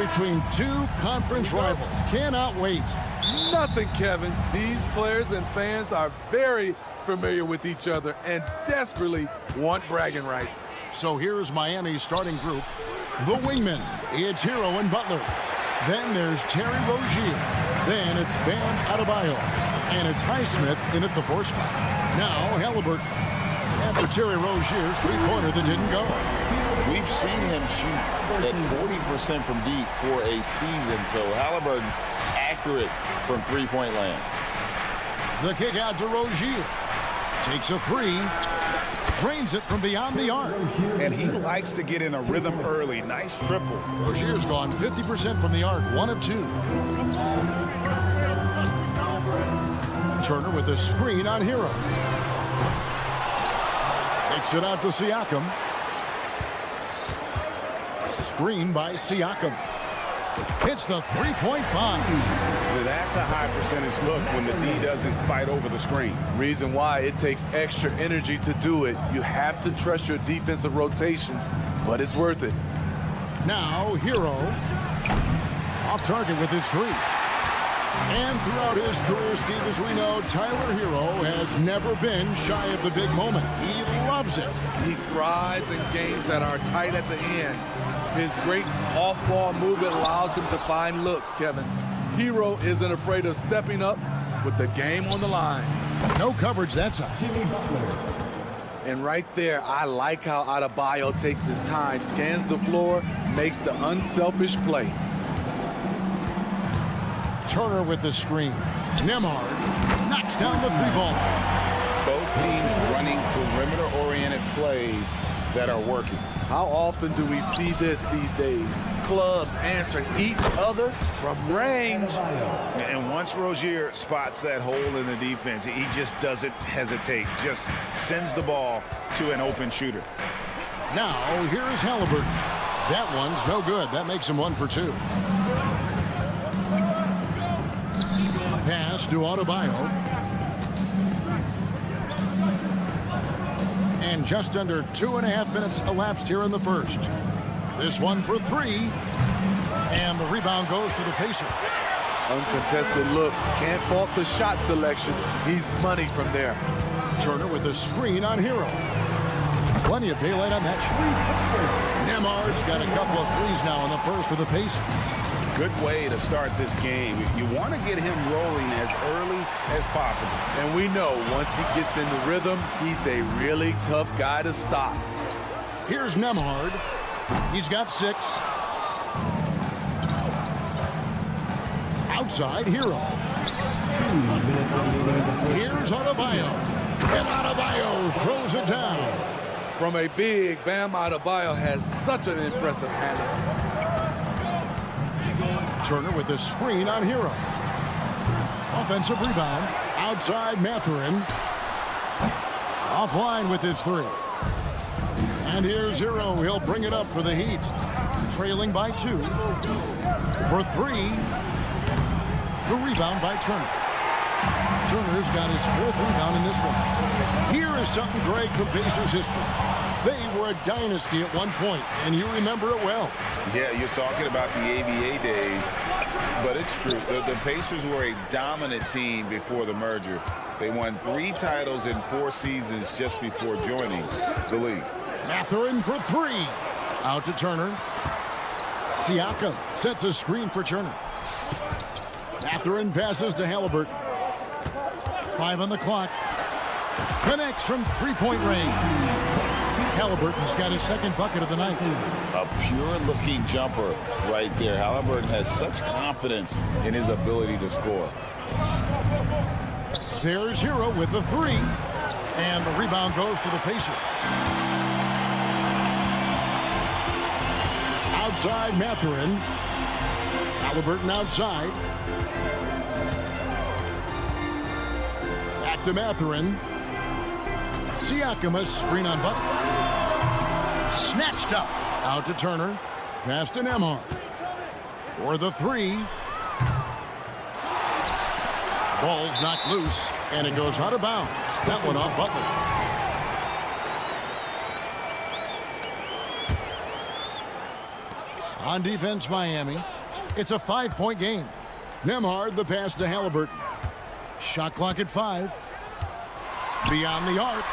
between two conference rivals. Cannot wait. Nothing, Kevin. These players and fans are very familiar with each other and desperately want bragging rights. So here's Miami's starting group. The wingmen, it's Hero and Butler. Then there's Terry Rozier. Then it's Bam Adebayo. And it's Highsmith in at the 4 spot. Now Halliburton. After Terry Rozier's three-pointer that didn't go. We've seen him shoot at 40% from deep for a season, so Halliburton accurate from three-point land. The kick out to Rozier. Takes a three. Drains it from beyond the arc. And he likes to get in a rhythm early. Nice triple. Rozier's gone 50% from the arc, 1 of 2. Turner with a screen on Hero. Takes it out to Siakam. Screen by Siakam. Hits the three-point bomb. Well, that's a high percentage look when the D doesn't fight over the screen. Reason why it takes extra energy to do it. You have to trust your defensive rotations, but it's worth it. Now Hero. Off target with his three. And throughout his career, Steve, as we know, Tyler Hero has never been shy of the big moment. He loves it. He thrives in games that are tight at the end. His great off-ball movement allows him to find looks, Kevin. Hero isn't afraid of stepping up with the game on the line. No coverage that side. And right there, I like how Adebayo takes his time, scans the floor, makes the unselfish play. Turner with the screen. Nembhard knocks down the three ball. Both teams running perimeter-oriented plays that are working. How often do we see this these days? Clubs answering each other from range. And once Rozier spots that hole in the defense, he just doesn't hesitate. Just sends the ball to an open shooter. Now, here's Halliburton. That one's no good. That makes him 1 for 2. Pass to Adebayo. And just under 2.5 minutes elapsed here in the first. This one for 3. And the rebound goes to the Pacers. Uncontested look. Can't fault the shot selection. He's money from there. Turner with a screen on Hero. Plenty of daylight on that shot. Nembhard's got a couple of threes now in the first for the Pacers. Good way to start this game. You want to get him rolling as early as possible. And we know once he gets in the rhythm, he's a really tough guy to stop. Here's Nembhard. He's got 6. Outside, Hero. Here's Adebayo. And Adebayo throws it down. From a big, Bam Adebayo has such an impressive handle. Turner with a screen on Hero. Offensive rebound. Outside Mathurin. Offline with his 3. And here's Hero. He'll bring it up for the Heat. Trailing by 2. For 3. The rebound by Turner. Turner's got his 4th rebound in this one. Here is something great from Pacers history. They were a dynasty at one point, and you remember it well. Yeah, you're talking about the ABA days, but it's true. The Pacers were a dominant team before the merger. They won 3 titles in 4 seasons just before joining the league. Mathurin for 3. Out to Turner. Siakam sets a screen for Turner. Mathurin passes to Halliburton. 5 on the clock. Connects from three-point range. Halliburton's got his 2nd bucket of the night. A pure-looking jumper right there. Halliburton has such confidence in his ability to score. There's Hero with the 3. And the rebound goes to the Pacers. Outside Mathurin. Halliburton outside. Back to Mathurin. Siakam, a screen on Butler. Snatched up. Out to Turner. Pass to Nembhard. For the 3. Ball's knocked loose, and it goes out of bounds. That one off Butler. On defense, Miami. It's a 5-point game. Nembhard, the pass to Halliburton. Shot clock at 5. Beyond the arc.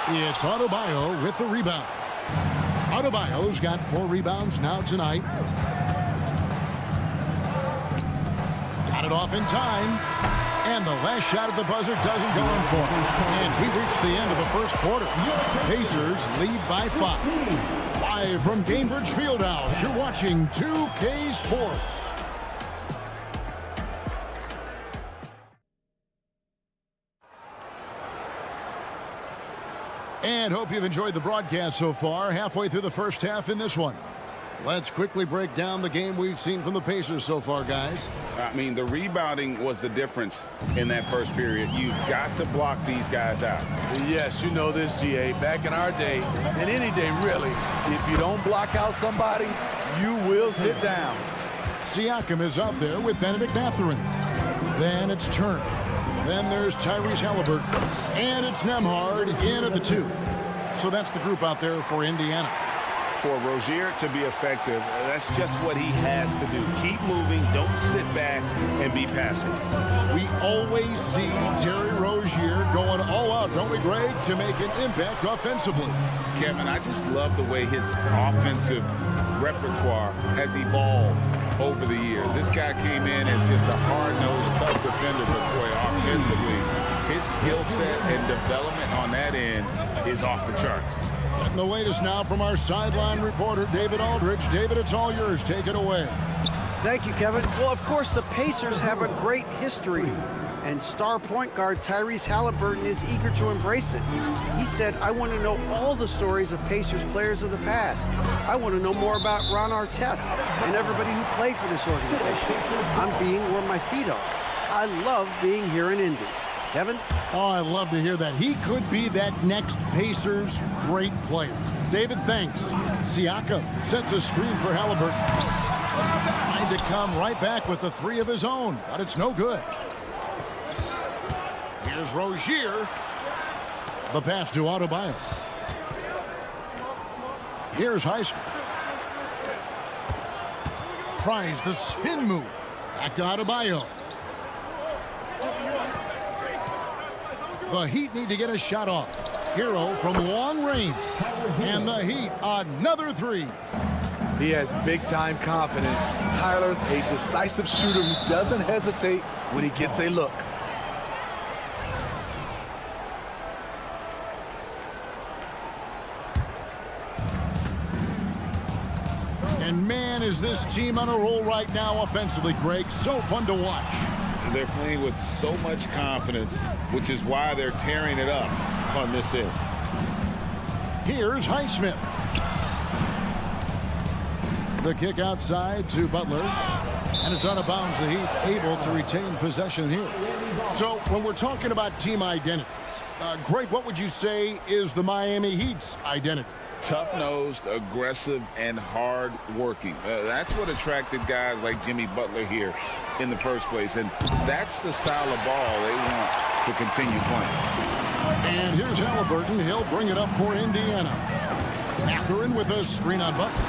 It's Adebayo with the rebound. Adebayo's got 4 rebounds now tonight. Got it off in time. And the last shot at the buzzer doesn't go in for him. And we reached the end of the first quarter. Pacers lead by 5. Live from Gainbridge Fieldhouse, you're watching 2K Sports. And hope you've enjoyed the broadcast so far. Halfway through the first half in this one. Let's quickly break down the game we've seen from the Pacers so far, guys. I mean, the rebounding was the difference in that first period. You've got to block these guys out. Yes, you know this, GA. Back in our day, and any day really, if you don't block out somebody, you will sit down. Siakam is up there with Benedict Mathurin. Then it's Turner. Then there's Tyrese Halliburton. And it's Nembhard in at the 2. So that's the group out there for Indiana. For Rozier to be effective, that's just what he has to do. Keep moving, don't sit back and be passive. We always see Terry Rozier going all out, don't we, Greg, to make an impact offensively. Kevin, I just love the way his offensive repertoire has evolved over the years. This guy came in as just a hard-nosed, tough defender, but boy, offensively, his skill set and development on that end is off the charts. And the latest now from our sideline reporter, David Aldridge. David, it's all yours. Take it away. Thank you, Kevin. Well, of course, the Pacers have a great history, and star point guard Tyrese Halliburton is eager to embrace it. He said, I want to know all the stories of Pacers players of the past. I want to know more about Ron Artest and everybody who played for this organization. I'm being where my feet are. I love being here in Indy. Kevin? Oh, I love to hear that. He could be that next Pacers great player. David, thanks. Siakam sets a screen for Halliburton. Trying to come right back with the 3 of his own, but it's no good. Here's Rozier. The pass to Adebayo. Here's Highsmith. Tries the spin move. Back to Adebayo. The Heat need to get a shot off. Hero from long range. And the Heat, another 3. He has big-time confidence. Tyler's a decisive shooter who doesn't hesitate when he gets a look. And man, is this team on a roll right now offensively, Greg. So fun to watch. They're playing with so much confidence, which is why they're tearing it up on this end. Here's Highsmith. The kick outside to Butler. And it's out of bounds. The Heat able to retain possession here. So when we're talking about team identities, Greg, what would you say is the Miami Heat's identity? Tough-nosed, aggressive, and hard-working. That's what attracted guys like Jimmy Butler here in the first place. And that's the style of ball they want to continue playing. And here's Halliburton. He'll bring it up for Indiana. Mathurin with a screen on Butler.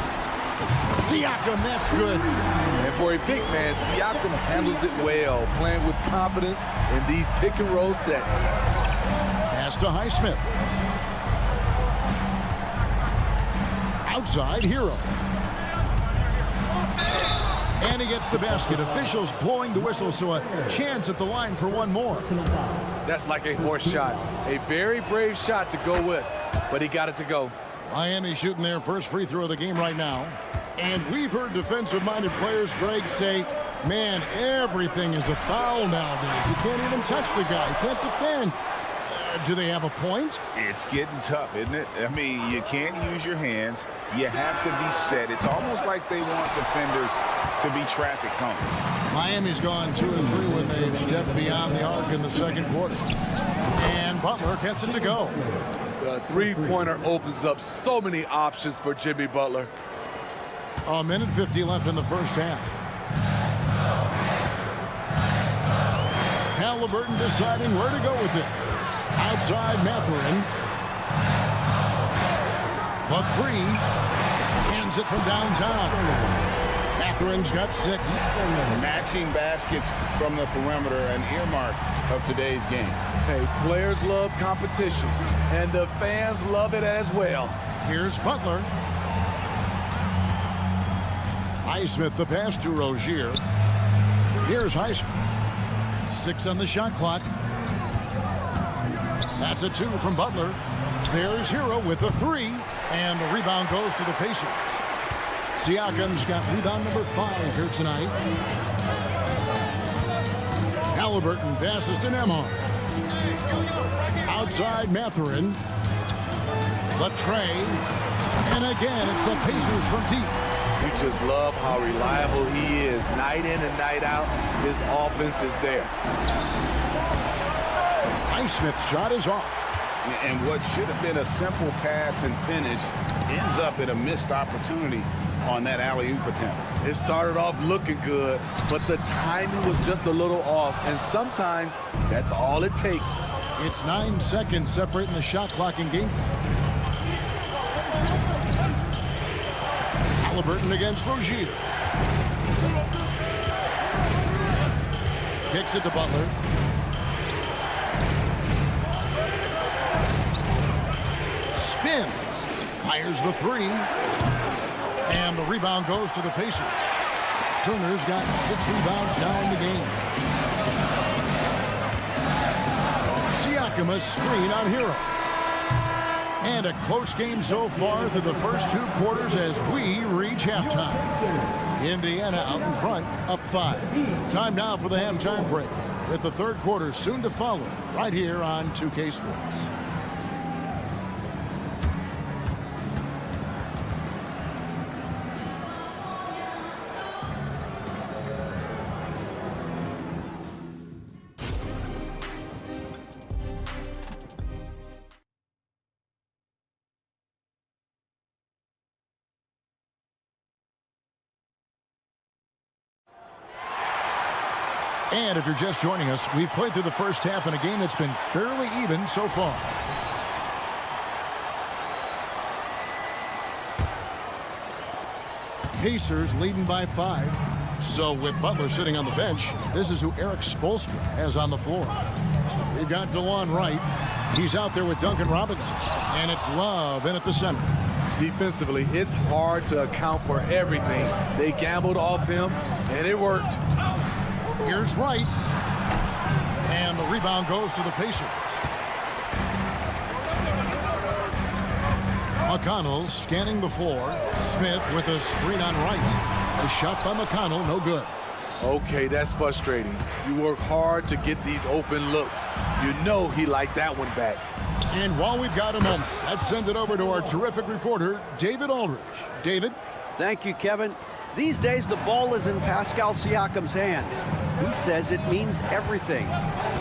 Siakam, that's good. And for a big man, Siakam handles it well, playing with confidence in these pick-and-roll sets. Pass to Highsmith. Outside, Hero. And he gets the basket. Officials blowing the whistle, so a chance at the line for one more. That's like a horse shot. A very brave shot to go with, but he got it to go. Miami shooting their first free throw of the game right now. And we've heard defensive-minded players, Greg, say, man, everything is a foul nowadays. You can't even touch the guy. You can't defend. Do they have a point? It's getting tough, isn't it? I mean, you can't use your hands. You have to be set. It's almost like they want defenders to be traffic cones. Miami's gone 2 and 3 when they've stepped beyond the arc in the second quarter. And Butler gets it to go. The three-pointer opens up so many options for Jimmy Butler. A minute 50 left in the first half. Halliburton deciding where to go with it. Outside Mathurin. The 3 Hands it from downtown. Matherin's got 6. Matching baskets from the perimeter, an earmark of today's game. Hey, players love competition, and the fans love it as well. Here's Butler. Highsmith the pass to Rozier. Here's Highsmith. 6 on the shot clock. That's a 2 from Butler. There's Hero with a 3. And the rebound goes to the Pacers. Siakam's got rebound number 5 here tonight. Halliburton passes to Nembhard. Outside Matherin. The tray. And again, it's the Pacers from deep. You just love how reliable he is. Night in and night out, his offense is there. Highsmith's shot is off. And what should have been a simple pass and finish ends up in a missed opportunity on that alley-oop attempt. It started off looking good, but the timing was just a little off, and sometimes that's all it takes. It's 9 seconds separating the shot clock and game clock. Halliburton against Rozier. Kicks it to Butler. Spins. Fires the 3. And the rebound goes to the Pacers. Turner's got 6 rebounds now in the game. Siakam a screen on Hero. And a close game so far through the first 2 quarters as we reach halftime. Indiana out in front, up 5. Time now for the halftime break, with the third quarter soon to follow, right here on 2K Sports. And if you're just joining us, we've played through the first half in a game that's been fairly even so far. Pacers leading by 5. So with Butler sitting on the bench, this is who Eric Spoelstra has on the floor. We've got DeLon Wright. He's out there with Duncan Robinson. And it's Love in at the center. Defensively, it's hard to account for everything. They gambled off him, and it worked. Here's Wright. And the rebound goes to the Pacers. McConnell scanning the floor. Smith with a screen on Wright. A shot by McConnell, no good. Okay, that's frustrating. You work hard to get these open looks. You know he liked that one back. And while we've got a moment, let's send it over to our terrific reporter, David Aldridge. David? Thank you, Kevin. These days, the ball is in Pascal Siakam's hands. He says it means everything.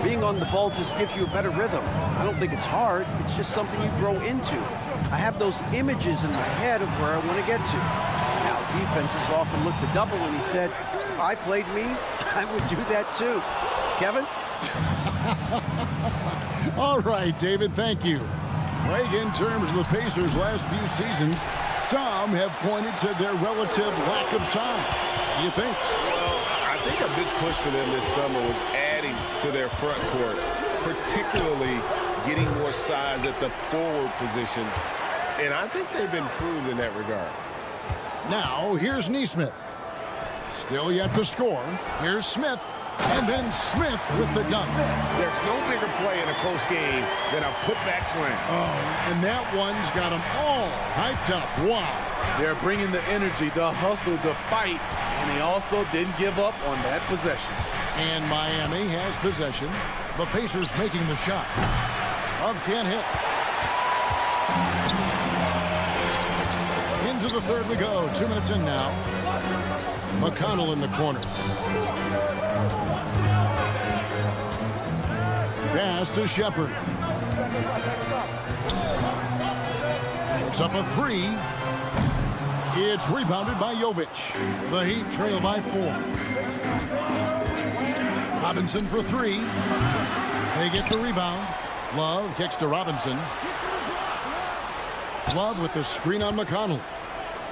Being on the ball just gives you a better rhythm. I don't think it's hard. It's just something you grow into. I have those images in my head of where I want to get to. Now, defenses often look to double, and he said, if I played me, I would do that too. Kevin? All right, David, thank you. Greg, in terms of the Pacers' last few seasons, some have pointed to their relative lack of size. What do you think? Well, I think a big push for them this summer was adding to their front court, particularly getting more size at the forward positions. And I think they've improved in that regard. Now, here's Nesmith. Still yet to score. Here's Smith. And then Smith with the dunk. There's no bigger play in a close game than a putback slam. Oh, and that one's got them all hyped up. Wow. They're bringing the energy, the hustle, the fight, and they also didn't give up on that possession. And Miami has possession. The Pacers making the shot. Love can't hit. Into the third we go. 2 minutes in now. McConnell in the corner. Pass to Shepard. Puts up a 3. It's rebounded by Jovic. The Heat trail by 4. Robinson for 3. They get the rebound. Love kicks to Robinson. Love with the screen on McConnell.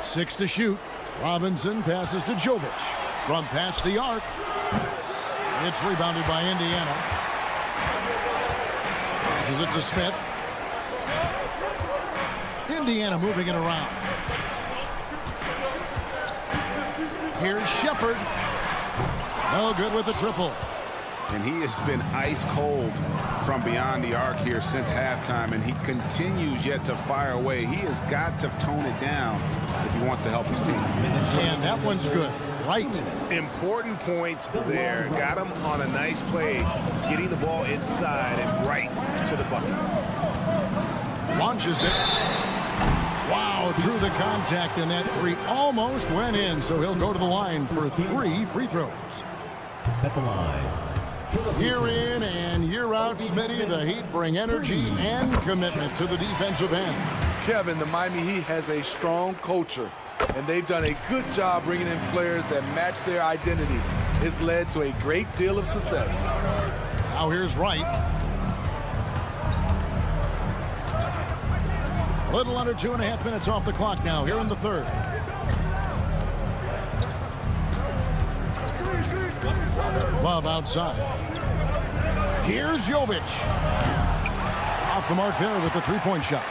6 to shoot. Robinson passes to Jovic. From past the arc. It's rebounded by Indiana. Passes it to Smith. Indiana moving it around. Here's Shepard. No good with the triple. And he has been ice cold from beyond the arc here since halftime, and he continues yet to fire away. He has got to tone it down if he wants to help his team. And that one's good. Right. Important points there. Got him on a nice play, getting the ball inside and right to the bucket. Launches it. Wow, through the contact, and that three almost went in, so he'll go to the line for 3 free throws. At the line. Year in and year out, Smitty, the Heat bring energy and commitment to the defensive end. Kevin, the Miami Heat has a strong culture, and they've done a good job bringing in players that match their identity. It's led to a great deal of success. Now here's Wright. A little under 2.5 minutes off the clock now here in the third. Love outside. Here's Jovic. Off the mark there with the three-point shot.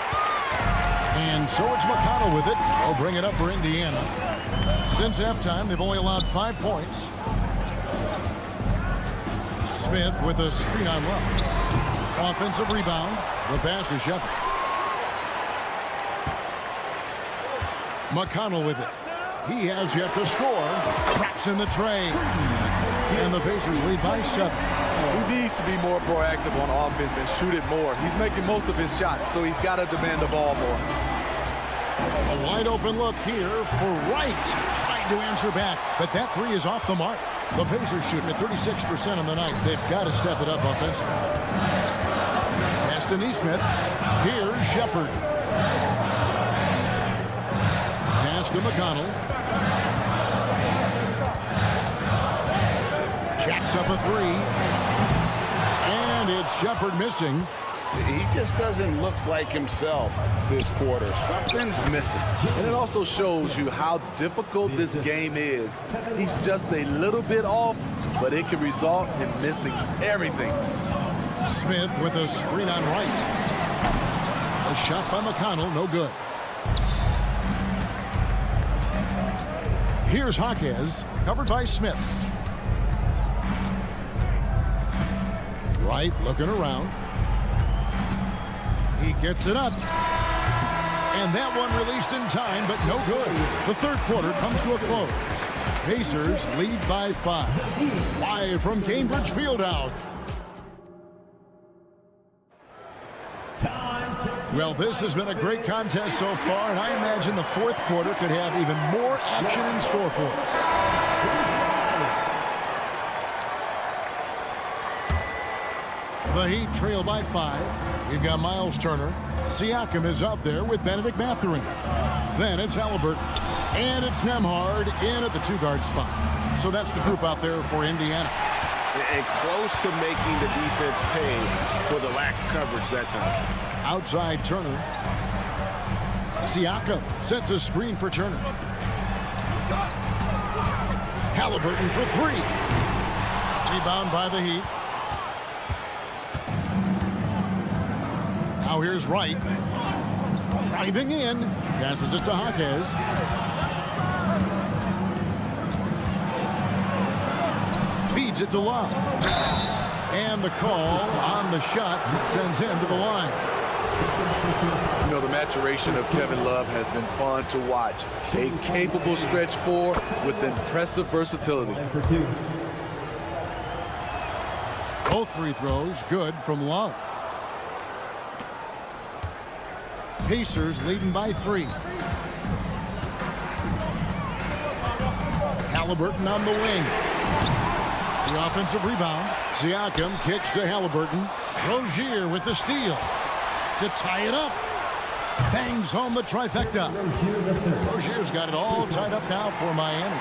And so it's McConnell with it. They'll bring it up for Indiana. Since halftime, they've only allowed 5 points. Smith with a screen on left. Offensive rebound. The pass to Shepard. McConnell with it. He has yet to score. Traps in the tray. And the Pacers lead by 7. He needs to be more proactive on offense and shoot it more. He's making most of his shots, so he's got to demand the ball more. A wide open look here for Wright. Trying to answer back, but that three is off the mark. The Pacers shooting at 36% on the night. They've got to step it up offensively. Pass to Neesmith. Here's Shepard. Pass to McConnell. Jacks up a three. And it's Shepard missing. He just doesn't look like himself this quarter. Something's missing. And it also shows you how difficult this game is. He's just a little bit off, but it can result in missing everything. Smith with a screen on Wright. A shot by McConnell, no good. Here's Jaquez, covered by Smith. Wright looking around. He gets it up. And that one released in time, but no good. The third quarter comes to a close. Pacers lead by 5. Live from Cambridge Fieldhouse. Well, this has been a great contest so far, and I imagine the fourth quarter could have even more action in store for us. The Heat trail by 5. We've got Miles Turner. Siakam is out there with Benedict Mathurin. Then it's Halliburton. And it's Nembhard in at the 2-guard spot. So that's the group out there for Indiana. And close to making the defense pay for the lax coverage that time. Outside Turner. Siakam sets a screen for Turner. Halliburton for 3. Rebound by the Heat. Now here's Wright. Driving in. Passes it to Jaquez. Feeds it to Love. And the call on the shot sends him to the line. You know, the maturation of Kevin Love has been fun to watch. A capable stretch 4 with impressive versatility. Both free throws good from Love. Pacers leading by 3. Halliburton on the wing. The offensive rebound. Siakam kicks to Halliburton. Rozier with the steal to tie it up. Bangs home the trifecta. Rozier's got it all tied up now for Miami.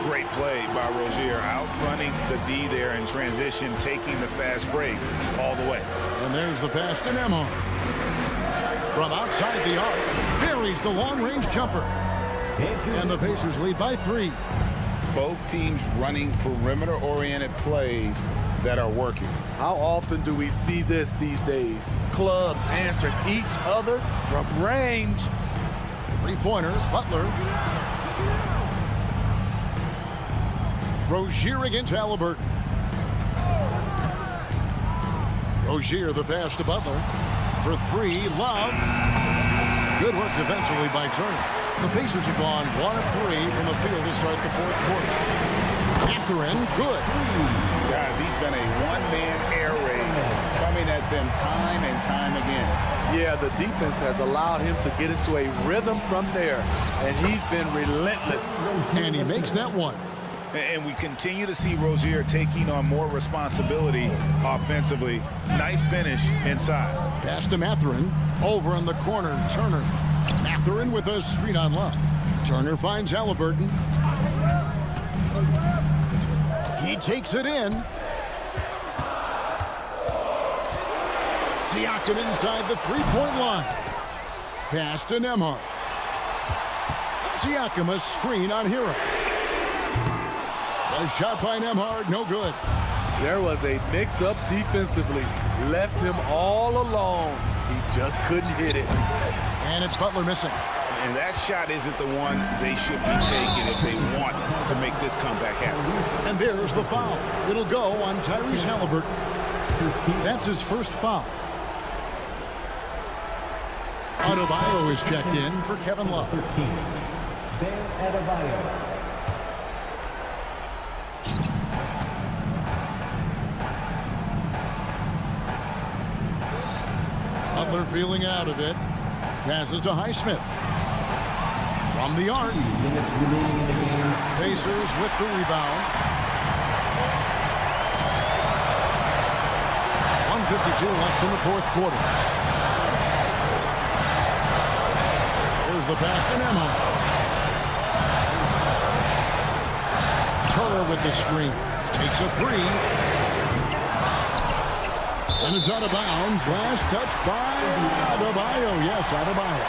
Great play by Rozier, outrunning the D there in transition, taking the fast break all the way. And there's the pass to Nembhard. From outside the arc, buries the long-range jumper. And the Pacers lead by 3. Both teams running perimeter-oriented plays that are working. How often do we see this these days? Clubs answering each other from range. 3-pointers, Butler. Rozier against Halliburton. Rozier, the pass to Butler. For 3, Love. Good work defensively by Turner. The Pacers have gone 1 of 3 from the field to start the 4th quarter. Catherine, good. Guys, he's been a one-man air raid coming at them time and time again. Yeah, the defense has allowed him to get into a rhythm from there, and he's been relentless. And he makes that one. And we continue to see Rozier taking on more responsibility offensively. Nice finish inside. Pass to Mathurin. Over in the corner, Turner. Mathurin with a screen on Love. Turner finds Halliburton. He takes it in. Siakam inside the 3-point line. Pass to Nembhard. Siakam a screen on Hero. A shot by Nembhard, no good. There was a mix-up defensively. Left him all alone. He just couldn't hit it. And it's Butler missing. And that shot isn't the one they should be taking if they want to make this comeback happen. And there's the foul. It'll go on Tyrese Halliburton. That's his first foul. Adebayo is checked in for Kevin Love. 13. Ben Adebayo. Butler feeling out of it. Passes to Highsmith. From the arc. Pacers with the rebound. 1:52 left in the 4th quarter. Here's the pass to Nembhard. Turner with the screen. Takes a 3. And it's out of bounds. Last touch by Adebayo. Yes, Adebayo.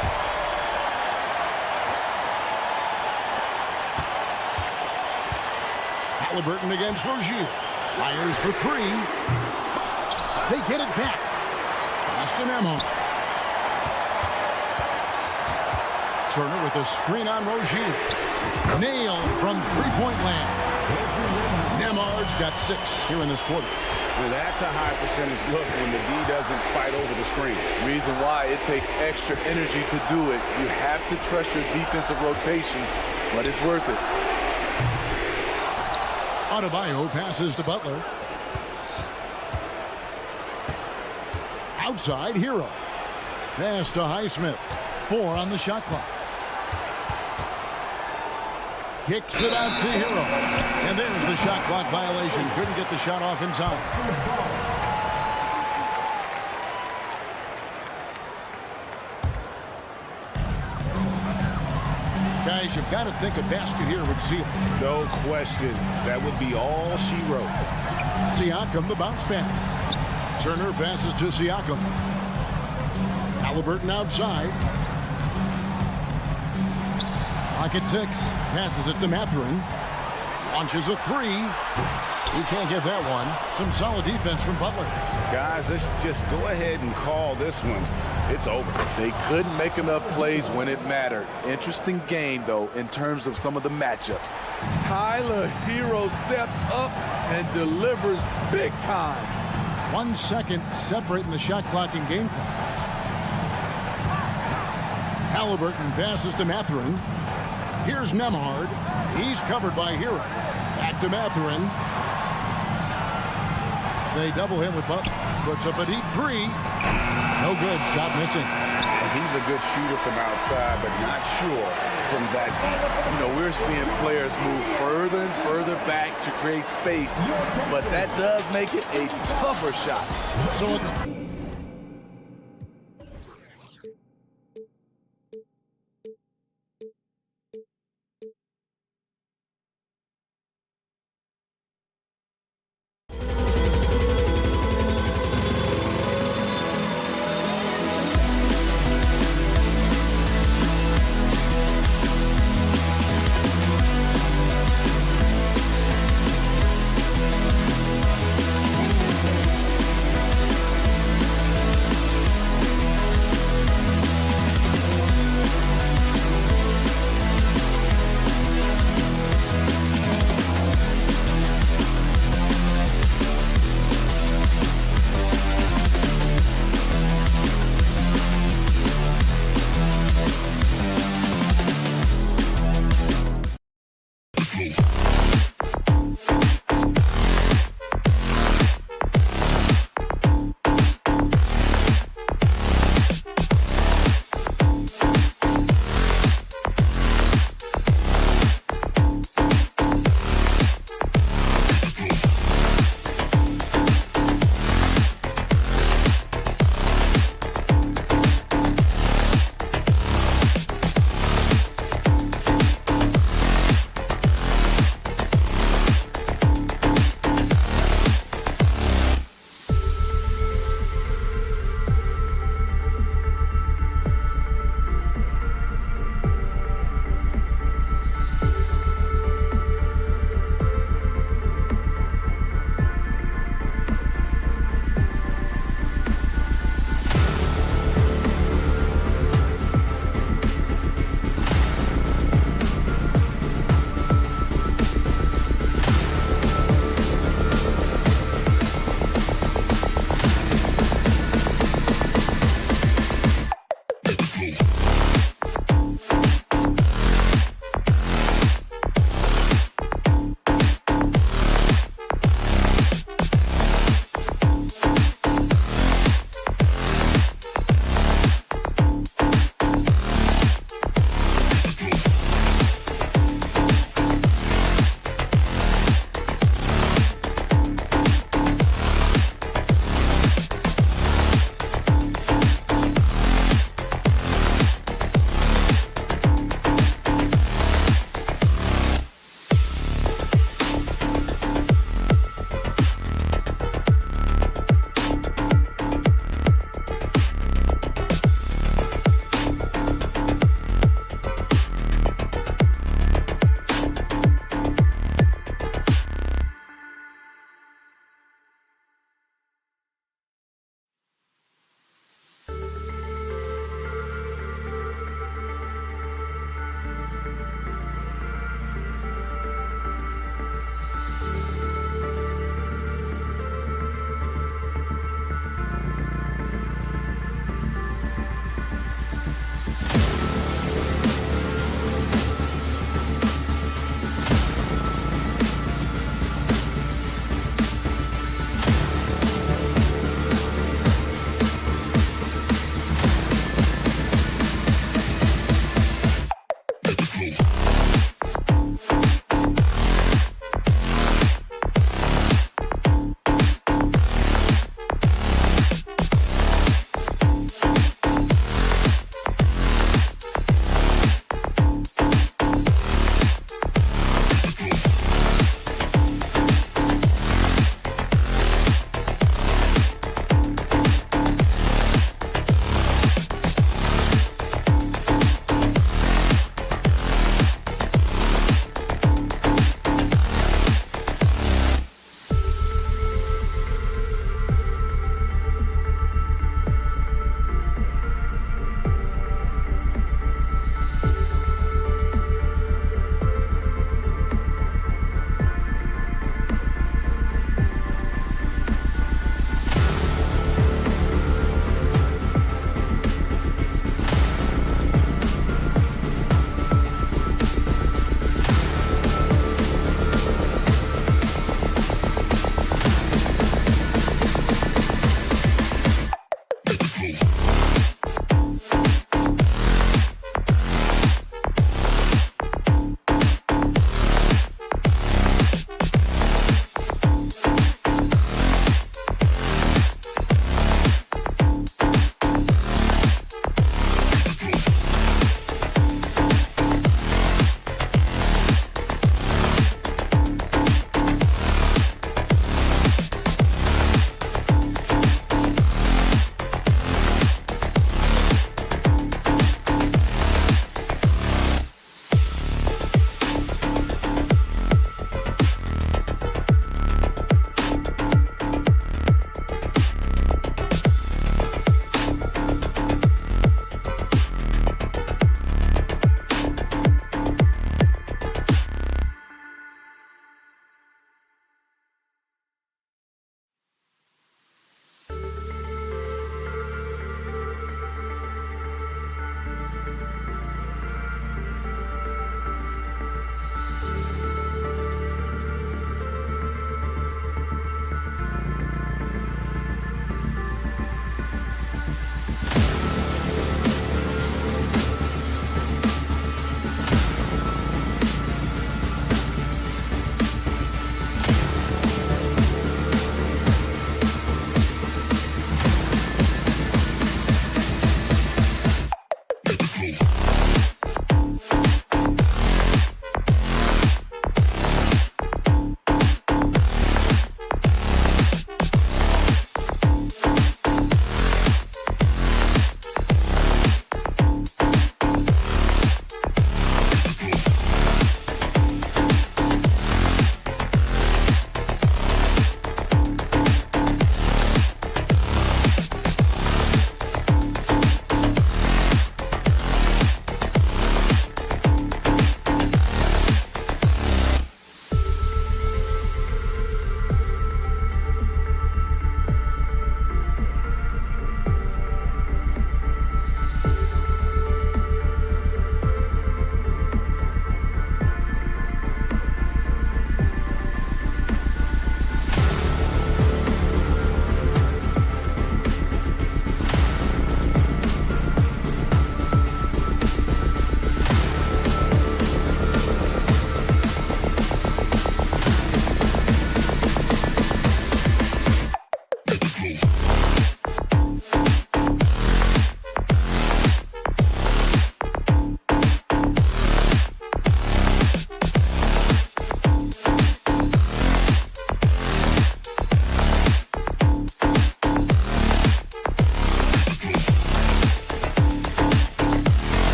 Halliburton against Rozier. Fires for 3. They get it back. Pass to Nembhard. Turner with a screen on Rozier. Nailed from 3-point land. Nembhard's got 6 here in this quarter. Well, that's a high percentage look when the D doesn't fight over the screen. Reason why it takes extra energy to do it. You have to trust your defensive rotations, but it's worth it. Adebayo passes to Butler. Outside, Hero. Pass to Highsmith. 4 on the shot clock. Kicks it out to Hero. And there's the shot clock violation. Couldn't get the shot off in time. Guys, you've got to think a basket here would seal it. No question. That would be all she wrote. Siakam, the bounce pass. Turner passes to Siakam. Halliburton outside. Pocket 6. Passes it to Mathurin. Launches a 3. He can't get that one. Some solid defense from Butler. Guys, let's just go ahead and call this one. It's over. They couldn't make enough plays when it mattered. Interesting game, though, in terms of some of the matchups. Tyler Hero steps up and delivers big time. 1 second separating the shot clock and game clock. Halliburton passes to Mathurin. Here's Nembhard. He's covered by Hero. Back to Mathurin. They double him with Butler. Puts up a deep 3. No good. Shot missing. He's a good shooter from outside, but not sure from that deep. You know, we're seeing players move further and further back to create space, but that does make it a tougher shot. So it's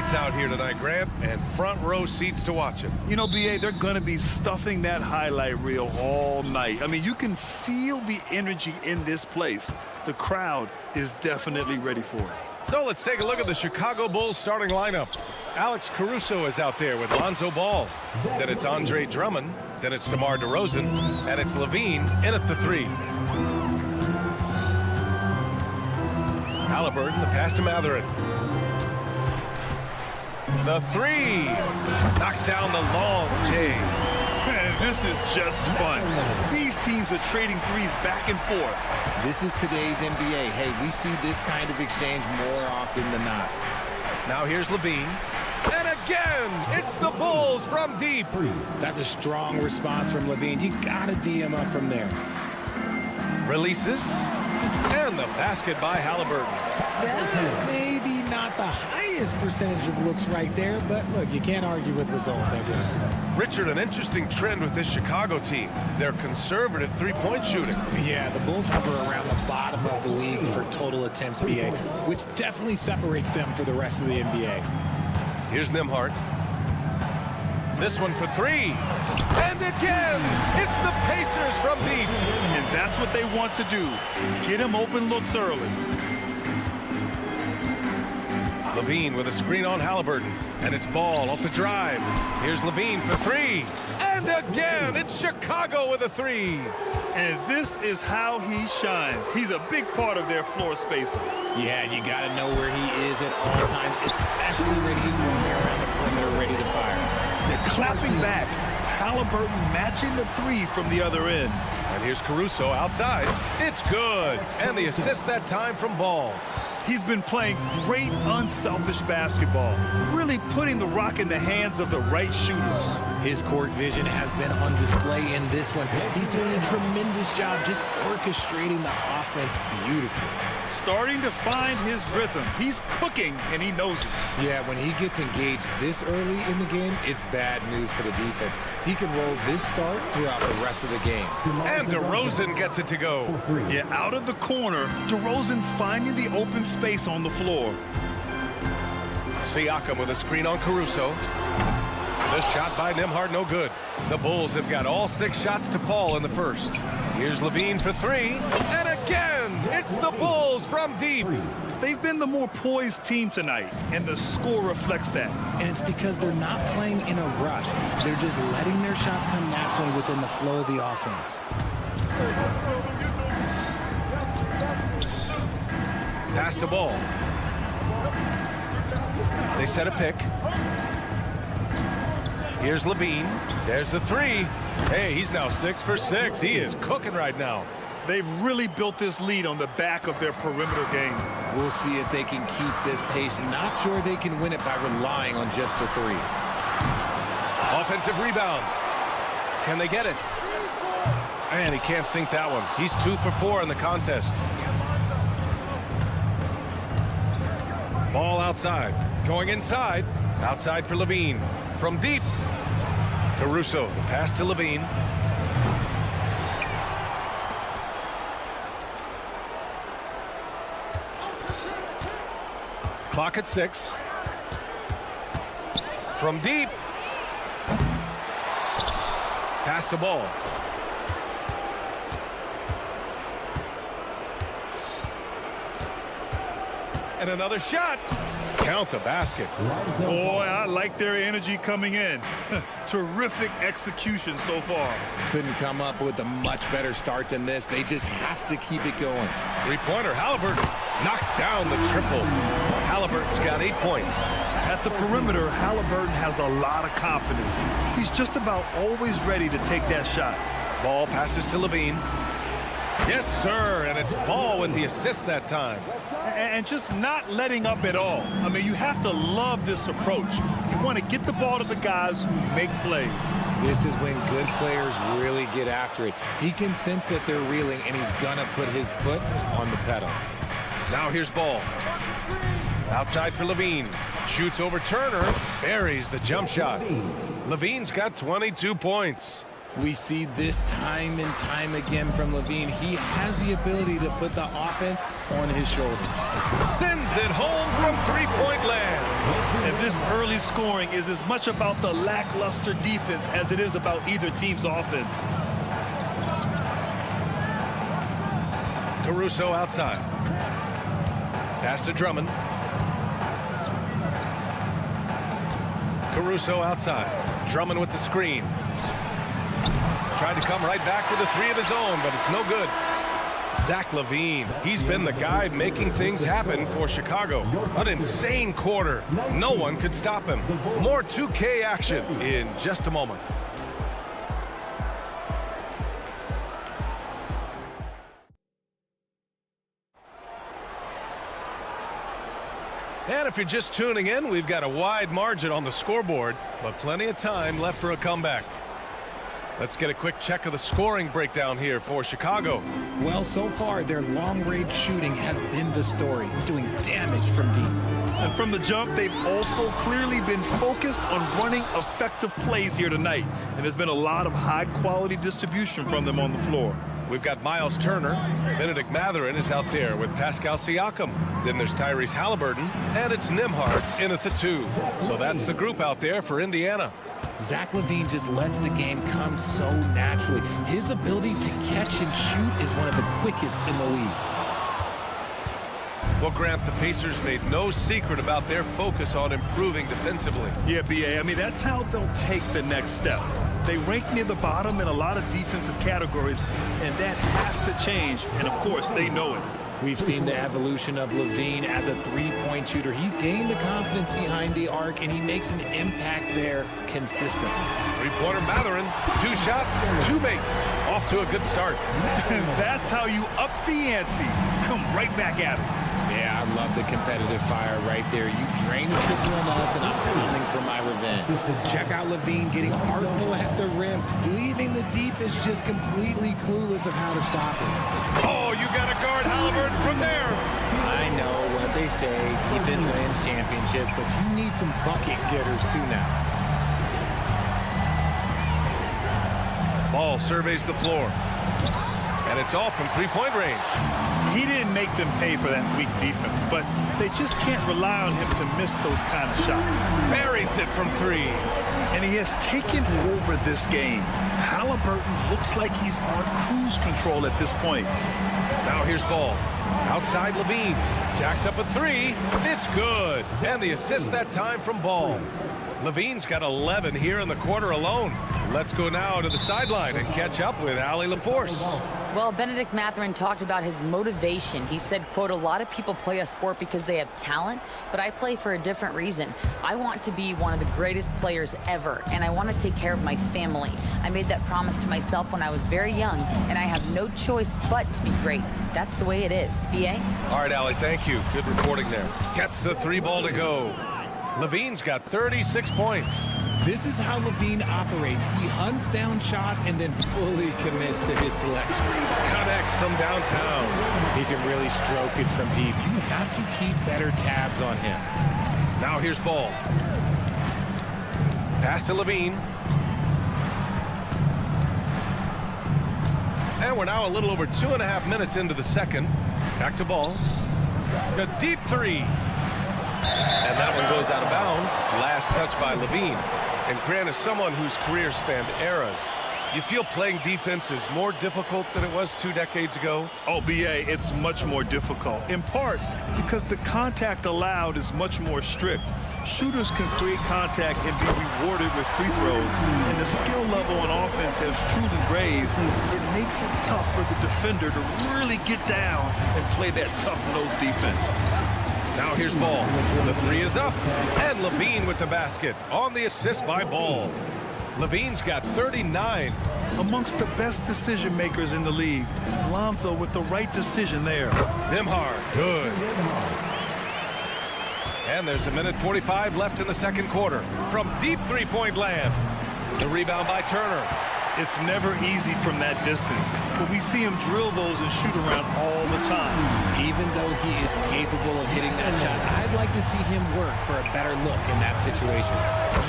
athletes out here tonight, Grant, and front row seats to watch it. You know, B.A., they're going to be stuffing that highlight reel all night. I mean, you can feel the energy in this place. The crowd is definitely ready for it. So let's take a look at the Chicago Bulls starting lineup. Alex Caruso is out there with Lonzo Ball. Then it's Andre Drummond. Then it's DeMar DeRozan. And it's Levine in at the 3. Halliburton, the pass to Matherin. The 3. Knocks down the long J. Man, this is just fun. These teams are trading threes back and forth. This is today's NBA. Hey, we see this kind of exchange more often than not. Now here's Levine. And again, it's the Bulls from deep. That's a strong response from Levine. You gotta D him up from there. Releases. And the basket by Halliburton. Yeah, maybe not the highest percentage of looks right there, but look, you can't argue with results, I guess. Richard, an interesting trend with this Chicago team. They're conservative three-point shooting. Yeah, the Bulls hover around the bottom of the league for total attempts, BA, which definitely separates them for the rest of the NBA. Here's Nembhard. This one for 3. And again, it's the Pacers from deep. And that's what they want to do. Get him open looks early. Levine with a screen on Halliburton. And it's Ball off the drive. Here's Levine for 3. And again, it's Chicago with a 3. And this is how he shines. He's a big part of their floor spacing. Yeah, you got to know where he is at all times, especially when he's moving around the perimeter ready to fire. They're clapping back. Halliburton matching the 3 from the other end. And here's Caruso outside. It's good. And the assist that time from Ball. He's been playing great unselfish basketball, really putting the rock in the hands of the right shooters. His court vision has been on display in this one. He's doing a tremendous job just orchestrating the offense beautifully. Starting to find his rhythm. He's cooking, and he knows it. Yeah, when he gets engaged this early in the game, it's bad news for the defense. He can roll this start throughout the rest of the game. And DeRozan gets it to go. Yeah, out of the corner, DeRozan finding the open space on the floor. Siakam with a screen on Caruso. The shot by Nembhard, no good. The Bulls have got all 6 shots to fall in the first. Here's Levine for 3. And again, it's the Bulls from deep. They've been the more poised team tonight, and the score reflects that. And it's because they're not playing in a rush. They're just letting their shots come naturally within the flow of the offense. Pass to Ball. They set a pick. Here's Levine. There's the 3. Hey, he's now 6 for 6. He is cooking right now. They've really built this lead on the back of their perimeter game. We'll see if they can keep this pace. Not sure they can win it by relying on just the 3. Offensive rebound. Can they get it? And he can't sink that one. He's 2 for 4 in the contest. Ball outside. Going inside. Outside for Levine. From deep. Caruso, the pass to Levine. Clock at 6. From deep. Pass to Ball. And another shot. Count the basket. Boy, I like their energy coming in. Terrific execution so far. Couldn't come up with a much better start than this. They just have to keep it going. Three-pointer, Halliburton knocks down the triple. Halliburton's got 8 points. At the perimeter, Halliburton has a lot of confidence. He's just about always ready to take that shot. Ball passes to Levine. Yes, sir, and it's Ball with the assist that time. And just not letting up at all. I mean, you have to love this approach. You want to get the ball to the guys who make plays. This is when good players really get after it. He can sense that they're reeling, and he's going to put his foot on the pedal. Now here's Ball. Outside for Levine. Shoots over Turner. Buries the jump shot. Levine's got 22 points. We see this time and time again from Levine. He has the ability to put the offense on his shoulders. Sends it home from three-point land. And this early scoring is as much about the lackluster defense as it is about either team's offense. Caruso outside. Pass to Drummond. Caruso outside. Drummond with the screen. Tried to come right back with a three of his own, but it's no good. Zach LaVine, he's been the guy making things happen for Chicago. An insane quarter. No one could stop him. More 2K action in just a moment. And if you're just tuning in, we've got a wide margin on the scoreboard, but plenty of time left for a comeback. Let's get a quick check of the scoring breakdown here for Chicago. Well, so far, their long-range shooting has been the story, doing damage from deep. And from the jump, they've also clearly been focused on running effective plays here tonight. And there's been a lot of high-quality distribution from them on the floor. We've got Miles Turner. Benedict Mathurin is out there with Pascal Siakam. Then there's Tyrese Halliburton, and it's Nembhard in at the 2. So that's the group out there for Indiana. Zach LaVine just lets the game come so naturally. His ability to catch and shoot is one of the quickest in the league. Well, Grant, the Pacers made no secret about their focus on improving defensively. Yeah, B.A., I mean, that's how they'll take the next step. They rank near the bottom in a lot of defensive categories, and that has to change, and of course, they know it. We've seen the evolution of LaVine as a three-point shooter. He's gained the confidence behind the arc, and he makes an impact there consistently. Three-pointer Mathurin, 2 shots, 2 makes. Off to a good start. And that's how you up the ante. Come right back at it. Yeah, I love the competitive fire right there. You drain the triple on us, and I'm coming for my revenge. Check out LaVine getting artful at the rim, leaving the defense just completely clueless of how to stop him. Oh, you got to guard Halliburton from there. I know what they say, defense wins championships, but you need some bucket getters too now. Ball surveys the floor. And it's all from three-point range. He didn't make them pay for that weak defense, but they just can't rely on him to miss those kind of shots. Buries it from 3. And he has taken over this game. Halliburton looks like he's on cruise control at this point. Now here's Ball. Outside LaVine. Jacks up a 3. It's good. And the assist that time from Ball. LaVine's got 11 here in the quarter alone. Let's go now to the sideline and catch up with Allie LaForce. Well, Benedict Mathurin talked about his motivation. He said, quote, "A lot of people play a sport because they have talent, but I play for a different reason. I want to be one of the greatest players ever, and I want to take care of my family. I made that promise to myself when I was very young, and I have no choice but to be great. That's the way it is." B.A.? All right, Allie, thank you. Good reporting there. Gets the 3 ball to go. LaVine's got 36 points. This is how LaVine operates. He hunts down shots and then fully commits to his selection. Connects from downtown. He can really stroke it from deep. You have to keep better tabs on him. Now here's Ball. Pass to LaVine. And we're now a little over 2.5 minutes into the second. Back to Ball. A deep 3. And that one goes out of bounds. Last touch by LaVine. And Grant, is someone whose career spanned eras, you feel playing defense is more difficult than it was 2 decades ago? Oh, B.A., it's much more difficult, in part because the contact allowed is much more strict. Shooters can create contact and be rewarded with free throws, and the skill level on offense has truly raised. It makes it tough for the defender to really get down and play that tough-nosed defense. Now here's Ball. The 3 is up. And LaVine with the basket on the assist by Ball. LaVine's got 39. Amongst the best decision makers in the league, Lonzo with the right decision there. Nembhard, good. And there's 1:45 left in the second quarter. From deep three-point land. The rebound by Turner. It's never easy from that distance, but we see him drill those and shoot around all the time. He even though he is capable of hitting that shot, I'd like to see him work for a better look in that situation.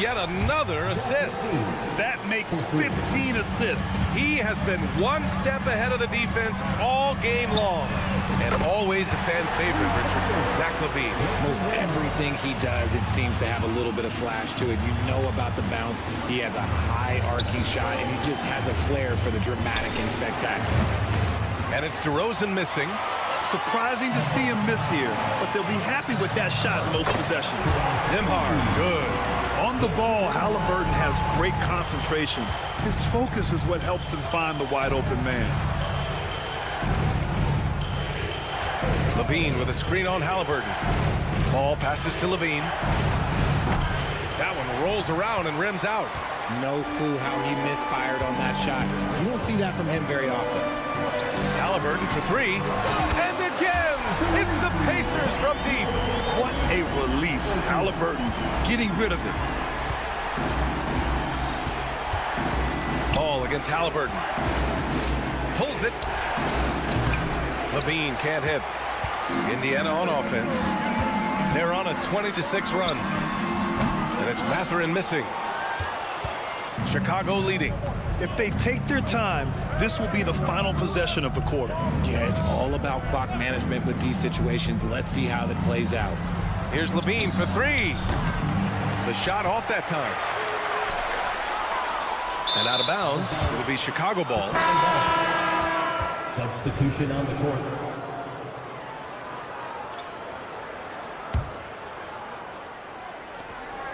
Yet another assist. That makes 15 assists. He has been one step ahead of the defense all game long. And always a fan favorite, Richard. Zach LaVine. Most everything he does, it seems to have a little bit of flash to it. You know about the bounce. He has a high arcing shot, and he just has a flair for the dramatic and spectacular. And it's DeRozan missing. Surprising to see him miss here, but they'll be happy with that shot in most possessions. Nembhard, good. On the ball, Halliburton has great concentration. His focus is what helps him find the wide open man. LaVine with a screen on Halliburton. Ball passes to LaVine. That one rolls around and rims out. No clue how he misfired on that shot. You don't see that from him very often. Halliburton for three. And again, it's the Pacers from deep. What a release. Halliburton getting rid of it. Ball against Halliburton. Pulls it. LaVine can't hit. Indiana on offense. They're on a 20-6 run. And it's Mathurin missing. Chicago leading. If they take their time, this will be the final possession of the quarter. Yeah, it's all about clock management with these situations. Let's see how that plays out. Here's LaVine for three. The shot off that time. And out of bounds. It'll be Chicago ball. Substitution on the court.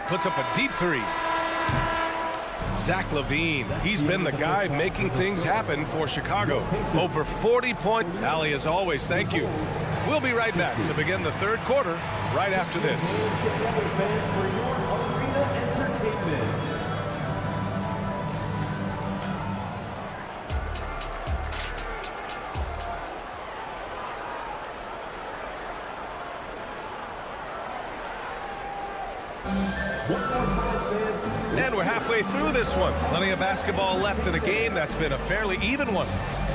Puts up a deep three. Zach LaVine, he's been the guy making things happen for Chicago. Over 40-point rally as always. Thank you. We'll be right back to begin the third quarter right after this. And we're halfway through this one. Plenty of basketball left in a game that's been a fairly even one.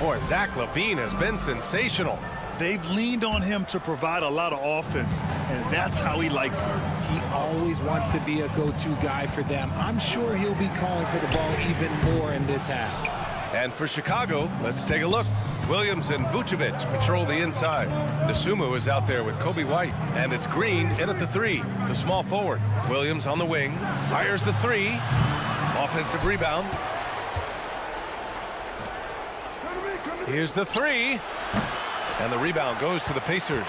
Boy, Zach LaVine has been sensational. They've leaned on him to provide a lot of offense, and that's how he likes it. He always wants to be a go-to guy for them. I'm sure he'll be calling for the ball even more in this half. And for Chicago, let's take a look. Williams and Vucevic patrol the inside. Dosunmu is out there with Kobe White. And it's Green in at the three, the small forward. Williams on the wing, fires the three. Offensive rebound. Here's the three. And the rebound goes to the Pacers.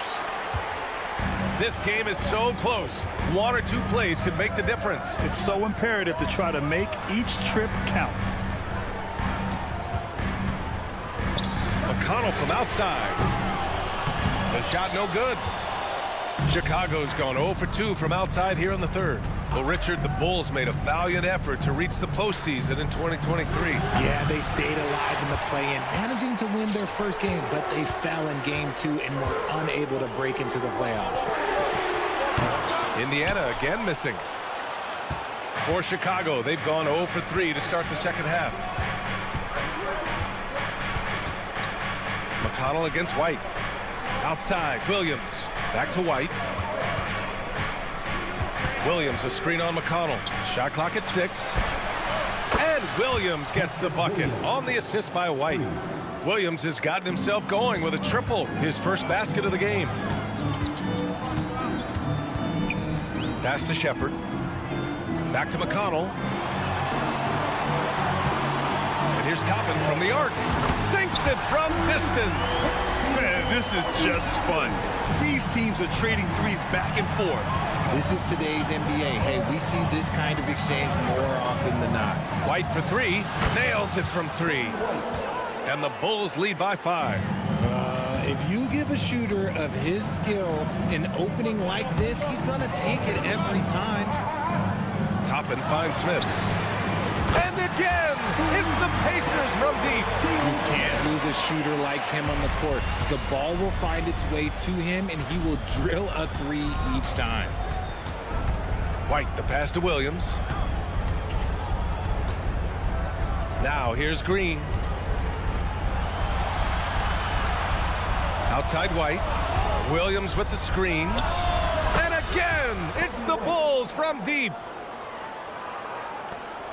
This game is so close. One or two plays could make the difference. It's so imperative to try to make each trip count. McConnell from outside. The shot no good. Chicago's gone 0 for 2 from outside here in the third. Well, Richard, the Bulls made a valiant effort to reach the postseason in 2023. Yeah, they stayed alive in the play-in, managing to win their first game, but they fell in game 2 and were unable to break into the playoffs. Indiana again missing. For Chicago, they've gone 0 for 3 to start the second half. McConnell against White. Outside, Williams. Back to White. Williams, a screen on McConnell. Shot clock at 6. And Williams gets the bucket on the assist by White. Williams has gotten himself going with a triple, his first basket of the game. Pass to Shepard. Back to McConnell. And here's Toppin from the arc. Sinks it from distance. Man, this is just fun. These teams are trading threes back and forth. This is today's NBA. Hey, we see this kind of exchange more often than not. White for 3. Nails it from 3. And the Bulls lead by 5. If you give a shooter of his skill an opening like this, he's going to take it every time. Toppin finds Smith. And again, it's the Pacers from deep. You can't lose a shooter like him on the court. The ball will find its way to him, and he will drill a 3 each time. White, the pass to Williams. Now here's Green. Outside White. Williams with the screen. And again, it's the Bulls from deep.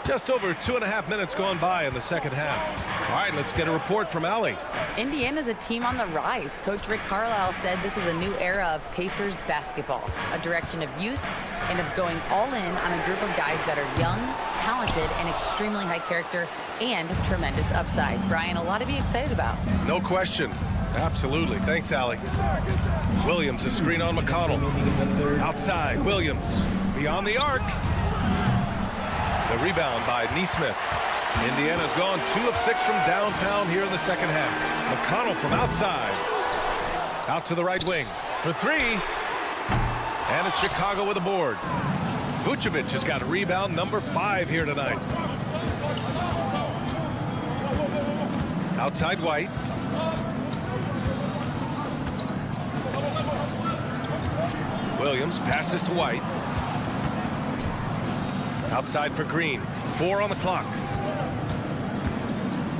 Just over 2.5 minutes gone by in the second half. All right, let's get a report from Allie. Indiana's a team on the rise. Coach Rick Carlisle said this is a new era of Pacers basketball, a direction of youth and of going all in on a group of guys that are young, talented, and extremely high character and tremendous upside. Brian, a lot to be excited about. No question. Absolutely. Thanks, Allie. Williams, a screen on McConnell. Outside, Williams. Beyond the arc. The rebound by Nesmith. Indiana's gone 2 of 6 from downtown here in the second half. McConnell from outside. Out to the right wing for 3. And it's Chicago with a board. Vucevic has got rebound number 5 here tonight. Outside White. Williams passes to White. Outside for Green. 4 on the clock.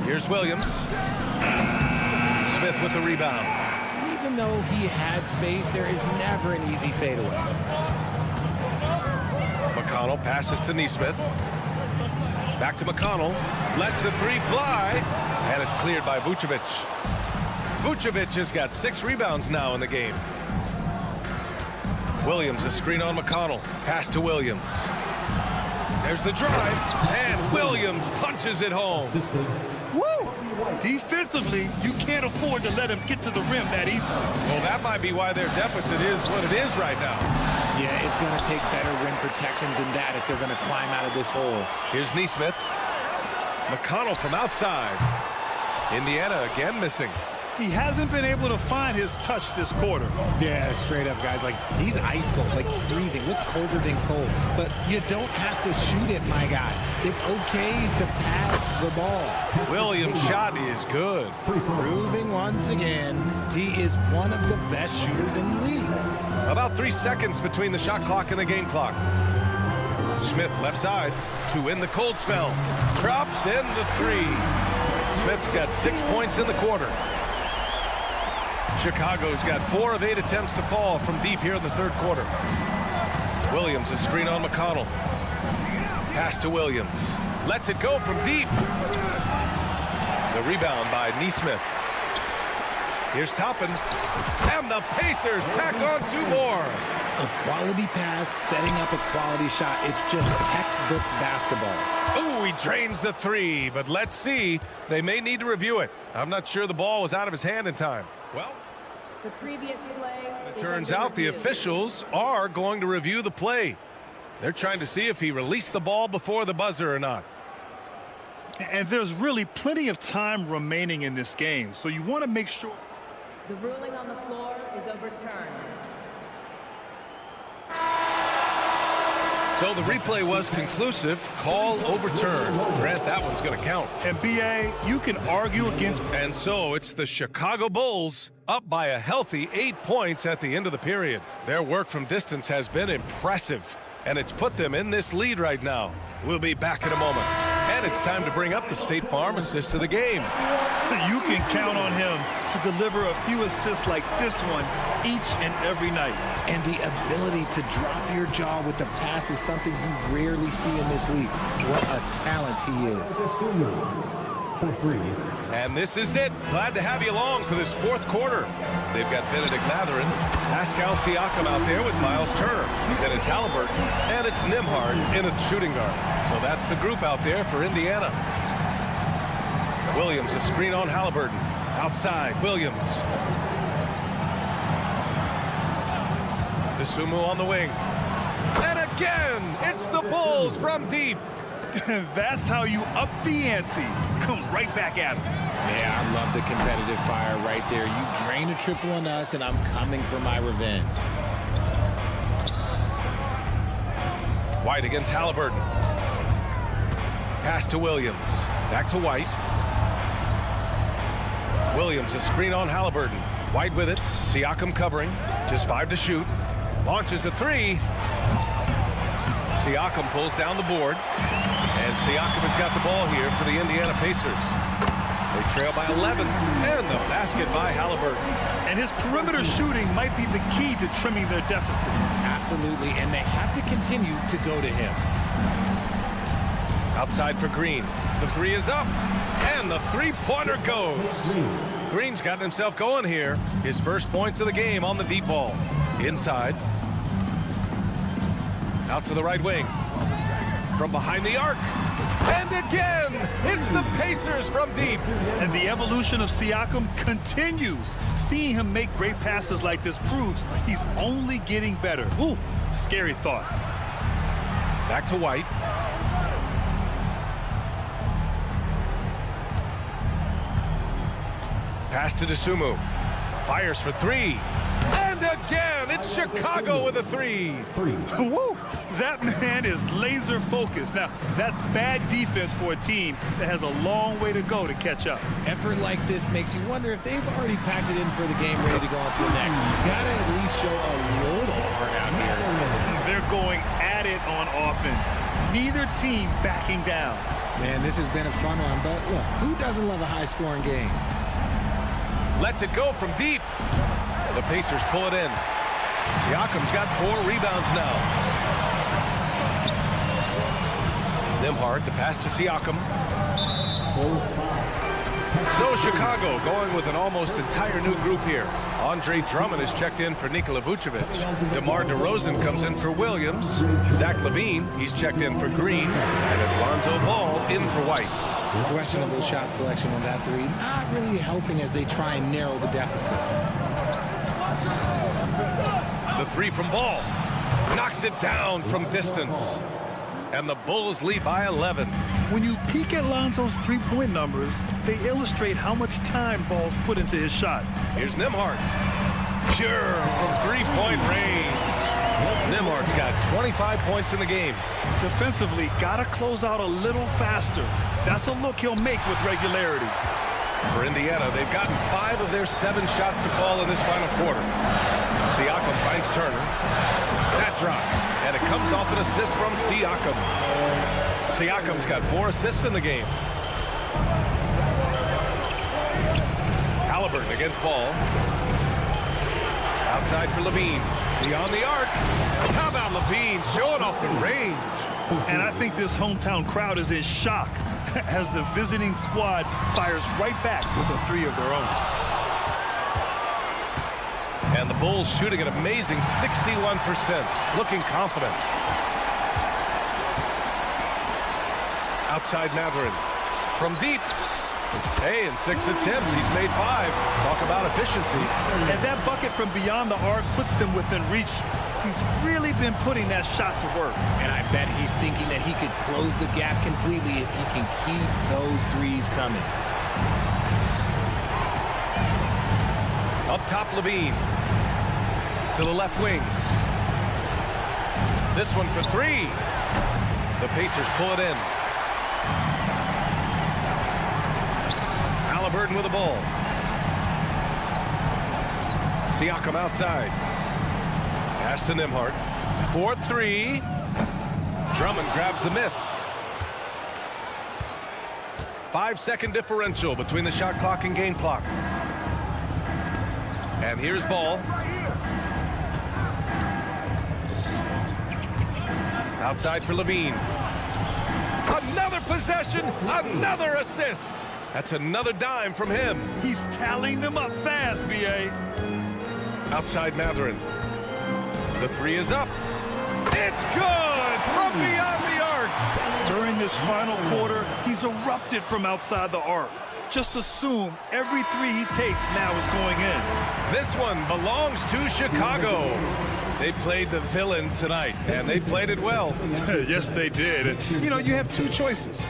Here's Williams. Smith with the rebound. Even though he had space, there is never an easy fadeaway. McConnell passes to Nesmith. Back to McConnell. Lets the 3 fly. And it's cleared by Vucevic. Vucevic has got 6 rebounds now in the game. Williams, a screen on McConnell. Pass to Williams. There's the drive, and Williams punches it home. Woo! Defensively, you can't afford to let him get to the rim that easily. Well, that might be why their deficit is what it is right now. Yeah, it's going to take better rim protection than that if they're going to climb out of this hole. Here's Nesmith. McConnell from outside. Indiana again missing. He hasn't been able to find his touch this quarter. Yeah, straight up, guys. Like, he's ice cold, like freezing. What's colder than cold? But you don't have to shoot it, my guy. It's okay to pass the ball. Williams' shot is good. Proving once again, he is one of the best shooters in the league. About 3 seconds between the shot clock and the game clock. Smith left side to win the cold spell. Drops in the 3. Smith's got 6 points in the quarter. Chicago's got 4 of 8 attempts to fall from deep here in the third quarter. Williams, a screen on McConnell. Pass to Williams. Lets it go from deep. The rebound by Nesmith. Here's Toppin. And the Pacers tack on 2 more. A quality pass, setting up a quality shot. It's just textbook basketball. Oh, he drains the 3, but let's see. They may need to review it. I'm not sure the ball was out of his hand in time. Well, the previous play. It turns out the officials are going to review the play. They're trying to see if he released the ball before the buzzer or not. And there's really plenty of time remaining in this game, so you want to make sure. The ruling on the floor is overturned. So the replay was conclusive. Call overturned. Grant, that one's going to count. And BA, you can argue against. And so it's the Chicago Bulls up by a healthy 8 points at the end of the period. Their work from distance has been impressive, and it's put them in this lead right now. We'll be back in a moment. And it's time to bring up the State Farm assist of the game. You can count on him to deliver a few assists like this one each and every night. And the ability to drop your jaw with the pass is something you rarely see in this league. What a talent he is. And this is it. Glad to have you along for this fourth quarter. They've got Benedict Mathurin, Pascal Siakam out there with Miles Turner. Then it's Halliburton, and it's Nembhard in a shooting guard. So that's the group out there for Indiana. Williams, a screen on Halliburton. Outside, Williams. Dosunmu on the wing. And again, it's the Bulls from deep. That's how you up the ante. Come right back at him. Yeah, I love the competitive fire right there. You drain a triple on us, and I'm coming for my revenge. White against Halliburton. Pass to Williams. Back to White. Williams, a screen on Halliburton. White with it. Siakam covering. Just 5 to shoot. Launches a 3. Siakam pulls down the board. And Siakam has got the ball here for the Indiana Pacers. They trail by 11, and the basket by Halliburton. And his perimeter shooting might be the key to trimming their deficit. Absolutely, and they have to continue to go to him. Outside for Green. The three is up, and the three-pointer goes. Green's got himself going here. His first points of the game on the deep ball. Inside. Out to the right wing. From behind the arc. And again, it's the Pacers from deep. And the evolution of Siakam continues. Seeing him make great passes like this proves he's only getting better. Ooh, scary thought. Back to White. Pass to DeSumo. Fires for three. And again, it's Chicago with a three. Woo! That man is laser focused. Now, that's bad defense for a team that has a long way to go to catch up. Effort like this makes you wonder if they've already packed it in for the game, ready to go on to the next. You gotta at least show a little heart out here. They're going at it on offense. Neither team backing down. Man, this has been a fun one, but look, who doesn't love a high-scoring game? Lets it go from deep. The Pacers pull it in. Siakam's got 4 rebounds now. Nembhard, the pass to Siakam. So Chicago going with an almost entire new group here. Andre Drummond is checked in for Nikola Vucevic. DeMar DeRozan comes in for Williams. Zach LaVine, he's checked in for Green. And it's Lonzo Ball in for White. Questionable shot selection on that three. Not really helping as they try and narrow the deficit. The three from Ball. Knocks it down from distance. And the Bulls lead by 11. When you peek at Lonzo's three-point numbers, they illustrate how much time Ball's put into his shot. Here's Nembhard. Pure from three-point range. Nembhard's got 25 points in the game. Defensively, gotta close out a little faster. That's a look he'll make with regularity. For Indiana, they've gotten 5 of their 7 shots to fall in this final quarter. Siakam finds Turner. That drops, and it comes off an assist from Siakam. Siakam's got 4 assists in the game. Halliburton against Ball. Outside for Levine. Beyond the arc. How about Levine showing off the range? And I think this hometown crowd is in shock as the visiting squad fires right back with a three of their own. And the Bulls shooting an amazing 61%, looking confident. Outside Mathurin. From deep. Hey, in 6 attempts, he's made 5. Talk about efficiency. And that bucket from beyond the arc puts them within reach. He's really been putting that shot to work. And I bet he's thinking that he could close the gap completely if he can keep those threes coming. Up top, Levine. To the left wing. This one for 3. The Pacers pull it in. Halliburton with the ball. Siakam outside. Pass to Nembhard. 4-3. Drummond grabs the miss. 5-second differential between the shot clock and game clock. And here's Ball. Outside for Levine. Another possession, another assist. That's another dime from him. He's tallying them up fast, B.A. Outside Mathurin. The 3 is up. It's good from beyond the arc. During this final quarter, he's erupted from outside the arc. Just assume every 3 he takes now is going in. This one belongs to Chicago. They played the villain tonight, and they played it well. Yes, they did. And, you know, you have 2 choices.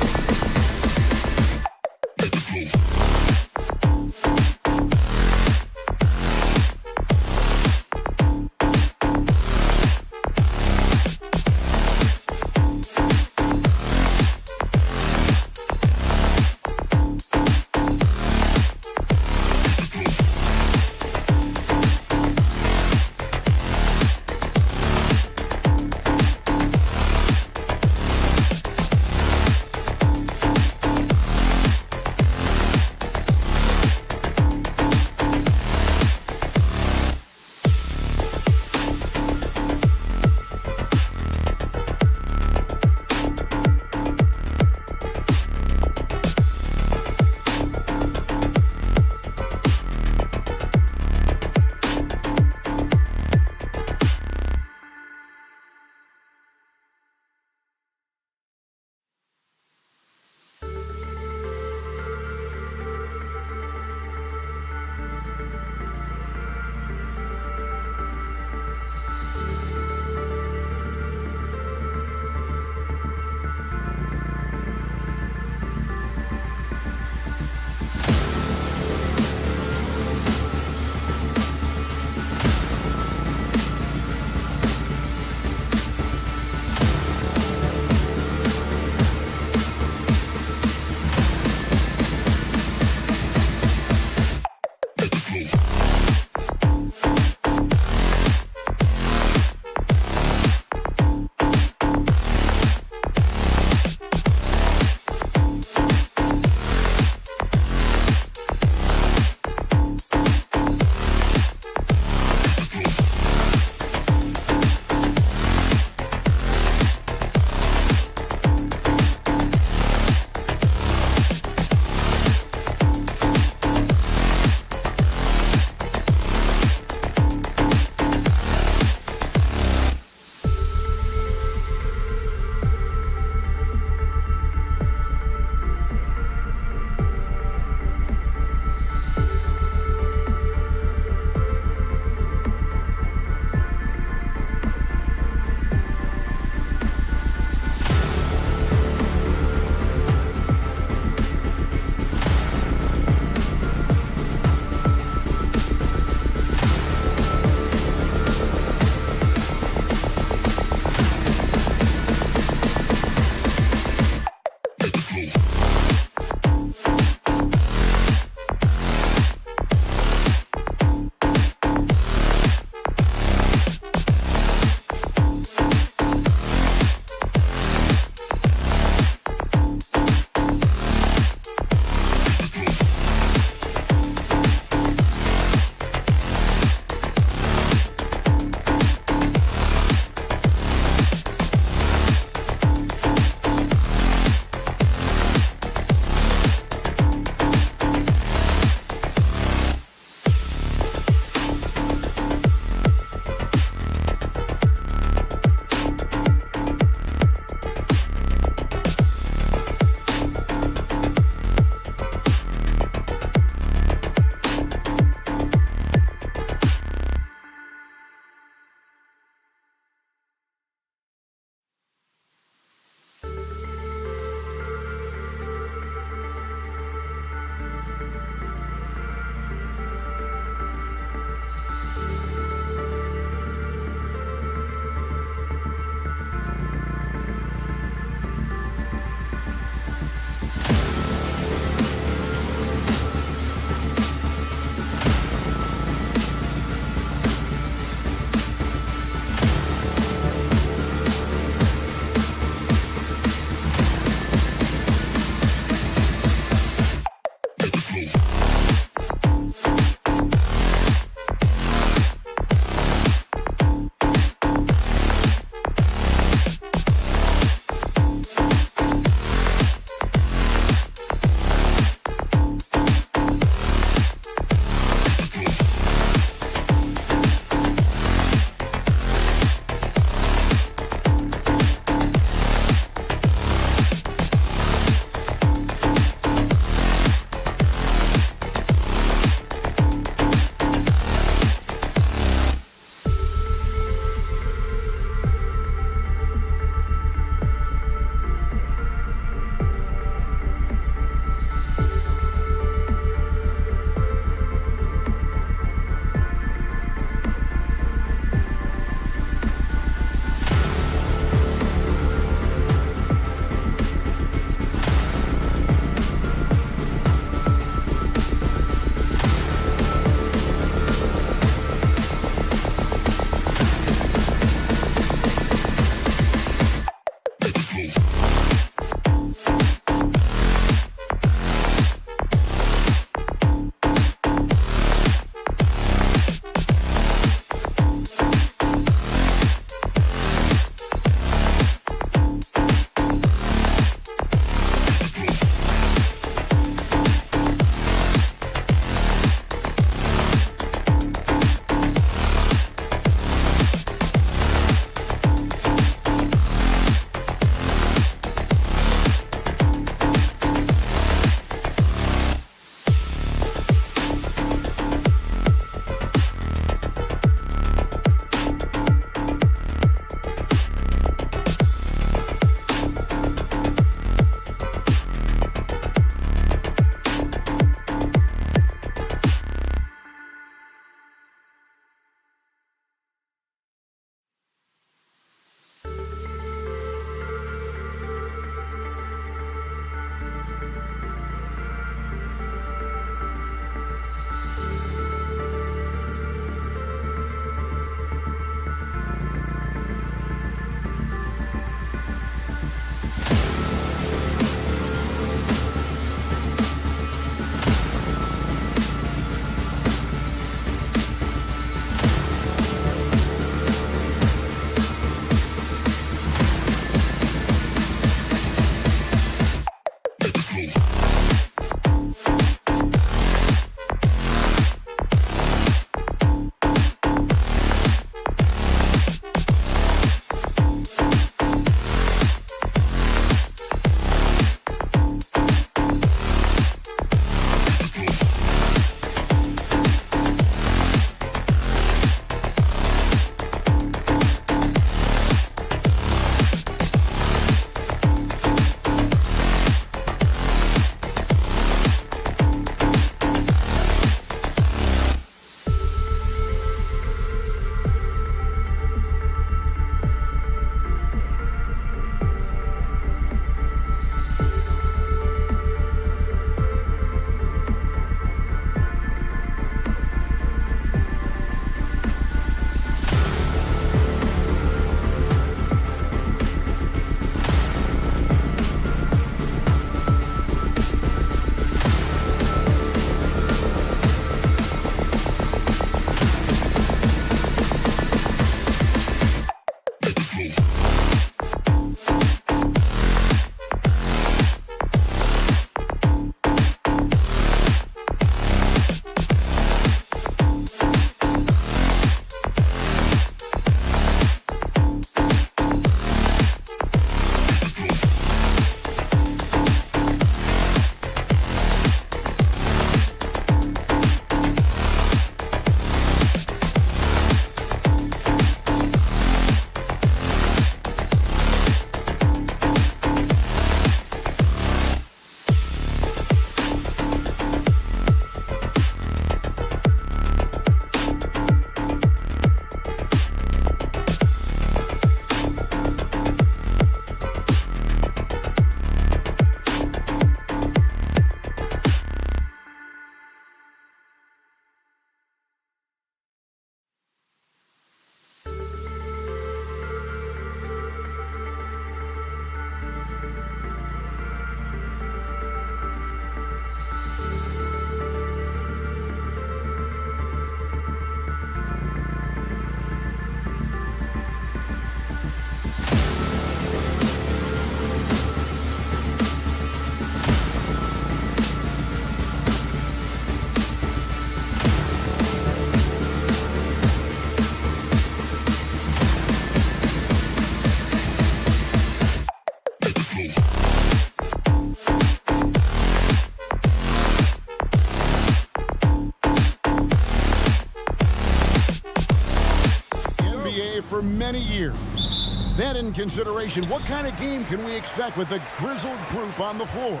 for many years. That in consideration, what kind of game can we expect with the grizzled group on the floor?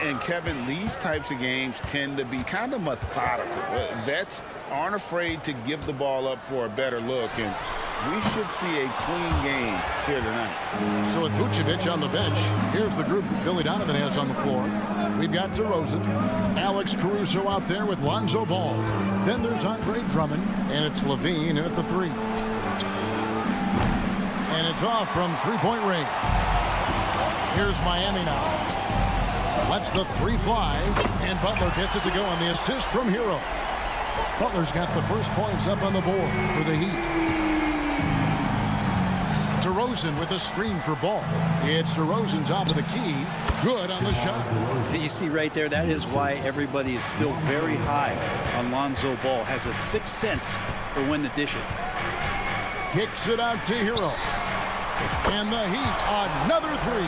And Kevin, these types of games tend to be kind of methodical. Vets aren't afraid to give the ball up for a better look, and we should see a clean game here tonight. So with Vucevic on the bench, here's the group Billy Donovan has on the floor. We've got DeRozan, Alex Caruso out there with Lonzo Ball. Then there's Andre Drummond, and it's Levine at the 3. And it's off from three-point range. Here's Miami now. Lets the 3 fly, and Butler gets it to go on the assist from Hero. Butler's got the first points up on the board for the Heat. DeRozan with a screen for Ball. It's DeRozan top of the key. Good on the shot. You see right there, that is why everybody is still very high on Lonzo Ball. Has a sixth sense for when to dish it. Kicks it out to Hero. And the Heat, another 3.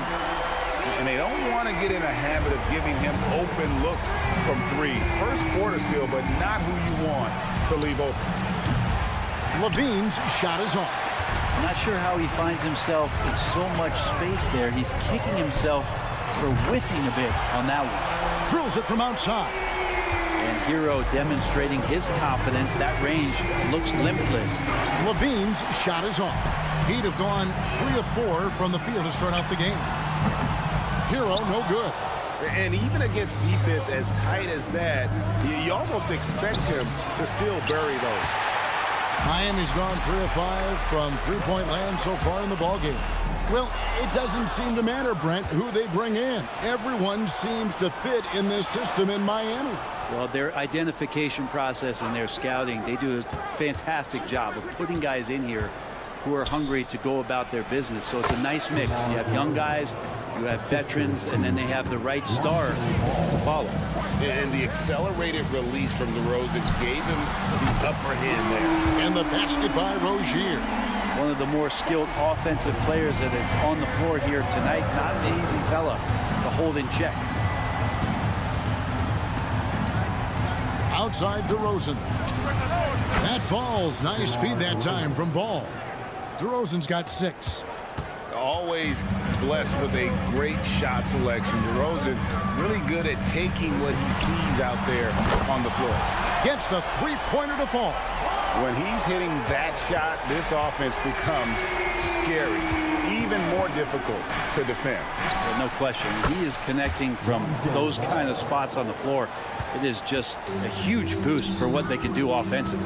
And they don't want to get in a habit of giving him open looks from 3. First quarter still, but not who you want to leave open. Levine's shot is off. I'm not sure how he finds himself in so much space there. He's kicking himself for whiffing a bit on that one. Drills it from outside. And Hero demonstrating his confidence. That range looks limitless. Levine's shot is off. He'd have gone 3 of 4 from the field to start out the game. Hero, no good. And even against defense as tight as that, you almost expect him to still bury those. Miami's gone 3 of 5 from three-point land so far in the ballgame. Well, it doesn't seem to matter, Brent, who they bring in. Everyone seems to fit in this system in Miami. Well, their identification process and their scouting, they do a fantastic job of putting guys in here who are hungry to go about their business. So it's a nice mix. You have young guys, you have veterans, and then they have the right star to follow. And the accelerated release from DeRozan gave him the upper hand there. And the basket by Rozier. One of the more skilled offensive players that is on the floor here tonight. Not an easy fella to hold in check. Outside DeRozan. That falls. Nice feed that time from Ball. DeRozan's got 6. Always blessed with a great shot selection. DeRozan really good at taking what he sees out there on the floor. Gets the three-pointer to fall. When he's hitting that shot, this offense becomes scary, even more difficult to defend. Well, no question. He is connecting from those kind of spots on the floor. It is just a huge boost for what they can do offensively.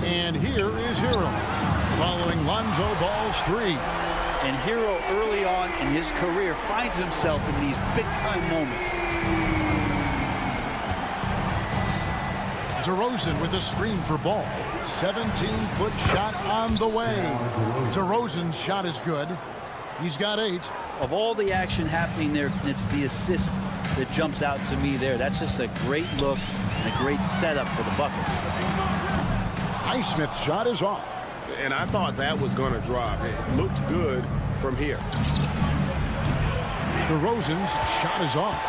And here is Hero, following Lonzo Ball's 3. And Hero early on in his career finds himself in these big-time moments. DeRozan with a screen for Ball. 17-foot shot on the way. DeRozan's shot is good. He's got 8. Of all the action happening there, it's the assist that jumps out to me there. That's just a great look and a great setup for the bucket. Highsmith's shot is off. And I thought that was going to drop. It looked good from here. DeRozan's shot is off.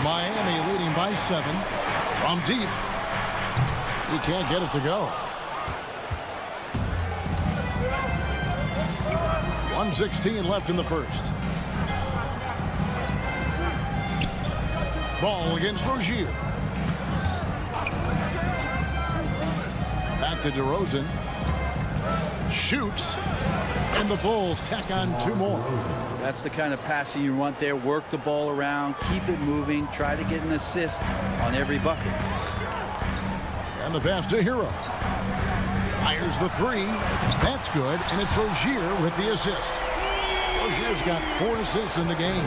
Miami leading by 7. From deep. He can't get it to go. 1:16 left in the first. Ball against Rozier. Back to DeRozan. Shoots. And the Bulls tack on 2 more. That's the kind of passing you want there. Work the ball around, keep it moving, try to get an assist on every bucket. And the pass to Hero. Fires the 3. That's good, and it's Rozier with the assist. Rozier's got 4 assists in the game.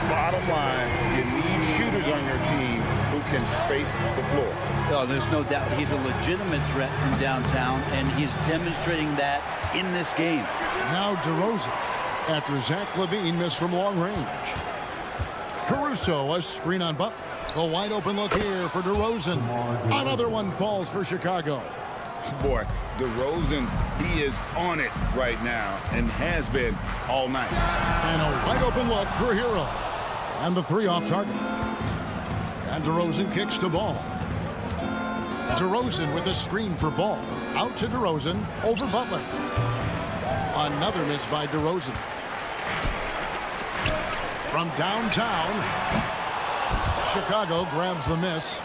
Bottom line, you need shooters on your team who can space the floor. Oh, there's no doubt he's a legitimate threat from downtown, and he's demonstrating that in this game. Now DeRozan, after Zach LaVine missed from long range. Caruso, a screen on Butler. A wide open look here for DeRozan. Another one falls for Chicago. Boy, DeRozan, he is on it right now and has been all night. And a wide open look for Hero. And the 3 off target. And DeRozan kicks to Ball. DeRozan with a screen for Ball. Out to DeRozan over Butler. Another miss by DeRozan. From downtown, Chicago grabs the miss.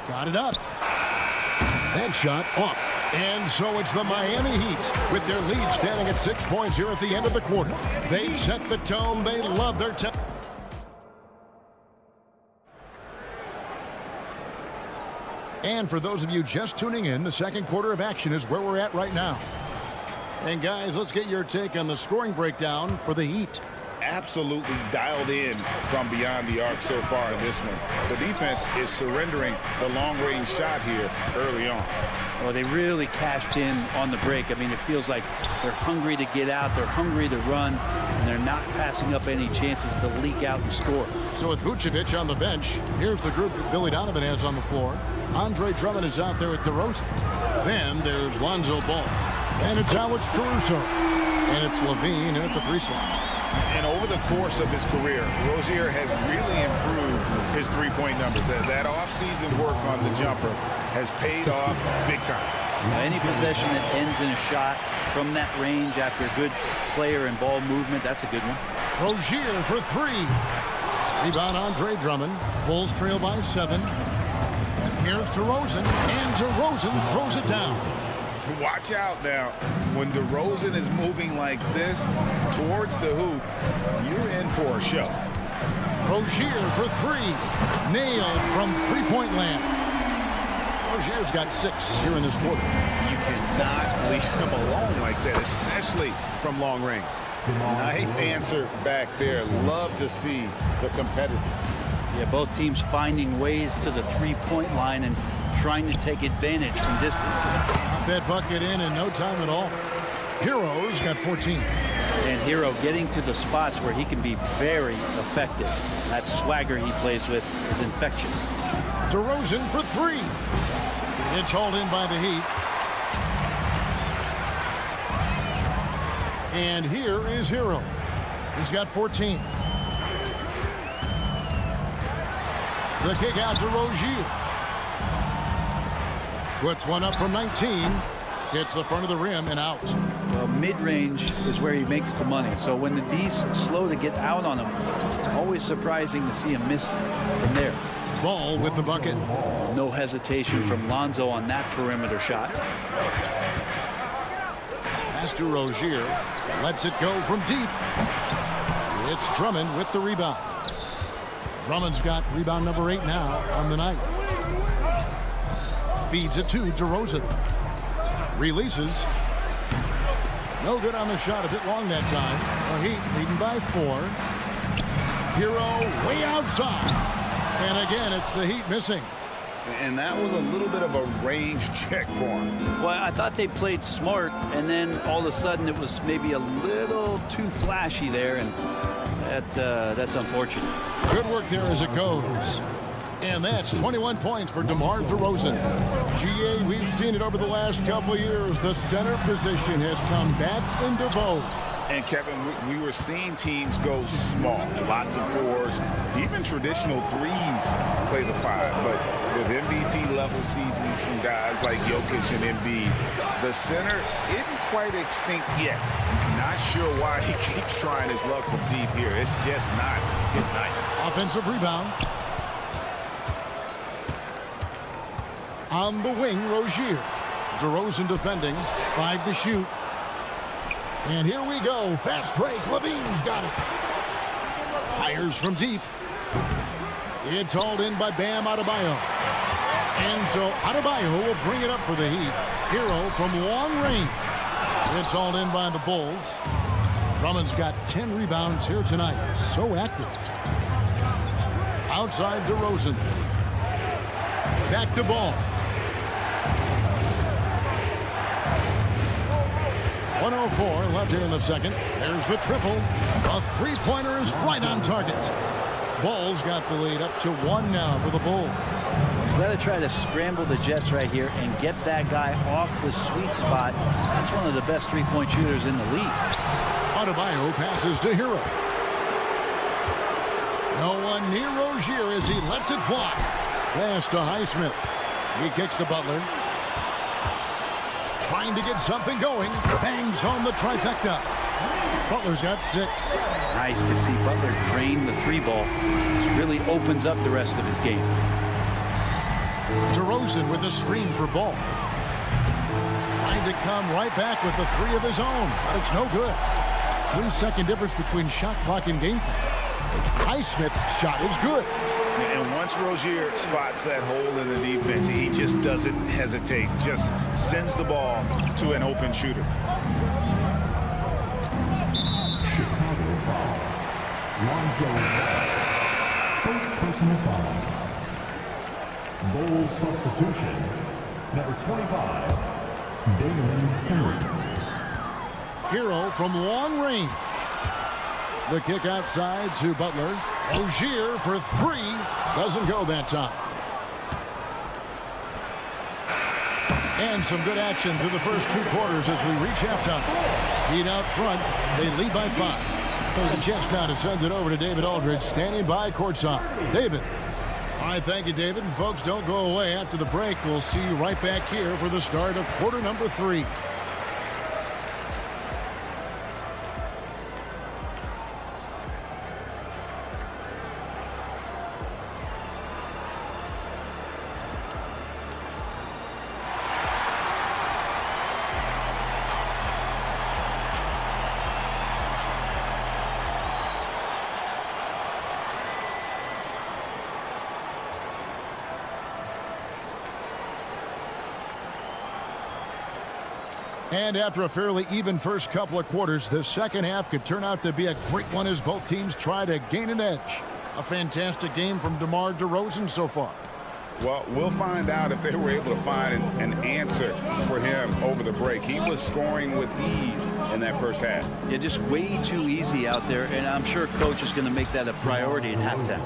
Got it up. That shot off. And so it's the Miami Heat with their lead standing at 6 points here at the end of the quarter. They set the tone. They love their tempo. And for those of you just tuning in, the second quarter of action is where we're at right now. And guys, let's get your take on the scoring breakdown for the Heat. Absolutely dialed in from beyond the arc so far in this one. The defense is surrendering the long-range shot here early on. Well, they really cashed in on the break. I mean, it feels like they're hungry to get out, they're hungry to run, and they're not passing up any chances to leak out and score. So with Vucevic on the bench, here's the group that Billy Donovan has on the floor. Andre Drummond is out there with DeRozan. Then there's Lonzo Ball. And it's Alex Caruso. And it's Levine at the 3 slot. And over the course of his career, Rozier has really improved his three-point numbers. That off-season work on the jumper has paid off big time. Any possession that ends in a shot from that range after a good player and ball movement, that's a good one. Rozier for 3. Rebound Andre Drummond. Bulls trail by 7. Here's DeRozan, and DeRozan throws it down. Watch out now. When DeRozan is moving like this towards the hoop, you're in for a show. Rozier for 3. Nailed from three-point land. Rozier's got 6 here in this quarter. You cannot leave him alone like that, especially from long range. Nice answer back there. Love to see the competitiveness. Yeah, both teams finding ways to the three-point line and trying to take advantage from distance. Got that bucket in no time at all. Hero's got 14. And Hero getting to the spots where he can be very effective. That swagger he plays with is infectious. DeRozan for 3. It's hauled in by the Heat. And here is Hero. He's got 14. The kick out to Rozier. Puts one up from 19. Hits the front of the rim and out. Well, mid-range is where he makes the money. So when the D's slow to get out on him, always surprising to see him miss from there. Ball with the bucket. No hesitation from Lonzo on that perimeter shot. Pass to Rozier. Lets it go from deep. It's Drummond with the rebound. Drummond's got rebound number 8 now on the night. Feeds it to DeRozan. Releases. No good on the shot. A bit long that time. The Heat leading by 4. Hero way outside. And again, it's the Heat missing. And that was a little bit of a range check for him. Well, I thought they played smart, and then all of a sudden it was maybe a little too flashy there, and that's unfortunate. Good work there as it goes. And that's 21 points for DeMar DeRozan. GA, we've seen it over the last couple years. The center position has come back into vogue. And Kevin, we were seeing teams go small, lots of 4s, even traditional 3s play the 5. But with MVP level seasons from guys like Jokic and Embiid, the center isn't quite extinct yet. Not sure why he keeps trying his luck from deep here. It's just not his night. Offensive rebound. On the wing, Rozier. DeRozan defending. 5 to shoot. And here we go. Fast break. Levine's got it. Fires from deep. It's hauled in by Bam Adebayo. And so Adebayo will bring it up for the Heat. Hero from long range. It's hauled in by the Bulls. Drummond's got 10 rebounds here tonight. So active. Outside DeRozan. Back to Ball. 1:04 left here in the second. There's the triple. A three-pointer is right on target. Ball's got the lead up to 1 now for the Bulls. You've got to try to scramble the Jets right here and get that guy off the sweet spot. That's one of the best three-point shooters in the league. Adebayo passes to Hero. No one near Rozier as he lets it fly. Pass to Highsmith. He kicks to Butler. Trying to get something going. Bangs home the trifecta. Butler's got 6. Nice to see Butler drain the 3 ball. This really opens up the rest of his game. DeRozan with a screen for Ball. Trying to come right back with the 3 of his own, but it's no good. 3-second difference between shot clock and game clock. Highsmith's shot is good. And once Rozier spots that hole in the defense, he just doesn't hesitate. Just sends the ball to an open shooter. Chicago foul. Lonzo. First personal foul. Bulls substitution. Number 25, Dalen Henry. Hero from long range. The kick outside to Butler. Rozier for 3. Doesn't go that time. And some good action through the first 2 quarters as we reach halftime. Heat out front. They lead by 5. A chance now to send it over to David Aldridge, standing by courtside. David. All right, thank you, David. And folks, don't go away. After the break, we'll see you right back here for the start of quarter number 3. And after a fairly even first couple of quarters, the second half could turn out to be a great one as both teams try to gain an edge. A fantastic game from DeMar DeRozan so far. Well, we'll find out if they were able to find an answer for him over the break. He was scoring with ease in that first half. Yeah, just way too easy out there, and I'm sure coach is going to make that a priority at halftime.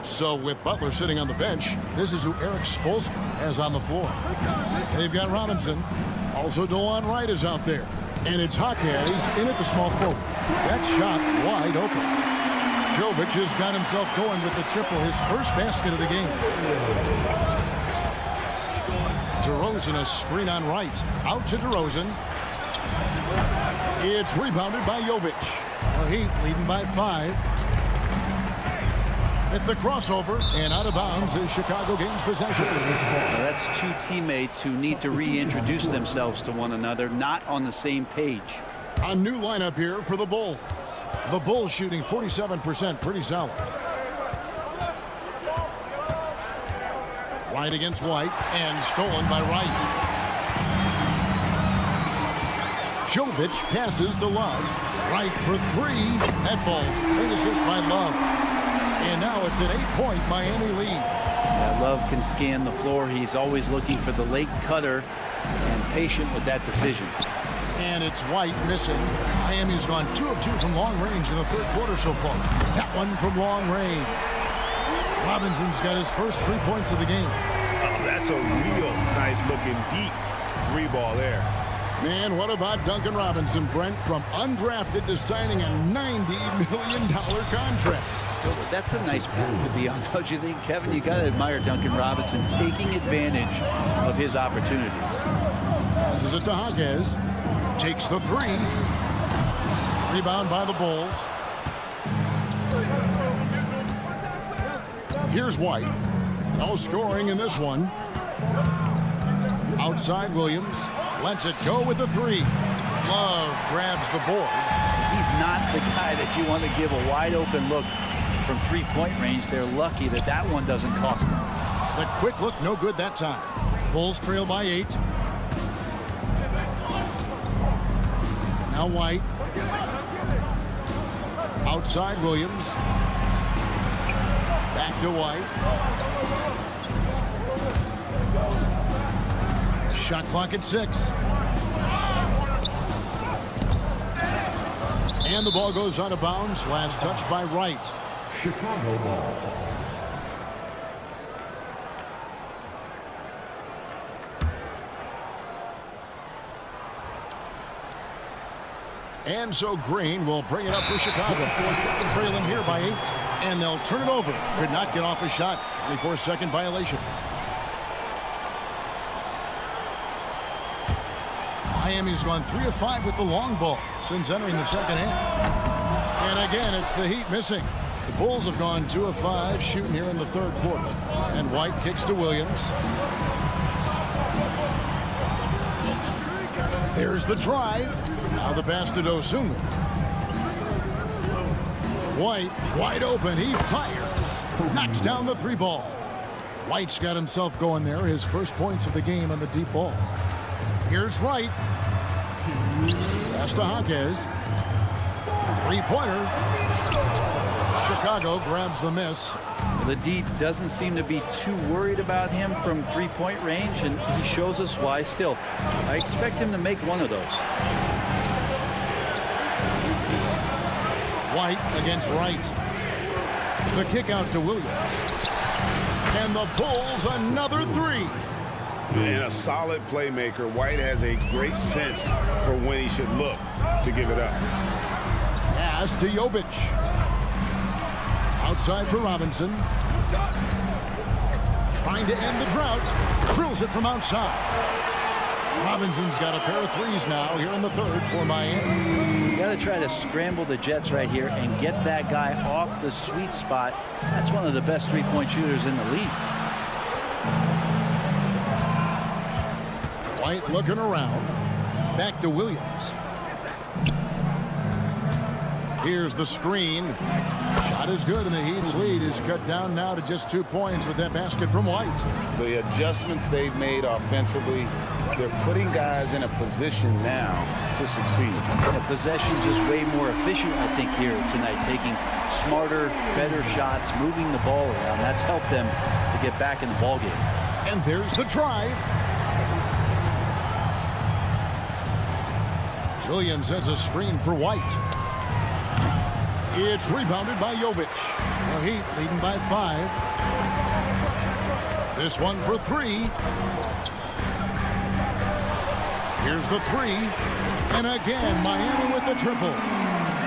So with Butler sitting on the bench, this is who Eric Spoelstra has on the floor. They've got Robinson. Also, DeLon Wright is out there. And it's Hawkins in at the small forward. That shot wide open. Jovic has got himself going with the triple, his first basket of the game. DeRozan, a screen on Wright. Out to DeRozan. It's rebounded by Jovic. The Heat leading by 5. At the crossover and out of bounds is Chicago gains possession. Now that's 2 teammates who need to reintroduce themselves to one another, not on the same page. A new lineup here for the Bulls. The Bulls shooting 47%, pretty solid. White against White and stolen by Wright. Jovic passes to Love. Wright for 3. That falls. Great assist by Love. And now it's an 8-point Miami lead. Yeah, Love can scan the floor. He's always looking for the late cutter and patient with that decision. And it's White missing. Miami's gone 2 of 2 from long range in the third quarter so far. That one from long range. Robinson's got his first 3 points of the game. Oh, that's a real nice looking deep 3 ball there. Man, what about Duncan Robinson, Brent, from undrafted to signing a $90 million contract? That's a nice path to be on, don't you think, Kevin? You got to admire Duncan Robinson taking advantage of his opportunities. Passes it to Hawkins. Takes the 3. Rebound by the Bulls. Here's White. No scoring in this one. Outside Williams. Lets it go with the 3. Love grabs the board. He's not the guy that you want to give a wide open look from 3-point range. They're lucky that that one doesn't cost them. The quick look, no good that time. Bulls trail by 8. Now White. Outside Williams. Back to White. Shot clock at 6. And the ball goes out of bounds. Last touch by Wright. Chicago ball. And so Green will bring it up for Chicago. Trailing here by 8. And they'll turn it over. Could not get off a shot. 24-second violation. Miami's gone 3 of 5 with the long ball since entering the second half. And again, it's the Heat missing. The Bulls have gone 2 of 5 shooting here in the third quarter. And White kicks to Williams. There's the drive. Now the pass to Dosunmu. White wide open. He fires. Knocks down the 3 ball. White's got himself going there. His first points of the game on the deep ball. Here's Wright. Pass to Jaquez. 3-pointer. Chicago grabs the miss. The D doesn't seem to be too worried about him from 3-point range, and he shows us why still. I expect him to make one of those. White against Wright. The kick out to Williams. And the Bulls another 3. And a solid playmaker. White has a great sense for when he should look to give it up. Pass to Jovic. Outside for Robinson. Trying to end the drought. Drills it from outside. Robinson's got a pair of 3s now here in the third for Miami. You got to try to scramble the Jets right here and get that guy off the sweet spot. That's one of the best 3-point shooters in the league. White looking around. Back to Williams. Here's the screen. Shot is good, and the Heat's lead is cut down now to just 2 points with that basket from White. The adjustments they've made offensively, they're putting guys in a position now to succeed. The possession just way more efficient, I think, here tonight, taking smarter, better shots, moving the ball around. That's helped them to get back in the ball game. And there's the drive. Williams has a screen for White. It's rebounded by Jovic. The Heat leading by 5. This one for 3. Here's the 3. And again, Miami with the triple.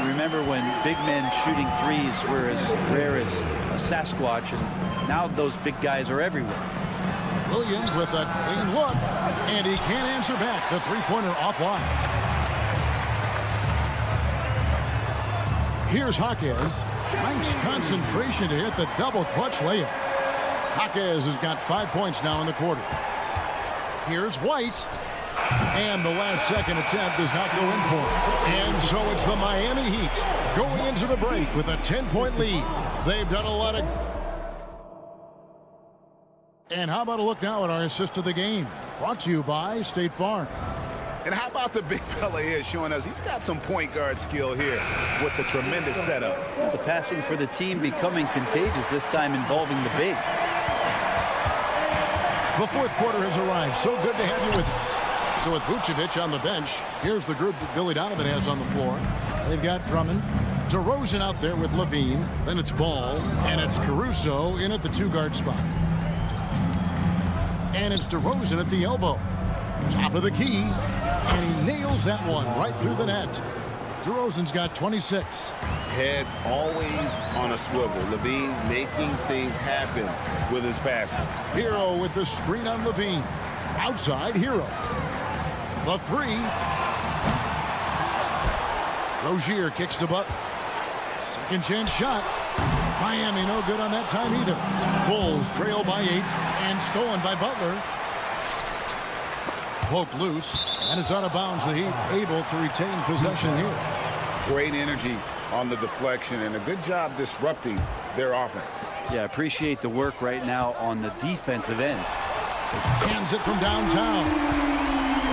Remember when big men shooting threes were as rare as a Sasquatch, and now those big guys are everywhere. Williams with a clean look, and he can't answer back. The 3-pointer offline. Here's Jaquez. Nice concentration to hit the double clutch layup. Jaquez has got 5 points now in the quarter. Here's White. And the last second attempt does not go in for it. And so it's the Miami Heat going into the break with a 10-point lead. They've done a lot of... And how about a look now at our assist of the game? Brought to you by State Farm. And how about the big fella here showing us he's got some point guard skill here with the tremendous setup. Well, the passing for the team becoming contagious, this time involving the big. The fourth quarter has arrived. So good to have you with us. So with Vucevic on the bench, here's the group that Billy Donovan has on the floor. They've got Drummond, DeRozan out there with Levine. Then it's Ball, and it's Caruso in at the 2-guard spot. And it's DeRozan at the elbow. Top of the key, and he nails that one right through the net. DeRozan's got 26. Head always on a swivel. Levine making things happen with his passing. Hero with the screen on Levine. Outside, Hero. The 3. Rozier kicks to Butler. Second chance shot. Miami no good on that time either. Bulls trail by 8 and stolen by Butler. Poked loose, and it's out of bounds. The Heat able to retain possession here. Great energy on the deflection and a good job disrupting their offense. Yeah, appreciate the work right now on the defensive end. Hands it from downtown.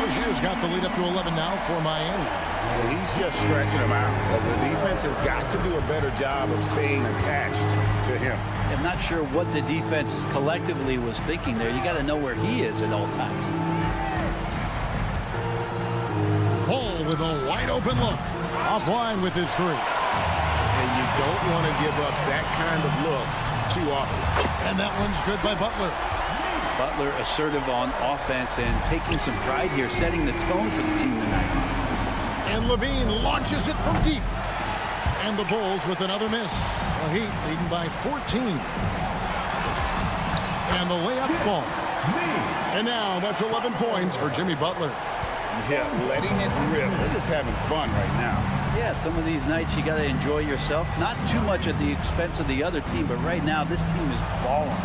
Rozier's got the lead up to 11 now for Miami. Well, he's just stretching him out. The defense has got to do a better job of staying attached to him. I'm not sure what the defense collectively was thinking there. You got to know where he is at all times. Ball with a wide open look. Offline with his 3. And you don't want to give up that kind of look too often. And that one's good by Butler. Butler assertive on offense and taking some pride here, setting the tone for the team tonight. And Levine launches it from deep. And the Bulls with another miss. The Heat leading by 14. And the layup falls. And now that's 11 points for Jimmy Butler. Yeah, letting it rip. They're just having fun right now. Yeah, some of these nights you got to enjoy yourself. Not too much at the expense of the other team, but right now this team is balling.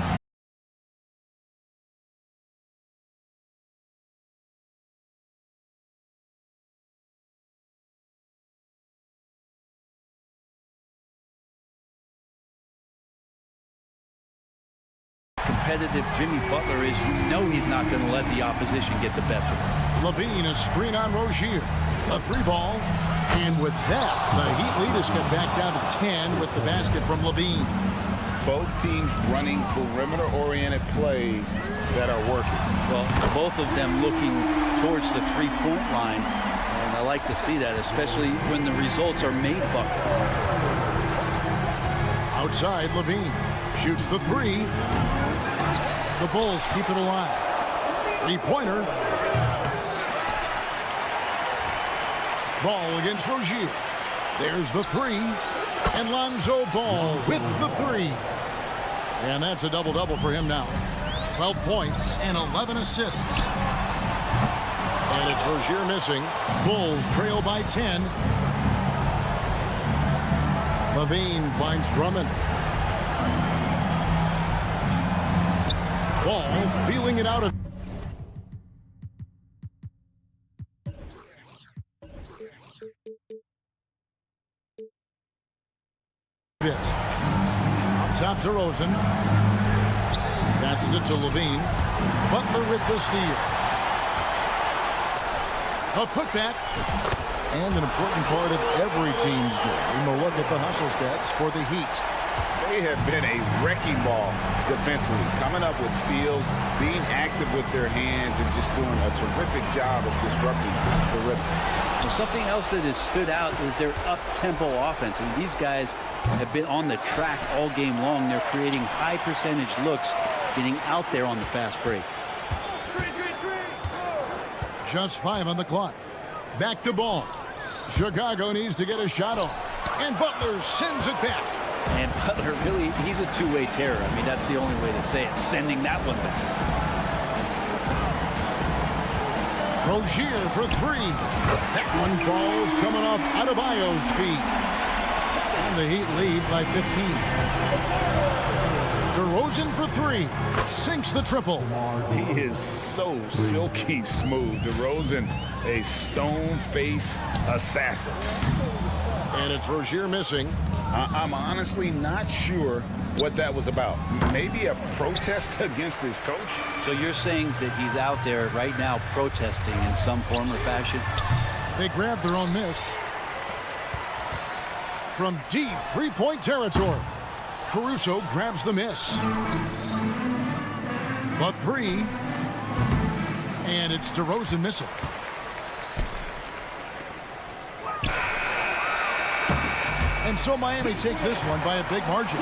Competitive Jimmy Butler is, you know he's not going to let the opposition get the best of him. Levine, a screen on Rozier. A 3-ball. And with that, the Heat lead is cut back down to 10 with the basket from Levine. Both teams running perimeter-oriented plays that are working. Well, both of them looking towards the three-point line. And I like to see that, especially when the results are made buckets. Outside, Levine shoots the 3. The Bulls keep it alive. 3-pointer. Ball against Rozier. There's the 3. And Lonzo Ball with the 3. And that's a double-double for him now. 12 points and 11 assists. And it's Rozier missing. Bulls trail by 10. Levine finds Drummond. Ball feeling it out of bit. Up top to Rosen. Passes it to Levine. Butler with the steal. A putback. And an important part of every team's game. A look at the hustle stats for the Heat. They have been a wrecking ball defensively, coming up with steals, being active with their hands, and just doing a terrific job of disrupting the rhythm. Well, something else that has stood out is their up-tempo offense. And these guys have been on the track all game long. They're creating high-percentage looks, getting out there on the fast break. Just 5 on the clock. Back to Ball. Chicago needs to get a shot on. And Butler sends it back. And Butler really, he's a two-way terror. I mean, that's the only way to say it, sending that one back. Rozier for 3. That one falls coming off Adebayo's feet. And the Heat lead by 15. DeRozan for 3. Sinks the triple. He is so silky smooth. DeRozan, a stone-face assassin. And it's Rozier missing. I'm honestly not sure what that was about. Maybe a protest against his coach? So you're saying that he's out there right now protesting in some form or fashion? They grab their own miss. From deep three-point territory, Caruso grabs the miss. The 3. And it's DeRozan missing. And so Miami takes this one by a big margin.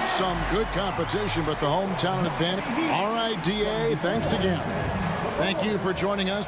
Some good competition, but the hometown advantage. All right, DA, thanks again. Thank you for joining us.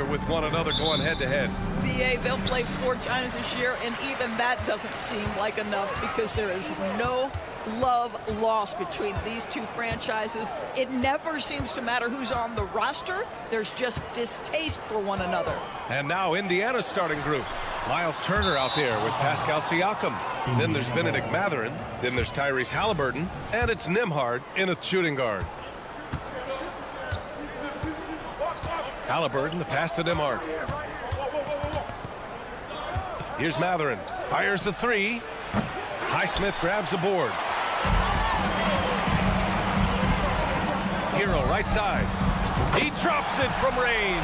with one another going head-to-head. BA, they'll play 4 times this year, and even that doesn't seem like enough because there is no love lost between these two franchises. It never seems to matter who's on the roster. There's just distaste for one another. And now Indiana's starting group. Miles Turner out there with Pascal Siakam. Then there's Benedict Mathurin. Then there's Tyrese Halliburton. And it's Nembhard in a shooting guard. Halliburton, the pass to Nembhard. Here's Mathurin. Fires the 3. Highsmith grabs the board. Hero right side. He drops it from range.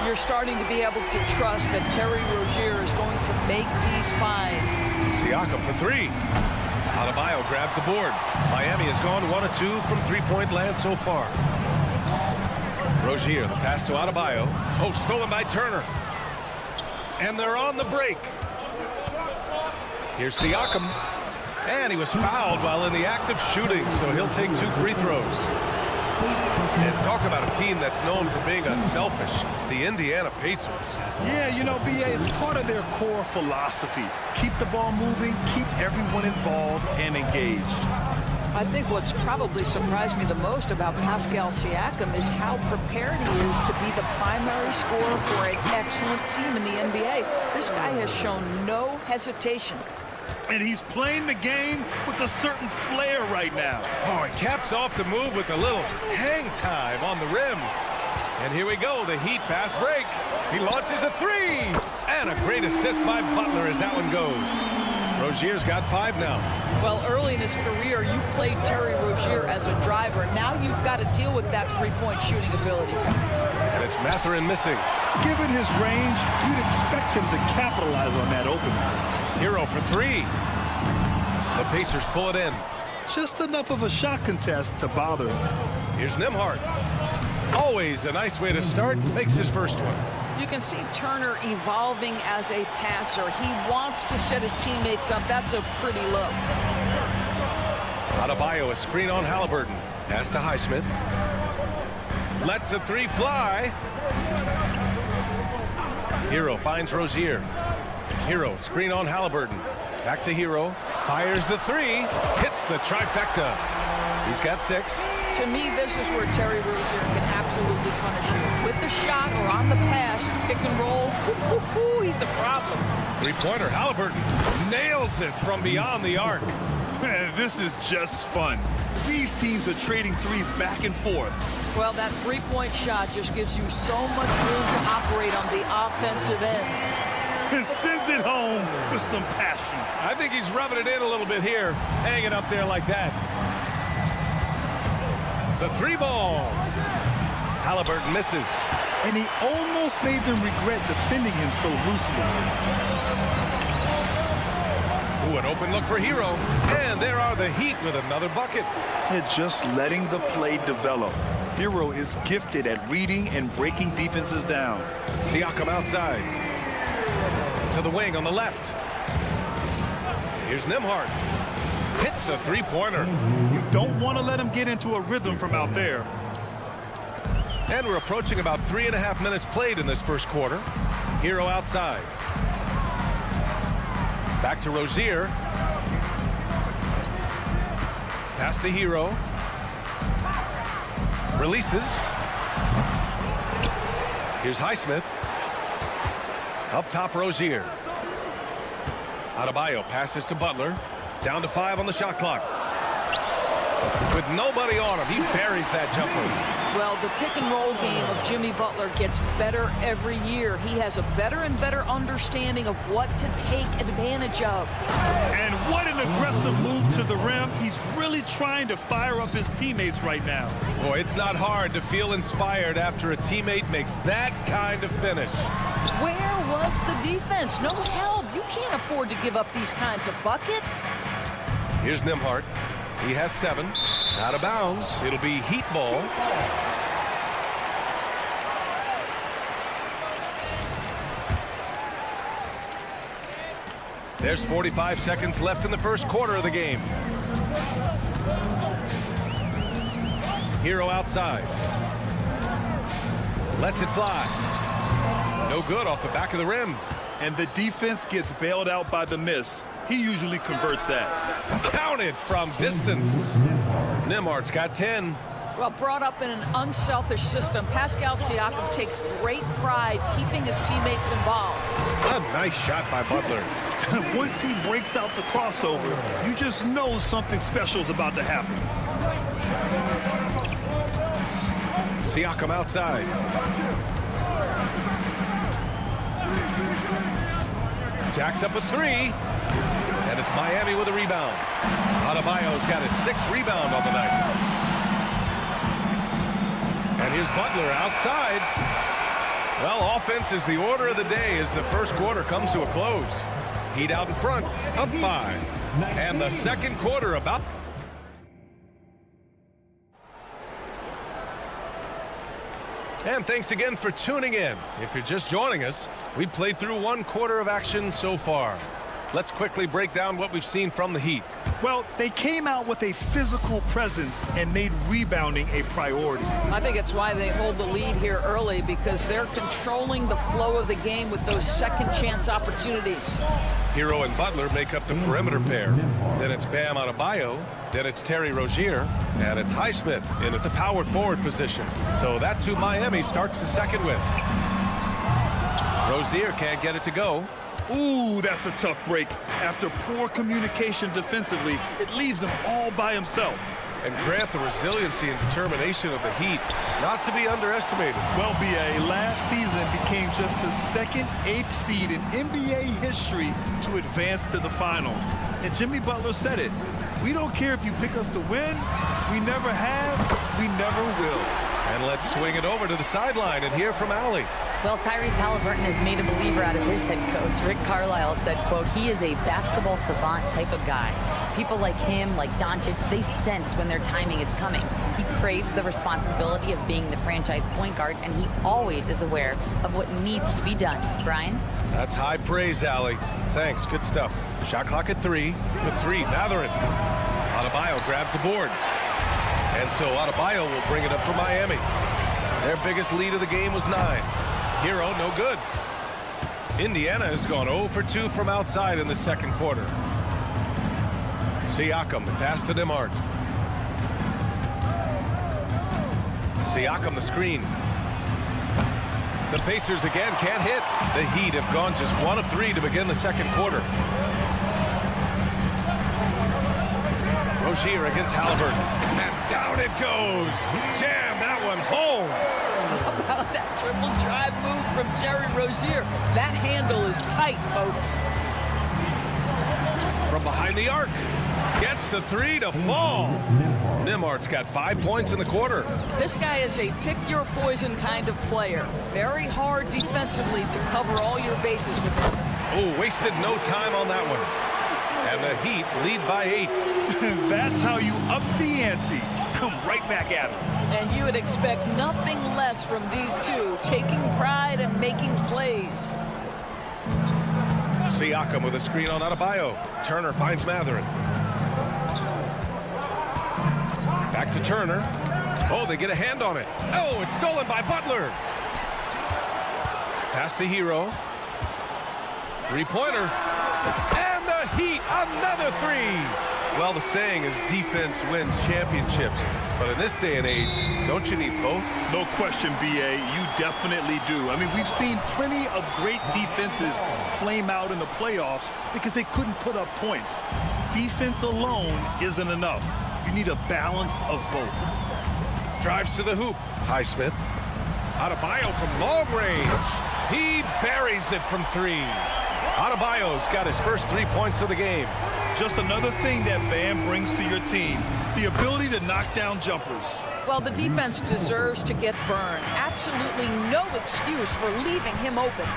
You're starting to be able to trust that Terry Rozier is going to make these finds. Siakam for 3. Adebayo grabs the board. Miami has gone 1 of 2 from three-point land so far. Rozier, the pass to Adebayo. Oh, stolen by Turner. And they're on the break. Here's Siakam. And he was fouled while in the act of shooting, so he'll take 2 free throws. And talk about a team that's known for being unselfish, the Indiana Pacers. Yeah, you know, BA, it's part of their core philosophy. Keep the ball moving, keep everyone involved and engaged. I think what's probably surprised me the most about Pascal Siakam is how prepared he is to be the primary scorer for an excellent team in the NBA. This guy has shown no hesitation. And he's playing the game with a certain flair right now. Oh, he caps off the move with a little hang time on the rim. And here we go, the Heat fast break. He launches a 3. And a great assist by Butler as that one goes. Rozier's got 5 now. Well, early in his career, you played Terry Rozier as a driver. Now you've got to deal with that three-point shooting ability. And it's Mathurin missing. Given his range, you'd expect him to capitalize on that opening. Hero for 3. The Pacers pull it in. Just enough of a shot contest to bother him. Here's Nembhard. Always a nice way to start. Makes his first one. You can see Turner evolving as a passer. He wants to set his teammates up. That's a pretty look. Adebayo, a screen on Halliburton. Pass to Highsmith. Lets the 3 fly. Hero finds Rozier. Hero, screen on Halliburton. Back to Hero. Fires the 3. Hits the trifecta. He's got 6. To me, this is where Terry Rozier can absolutely punish you. With the shot or on the pass, pick and roll, he's a problem. 3-pointer, Halliburton nails it from beyond the arc. Man, this is just fun. These teams are trading threes back and forth. Well, that three-point shot just gives you so much room to operate on the offensive end. And sends it home with some passion. I think he's rubbing it in a little bit here, hanging up there like that. The 3 ball. Halliburton misses. And he almost made them regret defending him so loosely. Ooh, an open look for Hero. And there are the Heat with another bucket. And just letting the play develop. Hero is gifted at reading and breaking defenses down. Siakam outside. To the wing on the left. Here's Nembhard. Hits a 3-pointer. You don't want to let him get into a rhythm from out there. And we're approaching about 3.5 minutes played in this first quarter. Hero outside. Back to Rozier. Pass to Hero. Releases. Here's Highsmith. Up top, Rozier. Adebayo passes to Butler. Down to 5 on the shot clock. With nobody on him, he buries that jumper. Well, the pick and roll game of Jimmy Butler gets better every year. He has a better and better understanding of what to take advantage of. And what an aggressive move to the rim. He's really trying to fire up his teammates right now. Boy, it's not hard to feel inspired after a teammate makes that kind of finish. Where was the defense? No help. You can't afford to give up these kinds of buckets. Here's Nembhard. He has 7. Out of bounds. It'll be Heat ball. There's 45 seconds left in the first quarter of the game. Hero outside. Lets it fly. No good off the back of the rim. And the defense gets bailed out by the miss. He usually converts that. Counted from distance. Nembhard's got 10. Well, brought up in an unselfish system, Pascal Siakam takes great pride keeping his teammates involved. A nice shot by Butler. Once he breaks out the crossover, you just know something special is about to happen. Siakam outside. Jacks up a 3. And it's Miami with a rebound. Adebayo's got his 6th rebound on the night. And here's Butler outside. Well, offense is the order of the day as the first quarter comes to a close. Heat out in front, up 5. And the second quarter about... And thanks again for tuning in. If you're just joining us, we played through 1 quarter of action so far. Let's quickly break down what we've seen from the Heat. Well, they came out with a physical presence and made rebounding a priority. I think it's why they hold the lead here early, because they're controlling the flow of the game with those second chance opportunities. Hero and Butler make up the perimeter pair. Then it's Bam Adebayo. Then it's Terry Rozier. And it's Highsmith in at the power forward position. So that's who Miami starts the second with. Rozier can't get it to go. Ooh, that's a tough break. After poor communication defensively, it leaves him all by himself. And Grant, the resiliency and determination of the Heat, not to be underestimated. Well, B.A., last season became just the 2nd, 8th seed in NBA history to advance to the finals. And Jimmy Butler said it. We don't care if you pick us to win. We never have. We never will. And let's swing it over to the sideline and hear from Allie. Well, Tyrese Halliburton has made a believer out of his head coach. Rick Carlisle said, quote, he is a basketball savant type of guy. People like him, like Doncic, they sense when their timing is coming. He craves the responsibility of being the franchise point guard, and he always is aware of what needs to be done. Brian? That's high praise, Allie. Thanks, good stuff. Shot clock at 3. For 3, Mathurin. Adebayo grabs the board. And so Adebayo will bring it up for Miami. Their biggest lead of the game was 9. Hero, no good. Indiana has gone 0 for 2 from outside in the second quarter. Siakam, pass to Nembhard. Siakam, the screen. The Pacers again can't hit. The Heat have gone just 1 of 3 to begin the second quarter. Rozier against Halliburton. And down it goes. Jam that one home. How about that triple drive move from Terry Rozier? That handle is tight, folks. From behind the arc. Gets the 3 to fall. Nembhard's got 5 points in the quarter. This guy is a pick-your-poison kind of player. Very hard defensively to cover all your bases with him. Oh, wasted no time on that one. And the Heat lead by 8. That's how you up the ante. Come right back at him. And you would expect nothing less from these two, taking pride and making plays. Siakam with a screen on Adebayo. Turner finds Mathurin. Back to Turner. Oh, they get a hand on it. Oh, it's stolen by Butler. Pass to Hero. 3-pointer. And the Heat, another 3. Well, the saying is defense wins championships. But in this day and age, don't you need both? No question, B.A. You definitely do. I mean, we've seen plenty of great defenses flame out in the playoffs because they couldn't put up points. Defense alone isn't enough. You need a balance of both. Drives to the hoop. Highsmith. Adebayo from long range. He buries it from 3. Adebayo's got his first 3 points of the game. Just another thing that Bam brings to your team, the ability to knock down jumpers. Well, the defense deserves to get burned. Absolutely no excuse for leaving him open.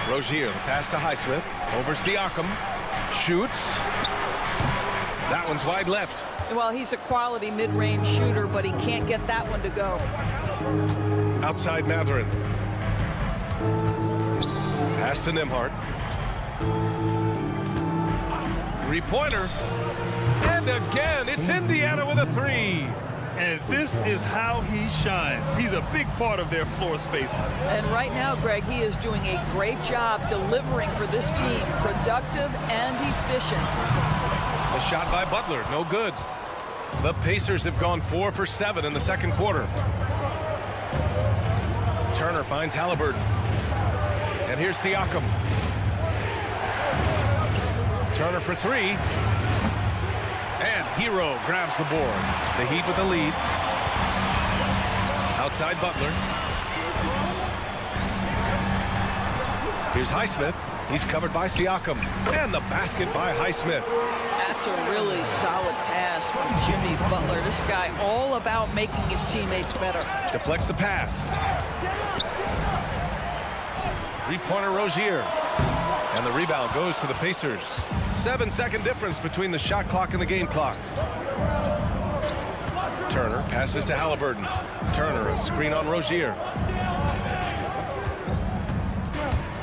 Rozier, the pass to Highsmith. Over Siakam. Shoots. That one's wide left. Well, he's a quality mid-range shooter, but he can't get that one to go. Outside Mathurin. Pass to Nembhard. 3-pointer. And again, it's Indiana with a 3. And this is how he shines. He's a big part of their floor spacing. And right now, Greg, he is doing a great job delivering for this team, productive and efficient. A shot by Butler, no good. The Pacers have gone 4 for 7 in the second quarter. Turner finds Halliburton. And here's Siakam. Turner for 3. And Hero grabs the board. The Heat with the lead. Outside Butler. Here's Highsmith. He's covered by Siakam. And the basket by Highsmith. That's a really solid pass from Jimmy Butler. This guy all about making his teammates better. Deflects the pass. Three-pointer Rozier. And the rebound goes to the Pacers. 7-second difference between the shot clock and the game clock. Turner passes to Halliburton. Turner, a screen on Rozier.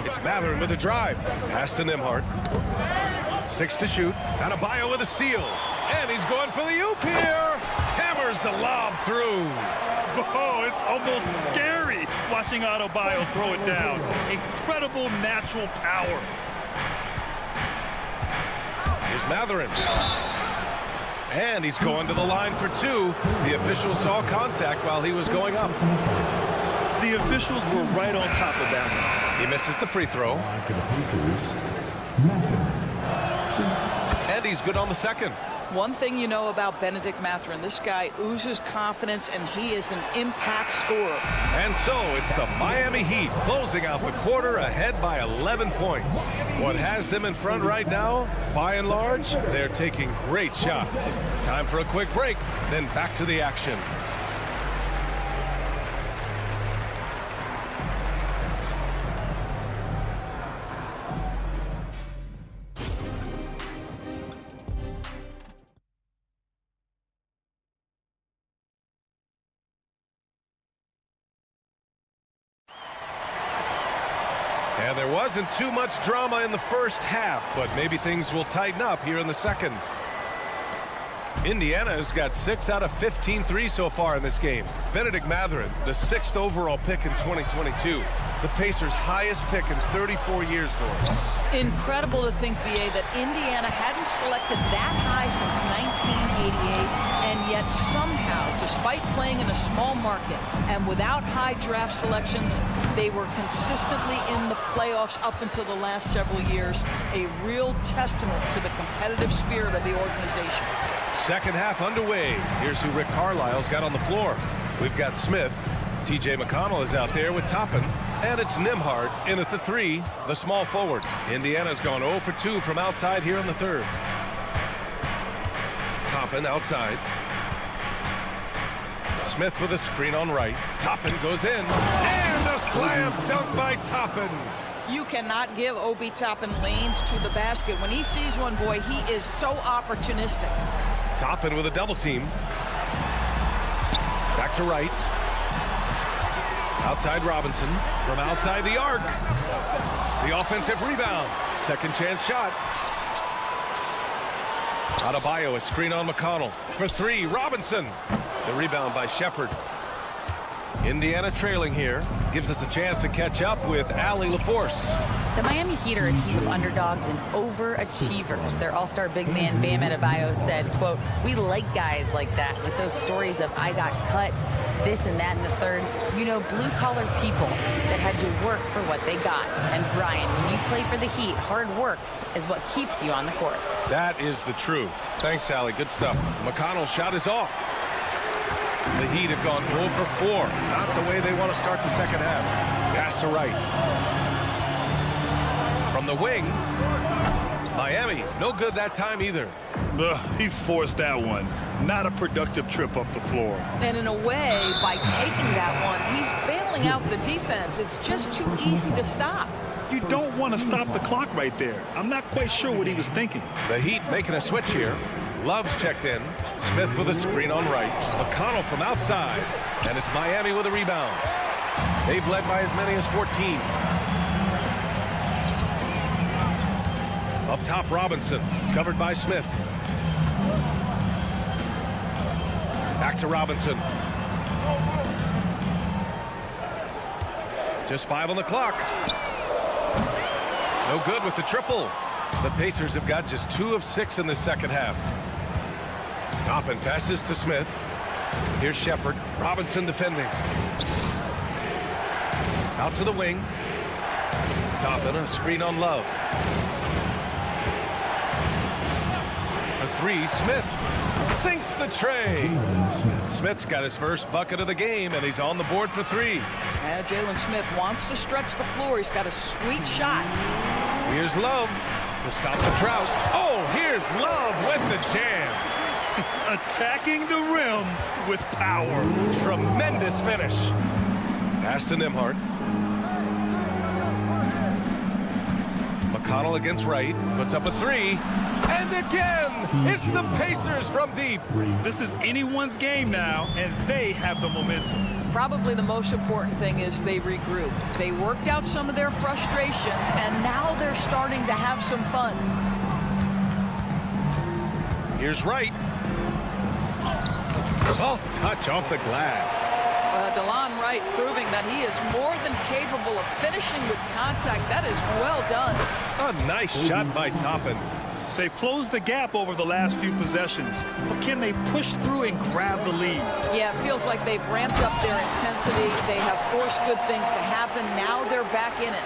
It's Mathurin with a drive. Pass to Nembhard. 6 to shoot. Adebayo with a steal. And he's going for the oop here. Hammers the lob through. Oh, it's almost scary watching Adebayo throw it down. Incredible natural power. Here's Mathurin. And he's going to the line for 2. The official saw contact while he was going up. The officials were right on top of that one. He misses the free throw. And he's good on the second. One thing you know about Benedict Mathurin, this guy oozes confidence, and he is an impact scorer. And so it's the Miami Heat closing out the quarter ahead by 11 points. What has them in front right now, by and large, they're taking great shots. Time for a quick break, then back to the action. And there wasn't too much drama in the first half, but maybe things will tighten up here in the second. Indiana has got 6 out of 15 threes so far in this game. Benedict Mathurin, the 6th overall pick in 2022. The Pacers' highest pick in 34 years, Doris. Incredible to think, BA, that Indiana hadn't selected that high since 1988, and yet somehow, despite playing in a small market and without high draft selections, they were consistently in the playoffs up until the last several years. A real testament to the competitive spirit of the organization. Second half underway. Here's who Rick Carlisle's got on the floor. We've got Smith. T.J. McConnell is out there with Toppin. And it's Nembhard in at the 3, the small forward. Indiana's gone 0 for 2 from outside here in the third. Toppin outside. Smith with a screen on right. Toppin goes in. And a slam dunk by Toppin. You cannot give Obi Toppin lanes to the basket. When he sees one, boy, he is so opportunistic. Toppin with a double team. Back to right. Outside Robinson. From outside the arc. The offensive rebound. Second chance shot. Adebayo, a screen on McConnell. For 3, Robinson. The rebound by Shepard. Indiana trailing here. Gives us a chance to catch up with Allie LaForce. The Miami Heat are a team of underdogs and overachievers. Their all-star big man, Bam Adebayo, said, quote, "We like guys like that with those stories of I got cut, this and that and the third. You know, blue-collar people that had to work for what they got. And Brian, when you play for the Heat, hard work is what keeps you on the court." That is the truth. Thanks, Allie. Good stuff. McConnell's shot is off. The Heat have gone 0 for 4. Not the way they want to start the second half. Pass to right. From the wing, Miami, no good that time either. He forced that one. Not a productive trip up the floor. And in a way, by taking that one, he's bailing out the defense. It's just too easy to stop. You don't want to stop the clock right there. I'm not quite sure what he was thinking. The Heat making a switch here. Love's checked in. Smith with a screen on right. McConnell from outside. And it's Miami with a rebound. They've led by as many as 14. Up top, Robinson. Covered by Smith. Back to Robinson. Just 5 on the clock. No good with the triple. The Pacers have got just 2 of 6 in the second half. Toppin passes to Smith. Here's Shepard. Robinson defending. Out to the wing. Toppin, a screen on Love. A 3, Smith sinks the tray. Smith's got his first bucket of the game, and he's on the board for 3. And Jalen Smith wants to stretch the floor. He's got a sweet shot. Here's Love to stop the drought. Oh, here's Love with the jam. Attacking the rim with power. Tremendous finish. Pass to Nembhard. McConnell against Wright. Puts up a 3. And again, it's the Pacers from deep. This is anyone's game now, and they have the momentum. Probably the most important thing is they regrouped. They worked out some of their frustrations, and now they're starting to have some fun. Here's Wright. Soft touch off the glass. DeLon Wright proving that he is more than capable of finishing with contact. That is well done. A nice shot by Toppin. They've closed the gap over the last few possessions, but can they push through and grab the lead? Yeah, it feels like they've ramped up their intensity. They have forced good things to happen. Now they're back in it.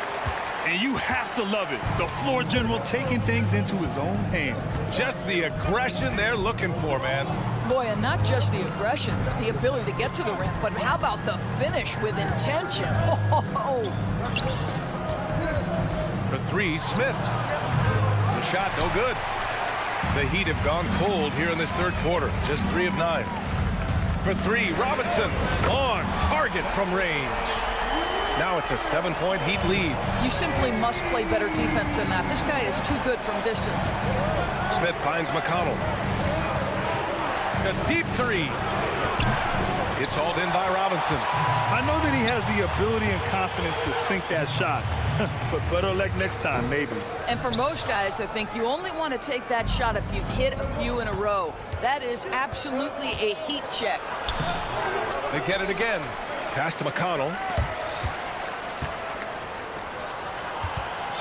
And you have to love it. The floor general taking things into his own hands. Just the aggression they're looking for, man. Boy, and not just the aggression, the ability to get to the rim, but how about the finish with intention? Oh. For 3, Smith. The shot, no good. The Heat have gone cold here in this third quarter. Just 3 of 9. For 3, Robinson on target from range. Now it's a 7-point Heat lead. You simply must play better defense than that. This guy is too good from distance. Smith finds McConnell. A deep 3. It's hauled in by Robinson. I know that he has the ability and confidence to sink that shot, but better luck next time, maybe. And for most guys, I think you only want to take that shot if you've hit a few in a row. That is absolutely a heat check. They get it again. Pass to McConnell.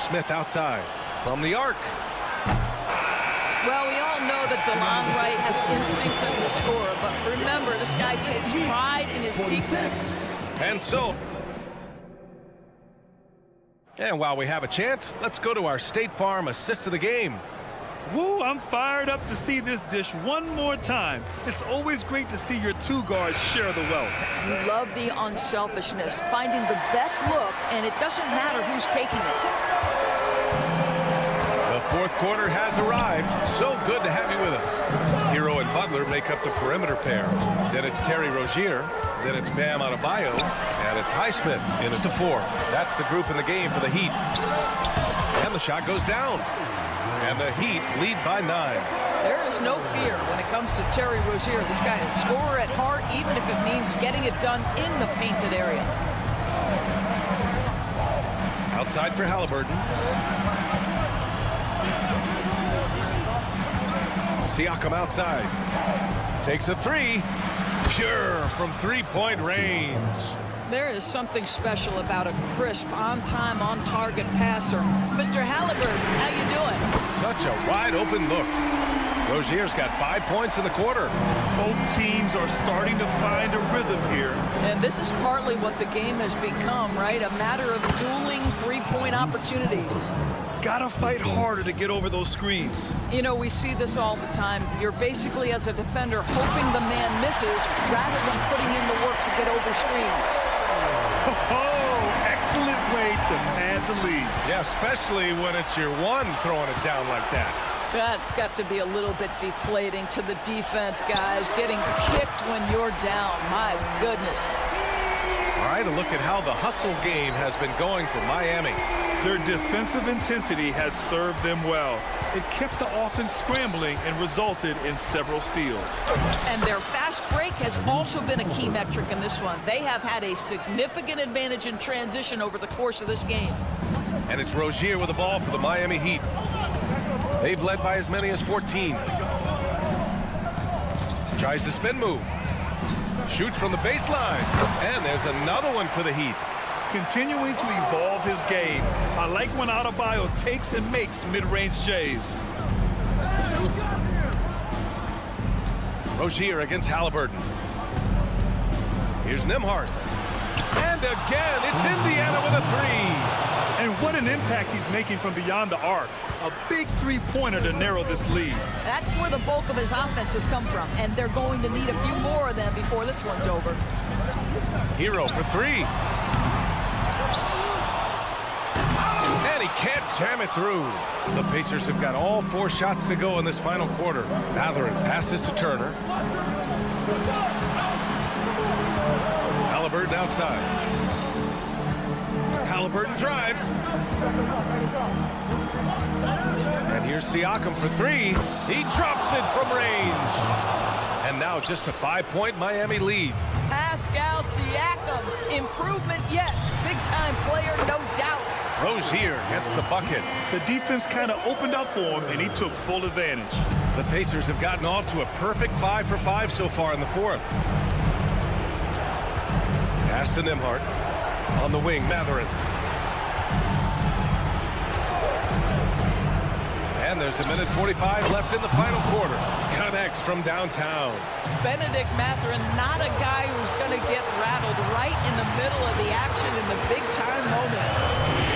Smith outside from the arc. Well, we all know that DeLon Wright has instincts as a scorer, but remember, this guy takes pride in his defense. And so, and while we have a chance, let's go to our State Farm assist of the game. Woo, I'm fired up to see this dish one more time. It's always great to see your 2 guards share the wealth. You love the unselfishness, finding the best look, and it doesn't matter who's taking it. The fourth quarter has arrived. So good to have you with us. Hero and Butler make up the perimeter pair. Then it's Terry Rozier. Then it's Bam Adebayo. And it's Highsmith in at the 4. That's the group in the game for the Heat. And the shot goes down. And the Heat lead by 9. There is no fear when it comes to Terry Rozier. This guy is a scorer at heart, even if it means getting it done in the painted area. Outside for Halliburton. Siakam outside. Takes a 3. Pure from 3-point range. There is something special about a crisp, on-time, on-target passer. Mr. Halliburton, how you doing? Such a wide-open look. Rozier's got 5 points in the quarter. Both teams are starting to find a rhythm here. And this is partly what the game has become, right? A matter of dueling 3-point opportunities. Gotta fight harder to get over those screens. You know, we see this all the time. You're basically, as a defender, hoping the man misses rather than putting in the work to get over screens. Oh, excellent way to pad the lead. Yeah, especially when it's your one throwing it down like that. That's got to be a little bit deflating to the defense, guys. Getting kicked when you're down. My goodness. All right, a look at how the hustle game has been going for Miami. Their defensive intensity has served them well. It kept the offense scrambling and resulted in several steals. And their fast break has also been a key metric in this one. They have had a significant advantage in transition over the course of this game. And it's Rozier with the ball for the Miami Heat. They've led by as many as 14. Tries the spin move. Shoots from the baseline. And there's another one for the Heat. Continuing to evolve his game. I like when Adebayo takes and makes mid-range J's. Rozier against Halliburton. Here's Nembhard. And again, it's Indiana with a three. And what an impact he's making from beyond the arc. A big three-pointer to narrow this lead. That's where the bulk of his offense has come from, and they're going to need a few more of them before this one's over. Hero for three. And he can't jam it through. The Pacers have got all 4 shots to go in this final quarter. Mathurin passes to Turner. Halliburton outside. Halliburton drives. And here's Siakam for three. He drops it from range. And now just a 5-point Miami lead. Pascal Siakam, improvement, yes. Big-time player, no doubt. Rozier gets the bucket. The defense kind of opened up for him, and he took full advantage. The Pacers have gotten off to a perfect 5 for 5 so far in the fourth. Pass to Nembhard. On the wing, Mathurin. And there's a minute 45 left in the final quarter. Connects from downtown. Benedict Mathurin, not a guy who's going to get rattled right in the middle of the action in the big-time moment.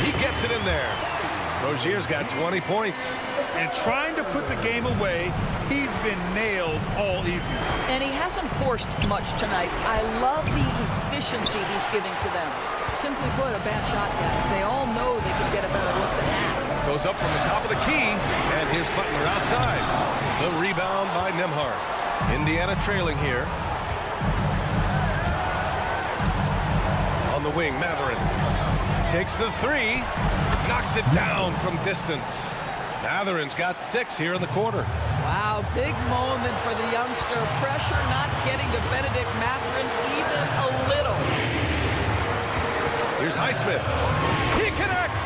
He gets it in there. Rozier's got 20 points. And trying to put the game away, he's been nails all evening. And he hasn't forced much tonight. I love the efficiency he's giving to them. Simply put, a bad shot, guys. They all know they can get a better look than that. Goes up from the top of the key, and here's Butler outside. The rebound by Nembhard. Indiana trailing here. On the wing, Mathurin takes the three, knocks it down from distance. Mathurin's got 6 here in the quarter. Wow, big moment for the youngster. Pressure not getting to Benedict Mathurin even a little. Here's Highsmith. He connects.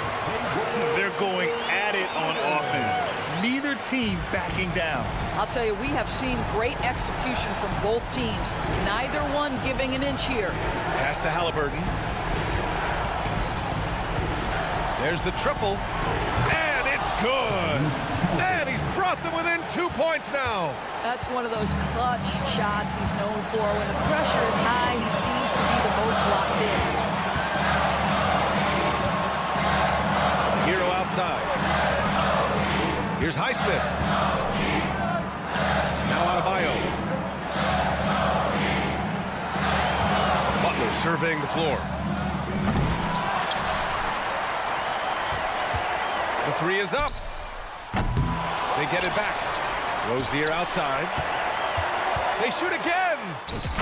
They're going at it on offense. Neither team backing down. I'll tell you, we have seen great execution from both teams. Neither one giving an inch here. Pass to Halliburton. There's the triple. And it's good. And he's brought them within 2 points now. That's one of those clutch shots he's known for. When the pressure is high, he seems to be the most locked in. Hero outside. Here's Highsmith. Now Adebayo. Butler surveying the floor. The three is up. They get it back. Rozier outside. They shoot again.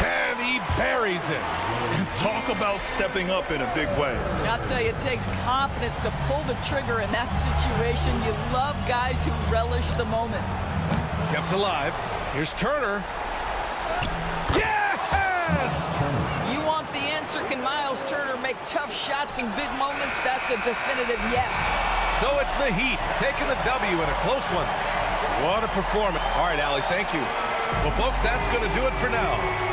And he buries it. Talk about stepping up in a big way. I'll tell you, it takes confidence to pull the trigger in that situation. You love guys who relish the moment. Kept alive. Here's Turner. Yes! You want the answer? Can Miles Turner make tough shots in big moments? That's a definitive yes. So it's the Heat taking the W in a close one. What a performance. All right, Allie, thank you. Well, folks, that's going to do it for now.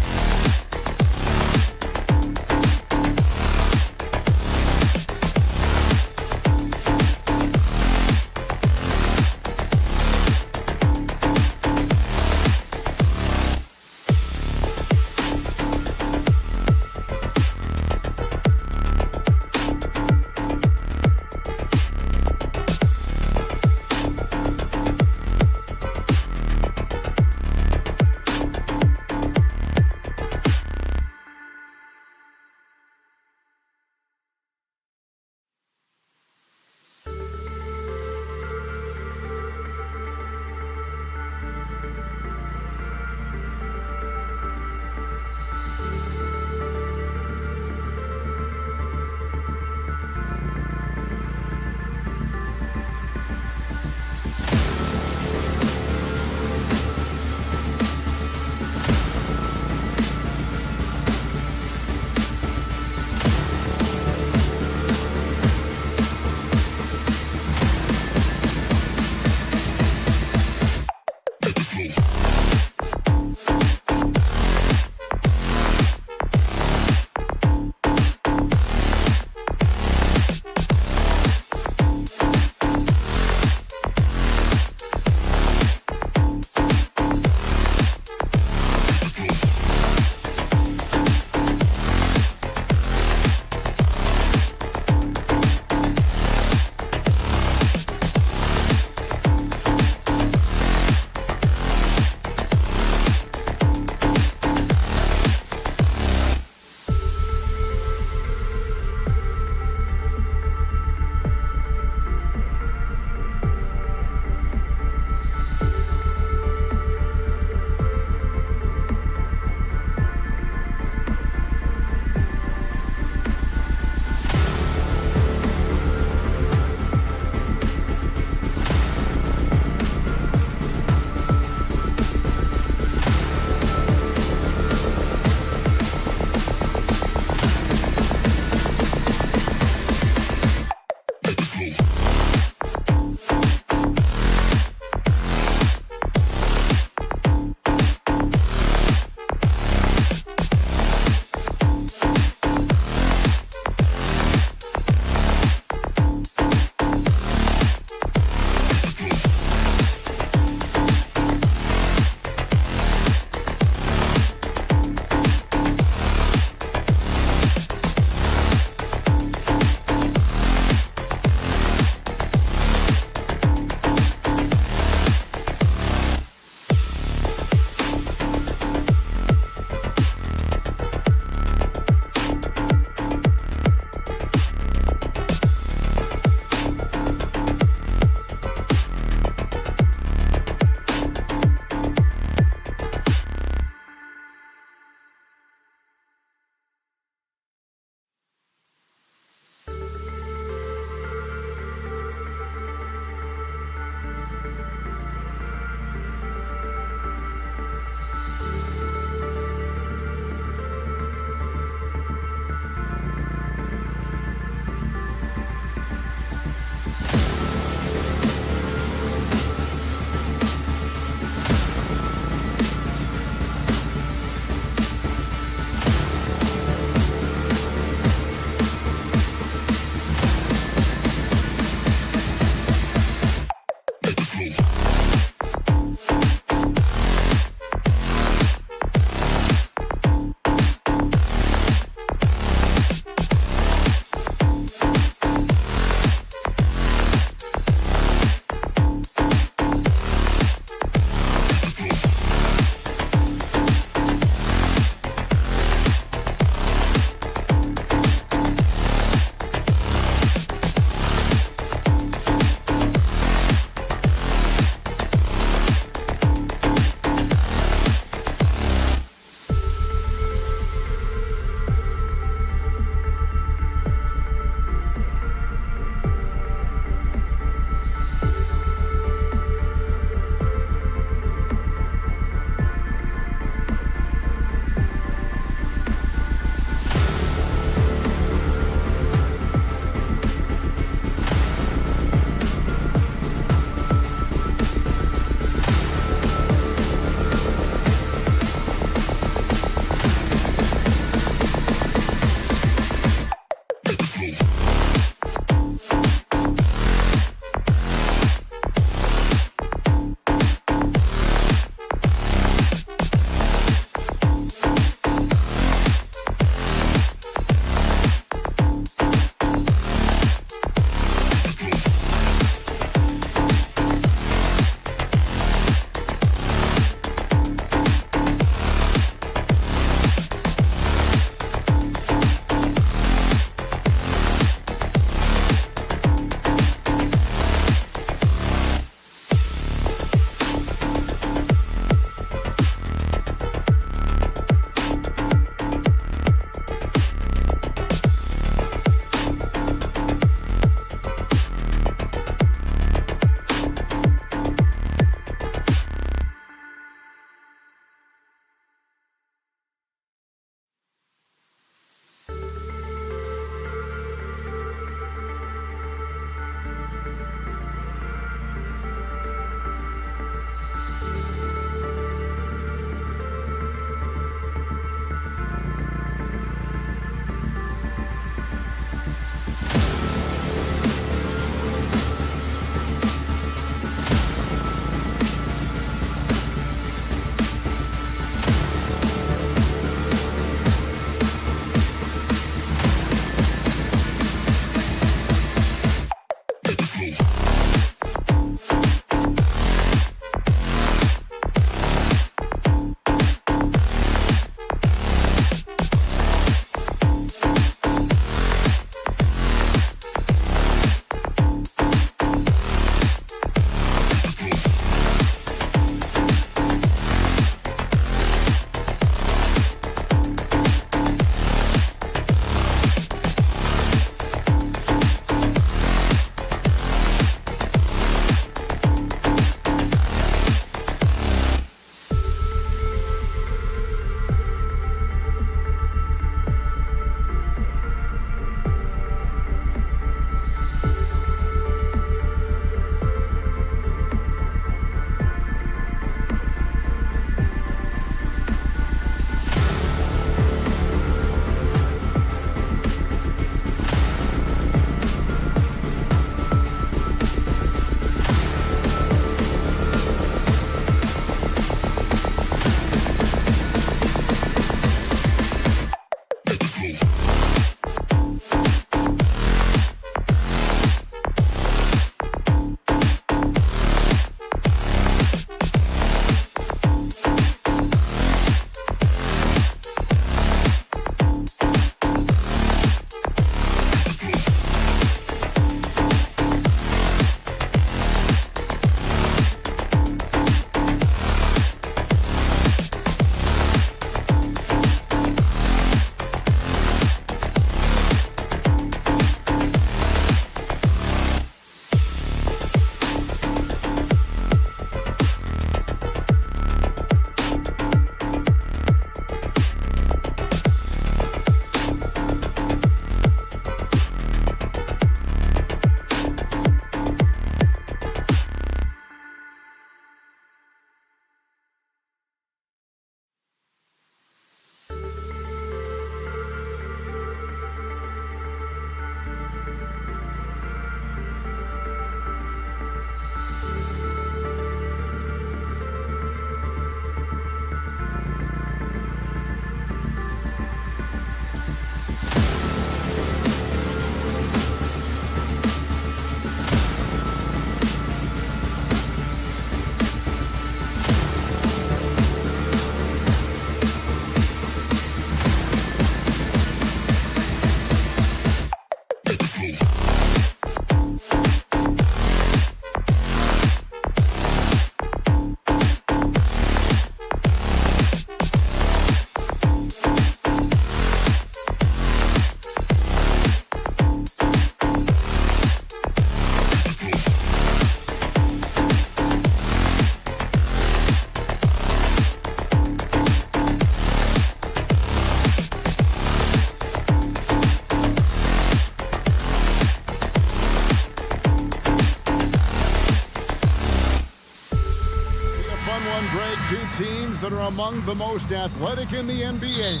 among the most athletic in the NBA.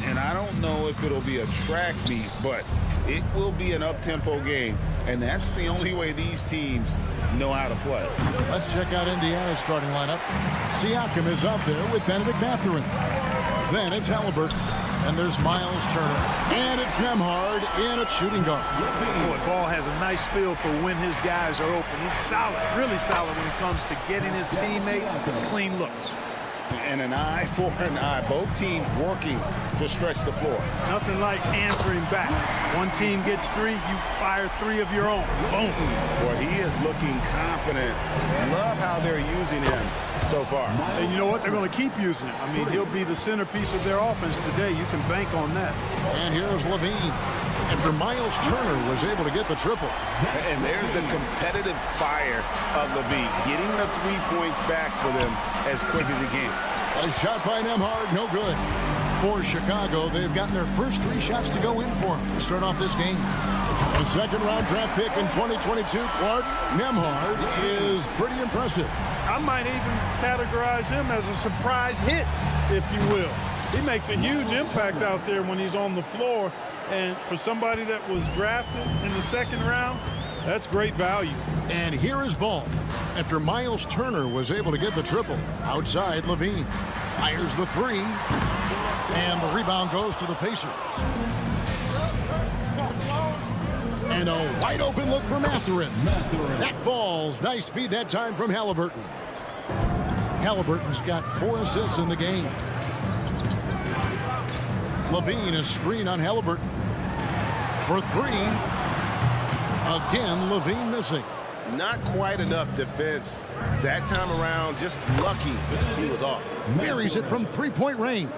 And I don't know if it'll be a track meet, but it will be an up-tempo game. And that's the only way these teams know how to play. Let's check out Indiana's starting lineup. Siakam is up there with Benedict Mathurin. Then it's Halliburton. And there's Miles Turner. And it's Nembhard in at shooting guard. Boy, Ball has a nice feel for when his guys are open. He's solid, really solid when it comes to getting his teammates clean looks. And an eye for an eye. Both teams working to stretch the floor. Nothing like answering back. One team gets 3, you fire 3 of your own. Boom. Boy, he is looking confident. Love how they're using him so far. And you know what? They're going to keep using him. I mean, he'll be the centerpiece of their offense today. You can bank on that. And here's Levine. After Miles Turner was able to get the triple. And there's the competitive fire of Levine, getting the 3 points back for them as quick as he can. A shot by Nembhard, no good. For Chicago, they've gotten their first 3 shots to go in for them to start off this game. A second-round draft pick in 2022, Clark. Nembhard is pretty impressive. I might even categorize him as a surprise hit, if you will. He makes a huge impact out there when he's on the floor. And for somebody that was drafted in the second round, that's great value. And here is Ball. After Miles Turner was able to get the triple, outside Levine fires the 3. And the rebound goes to the Pacers. And a wide open look for Mathurin. That falls. Nice feed that time from Halliburton. Halliburton's got 4 assists in the game. Levine, a screen on Halliburton. For 3. Again, Levine missing. Not quite enough defense that time around. Just lucky he was off. Buries it from 3-point range.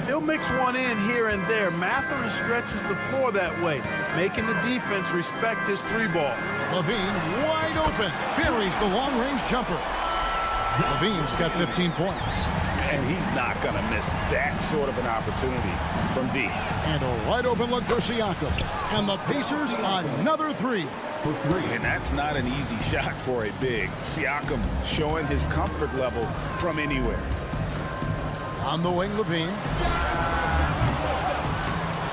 He'll mix one in here and there. Mathurin stretches the floor that way, making the defense respect his 3-ball. Levine wide open. Buries the long-range jumper. Levine's got 15 points. And he's not going to miss that sort of an opportunity from deep. And a wide open look for Siakam. And the Pacers another 3. And that's not an easy shot for a big. Siakam showing his comfort level from anywhere. On the wing, Levine.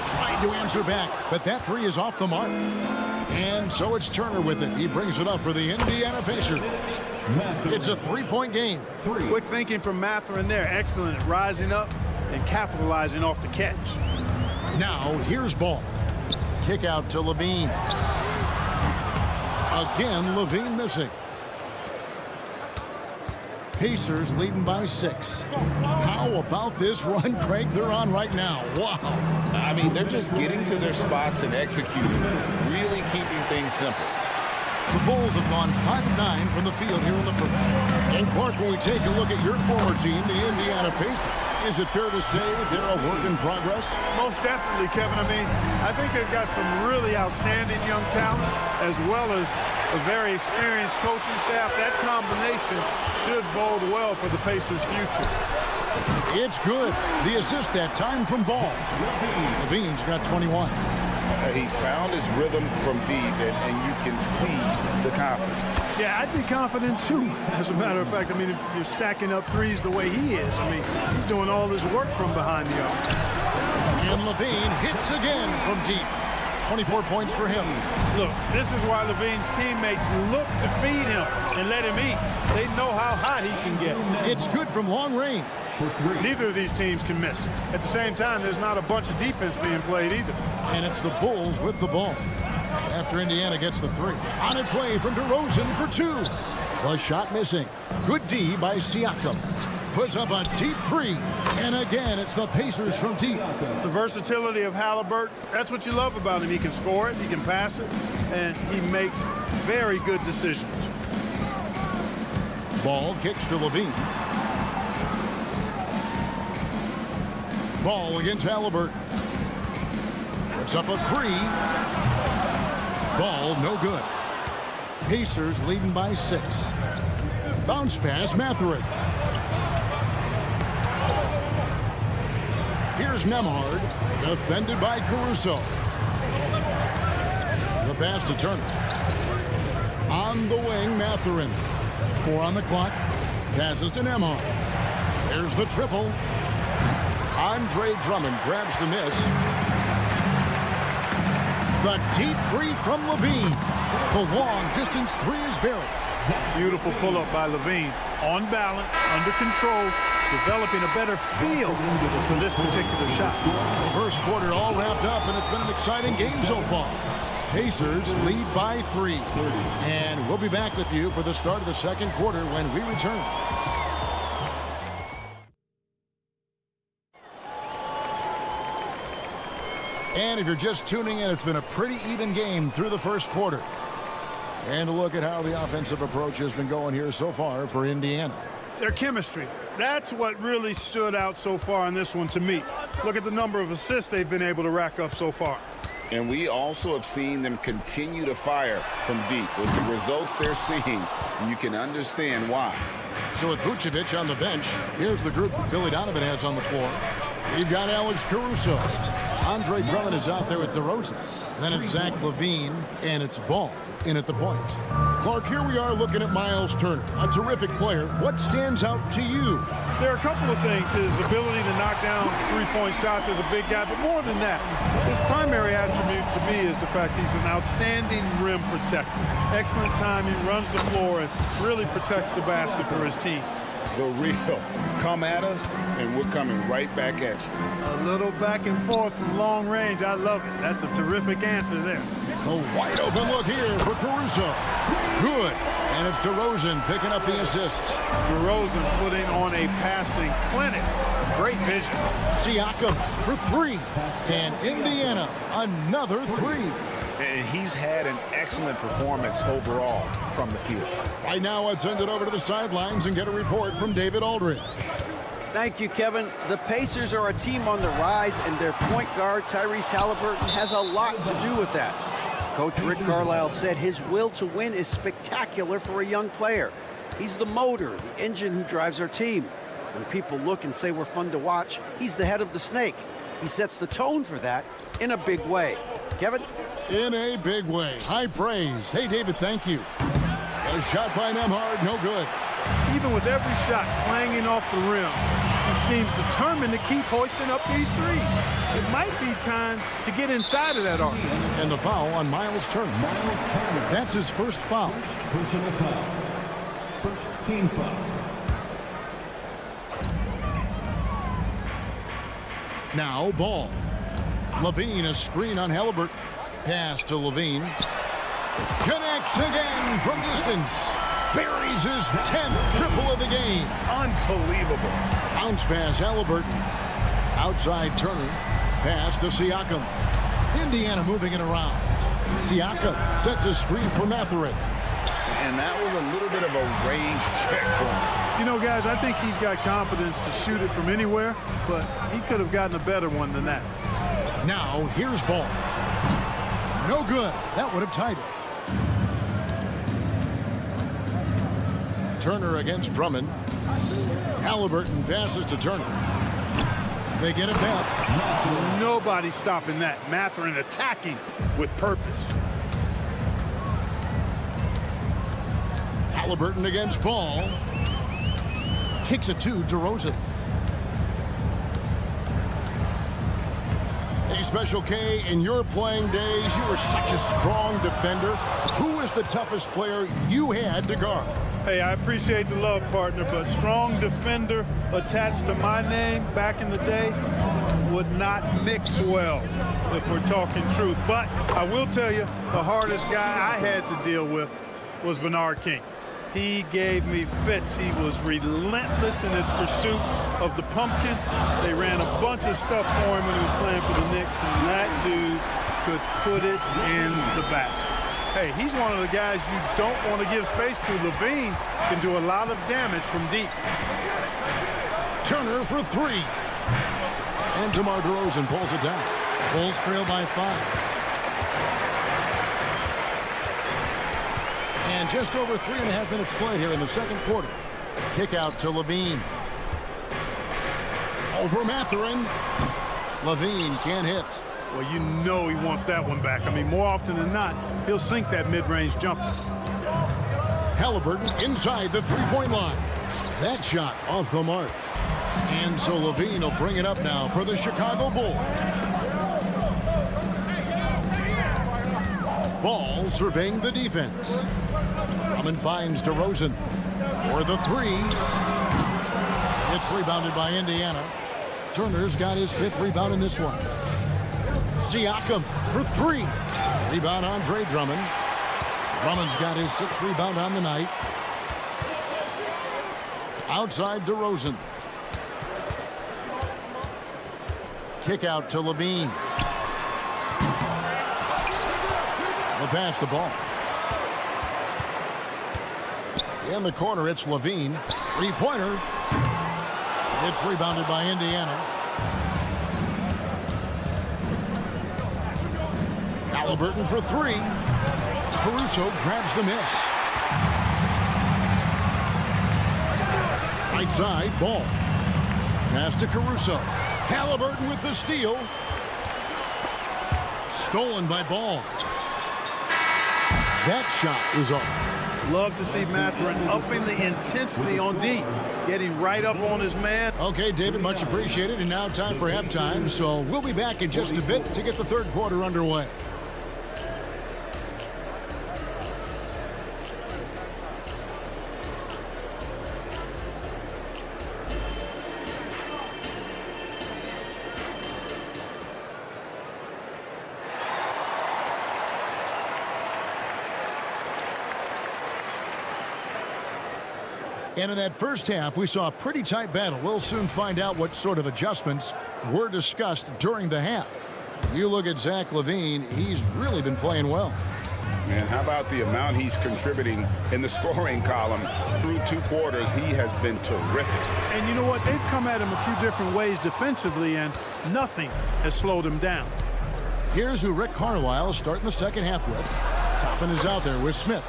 Tried to answer back, but that 3 is off the mark. And so it's Turner with it. He brings it up for the Indiana Pacers. It's a 3-point game. Quick thinking from Mathurin there. Excellent at rising up and capitalizing off the catch. Now, here's Ball. Kick out to Levine. Again, Levine missing. Pacers leading by 6. How about this run, Craig, they're on right now? Wow. I mean, they're just getting to their spots and executing, really keeping things simple. The Bulls have gone 5-9 from the field here in the first. And Clark, when we take a look at your former team, the Indiana Pacers, is it fair to say they're a work in progress? Most definitely, Kevin. I mean, I think they've got some really outstanding young talent, as well as a very experienced coaching staff. That combination should bode well for the Pacers' future. It's good. The assist that time from Ball. Levine's got 21. He's found his rhythm from deep, and you can see the confidence. Yeah, I'd be confident too. As a matter of fact, I mean, if you're stacking up 3s the way he is, I mean, he's doing all his work from behind the arc. And Levine hits again from deep. 24 points for him. Look, this is why Levine's teammates look to feed him and let him eat. They know how hot he can get. It's good from long range. Neither of these teams can miss. At the same time, there's not a bunch of defense being played either. And it's the Bulls with the ball. After Indiana gets the 3. On its way from DeRozan for 2. The shot missing. Good D by Siakam. Puts up a deep 3. And again, it's the Pacers from deep. The versatility of Halliburton, that's what you love about him. He can score it, he can pass it, and he makes very good decisions. Ball kicks to Levine. Ball against Halliburton. Puts up a 3. Ball no good. Pacers leading by 6. Bounce pass, Mathurin. Here's Nembhard, defended by Caruso. The pass to Turner. On the wing, Mathurin. 4 on the clock. Passes to Nembhard. Here's the triple. Andre Drummond grabs the miss. The deep three from Levine. The long distance three is buried. Beautiful pull-up by Levine. On balance, under control, developing a better feel for this particular shot. The first quarter all wrapped up, and it's been an exciting game so far. Pacers lead by 3. And we'll be back with you for the start of the second quarter when we return. And if you're just tuning in, it's been a pretty even game through the first quarter. And a look at how the offensive approach has been going here so far for Indiana. Their chemistry. That's what really stood out so far in this one to me. Look at the number of assists they've been able to rack up so far. And we also have seen them continue to fire from deep. With the results they're seeing, you can understand why. So with Vucevic on the bench, here's the group that Billy Donovan has on the floor. We've got Alex Caruso. Andre Drummond is out there with DeRozan. Then it's Zach LaVine, and it's Ball in at the point. Clark, here we are looking at Miles Turner, a terrific player. What stands out to you? There are a couple of things. His ability to knock down three-point shots as a big guy, but more than that, his primary attribute to me is the fact he's an outstanding rim protector. Excellent timing, runs the floor, and really protects the basket for his team. The real. Come at us, and we're coming right back at you. A little back and forth from long range. I love it. That's a terrific answer there. A wide open look here for Caruso. Good. And it's DeRozan picking up the assists. DeRozan putting on a passing clinic. Great vision. Siakam for 3. And Indiana, another 3. And he's had an excellent performance overall from the field. Right now, let's send it over to the sidelines and get a report from David Aldridge. Thank you, Kevin. The Pacers are a team on the rise, and their point guard, Tyrese Halliburton, has a lot to do with that. Coach Rick Carlisle said his will to win is spectacular for a young player. He's the motor, the engine who drives our team. When people look and say we're fun to watch, he's the head of the snake. He sets the tone for that in a big way. Kevin? In a big way. High praise. Hey, David, thank you. A shot by Nembhard, no good. Even with every shot clanging off the rim, he seems determined to keep hoisting up these threes. It might be time to get inside of that arc. And the foul on Miles Turner. That's his first foul. Personal foul. First team foul. Now Ball. Levine, a screen on Halliburton. Pass to Levine. Connects again from distance. Buries his 10th triple of the game. Unbelievable. Bounce pass, Halliburton. Outside Turner. Pass to Siakam. Indiana moving it around. Siakam sets a screen for Mathurin. And that was a little bit of a range check for him. You know, guys, I think he's got confidence to shoot it from anywhere, but he could have gotten a better one than that. Now, here's Ball. No good. That would have tied it. Turner against Drummond. Halliburton passes to Turner. They get it back. Nobody's stopping that. Mathurin attacking with purpose. Halliburton against Ball. Kicks it to DeRozan. Hey, Special K, in your playing days, you were such a strong defender. Who was the toughest player you had to guard? Hey, I appreciate the love, partner, but strong defender attached to my name back in the day would not mix well, if we're talking truth. But I will tell you, the hardest guy I had to deal with was Bernard King. He gave me fits. He was relentless in his pursuit of the pumpkin. They ran a bunch of stuff for him when he was playing for the Knicks, and that dude could put it in the basket. Hey, he's one of the guys you don't want to give space to. Levine can do a lot of damage from deep. Turner for 3. And DeMar DeRozan pulls it down. Bulls trail by 5. And just over 3.5 minutes played here in the second quarter. Kick out to Levine. Over Mathurin. Levine can't hit. Well, you know he wants that one back. I mean, more often than not, he'll sink that mid-range jumper. Halliburton inside the three-point line. That shot off the mark. And so Levine will bring it up now for the Chicago Bulls. Ball surveying the defense. Drummond finds DeRozan for the three. It's rebounded by Indiana. Turner's got his 5th rebound in this one. Siakam for 3. Rebound Andre Drummond. Drummond's got his 6th rebound on the night. Outside DeRozan. Kick out to Levine. The pass to Ball. In the corner, it's Levine. 3-pointer. It's rebounded by Indiana. Halliburton for 3. Caruso grabs the miss. Right side, Ball. Pass to Caruso. Halliburton with the steal. Stolen by Ball. That shot is off. Love to see Mathurin upping the intensity on D, getting right up on his man. Okay, David, much appreciated. And now time for halftime. So we'll be back in just a bit to get the 3rd quarter underway. And in that first half, we saw a pretty tight battle. We'll soon find out what sort of adjustments were discussed during the half. You look at Zach LaVine, he's really been playing well. And how about the amount he's contributing in the scoring column through 2 quarters? He has been terrific. And you know what? They've come at him a few different ways defensively, and nothing has slowed him down. Here's who Rick Carlisle is starting the second half with. Toppin is out there with Smith.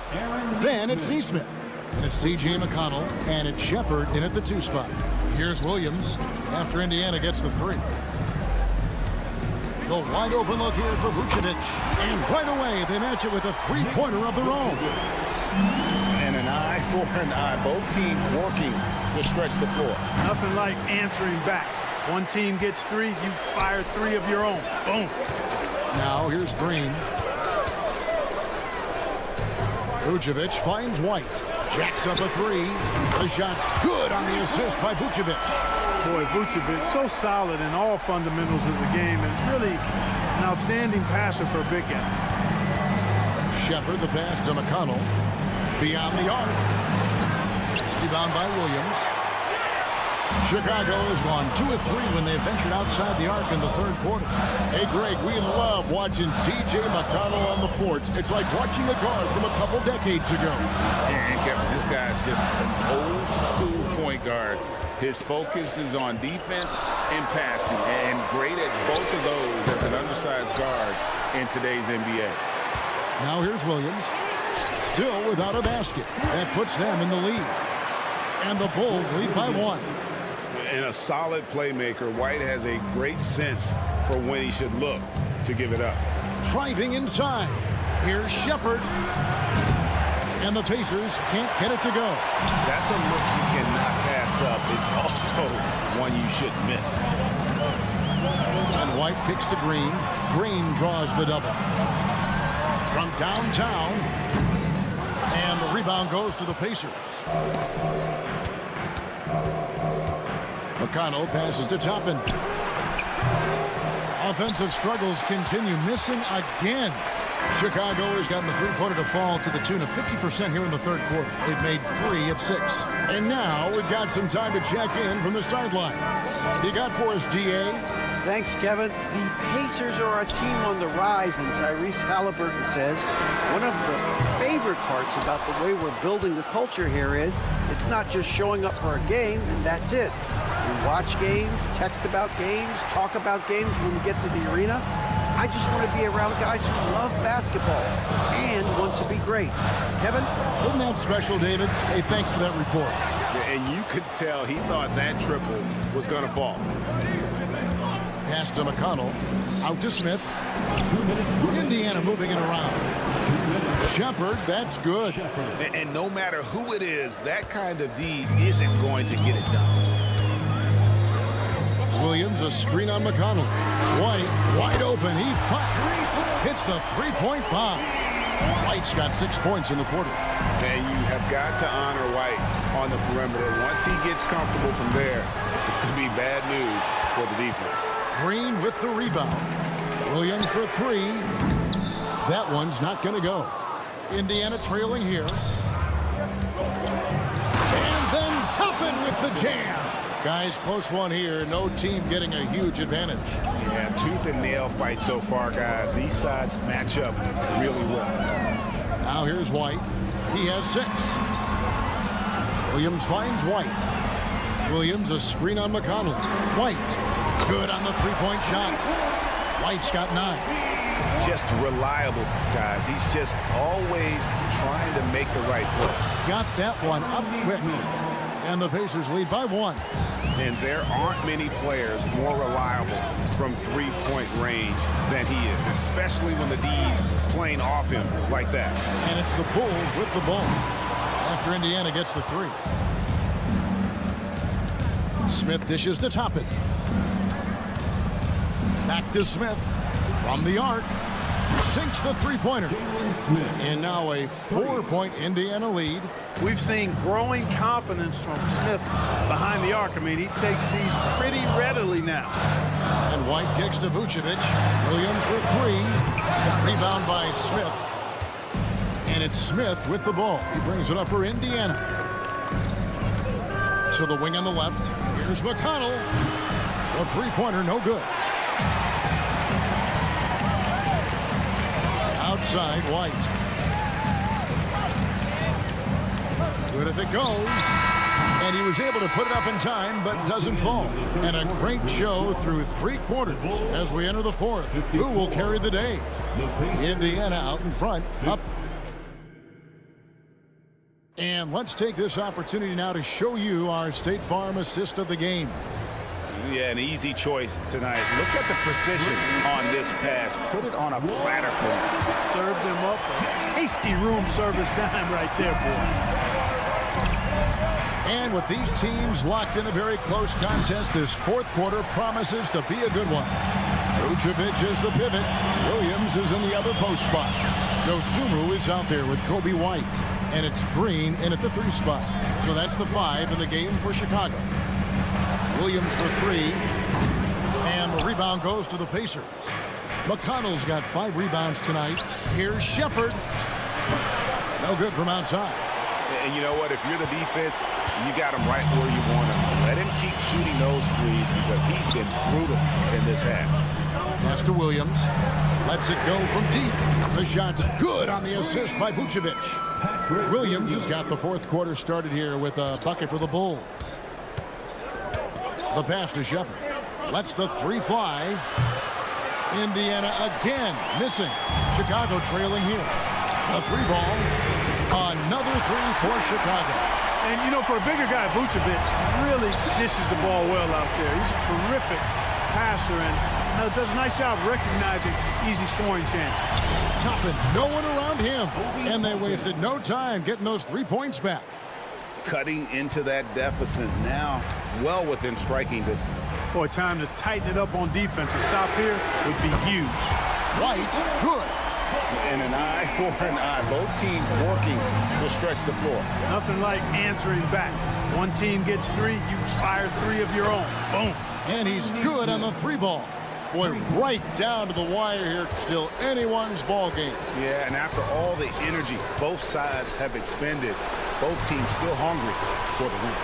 Then it's Neesmith. And it's T.J. McConnell, and it's Shepard in at the 2 spot. Here's Williams after Indiana gets the 3. The wide open look here for Vucevic. And right away, they match it with a 3-pointer of their own. And an eye for an eye. Both teams working to stretch the floor. Nothing like answering back. One team gets 3, you fire 3 of your own. Boom. Now here's Green. Vucevic finds White. Jacks up a 3. The shot's good on the assist by Vucevic. Boy, Vucevic, so solid in all fundamentals of the game, and really an outstanding passer for a big guy. Shepard, the pass to McConnell. Beyond the arc. Rebound by Williams. Chicago has gone 2 of 3 when they ventured outside the arc in the 3rd quarter. Hey, Greg, we love watching T.J. McConnell on the forts. It's like watching a guard from a couple decades ago. And Kevin, this guy's just an old school point guard. His focus is on defense and passing, and great at both of those as an undersized guard in today's NBA. Now here's Williams. Still without a basket. That puts them in the lead. And the Bulls lead by 1. And a solid playmaker, White has a great sense for when he should look to give it up. Driving inside. Here's Shepard. And the Pacers can't get it to go. That's a look you cannot pass up. It's also one you shouldn't miss. And White kicks to Green. Green draws the double. From downtown. And the rebound goes to the Pacers. McConnell passes to Toppin. Offensive struggles continue, missing again. Chicago has gotten the 3-pointer to fall to the tune of 50% here in the 3rd quarter. They've made 3 of 6. And now we've got some time to check in from the sidelines. You got for us, D.A.? Thanks, Kevin. The Pacers are a team on the rise, and Tyrese Halliburton says one of the favorite parts about the way we're building the culture here is it's not just showing up for a game, and that's it. We watch games, text about games, talk about games when we get to the arena. I just want to be around guys who love basketball and want to be great. Kevin? Isn't that special, David? Hey, thanks for that report. Yeah, and you could tell he thought that triple was going to fall. Pass to McConnell. Out to Smith. Indiana moving it around. Shepard, that's good. And no matter who it is, that kind of D isn't going to get it done. Williams, a screen on McConnell. White, wide open. He hits the three-point bomb. White's got 6 points in the quarter. And you have got to honor White on the perimeter. Once he gets comfortable from there, it's going to be bad news for the defense. Green with the rebound. Williams for three. That one's not going to go. Indiana trailing here. And then Toppin with the jam. Guys, close one here. No team getting a huge advantage. Yeah, tooth and nail fight so far, guys. These sides match up really well. Now here's White. He has 6. Williams finds White. Williams, a screen on McConnell. White, good on the three-point shot. White's got 9. Just reliable, guys. He's just always trying to make the right play. Got that one up quick. And the Pacers lead by 1. And there aren't many players more reliable from three-point range than he is, especially when the D's playing off him like that. And it's the Bulls with the ball after Indiana gets the 3. Smith dishes to Toppin. Back to Smith from the arc. Sinks the three-pointer. And now a 4-point Indiana lead. We've seen growing confidence from Smith behind the arc. I mean, he takes these pretty readily now. And White kicks to Vucevic. Williams for 3. Rebound by Smith. And it's Smith with the ball. He brings it up for Indiana. To the wing on the left. Here's McConnell. The three-pointer, no good. Outside, White. Good if it goes. And he was able to put it up in time, but doesn't fall. And a great show through 3 quarters as we enter the 4th. Who will carry the day? Indiana out in front, up. And let's take this opportunity now to show you our State Farm assist of the game. Yeah, an easy choice tonight. Look at the precision on this pass. Put it on a platter for him. Served him up a tasty room service dime right there, boy. And with these teams locked in a very close contest, this 4th quarter promises to be a good one. Vucevic is the pivot. Williams is in the other post spot. Dosunmu is out there with Kobe White. And it's Green in at the 3 spot. So that's the 5 in the game for Chicago. Williams for 3. And the rebound goes to the Pacers. McConnell's got 5 rebounds tonight. Here's Shepherd. No good from outside. And you know what? If you're the defense, you got him right where you want him. Let him keep shooting those threes because he's been brutal in this half. Pass to Williams. Lets it go from deep. The shot's good on the assist by Vucevic. Williams has got the 4th quarter started here with a bucket for the Bulls. The pass to Shepherd. Lets the 3 fly. Indiana again missing. Chicago trailing here. A 3 ball. Another 3 for Chicago. And, you know, for a bigger guy, Vucevic really dishes the ball well out there. He's a terrific passer and does a nice job recognizing easy scoring chances. Toppin, no one around him. And they wasted no time getting those 3 points back. Cutting into that deficit now, well within striking distance. Boy, time to tighten it up on defense. A stop here would be huge. White, good. And an eye for an eye. Both teams working to stretch the floor. Nothing like answering back. One team gets 3, you fire 3 of your own. Boom. And he's good on the 3 ball. Boy, right down to the wire here. Still anyone's ball game. Yeah, and after all the energy both sides have expended, both teams still hungry for the win.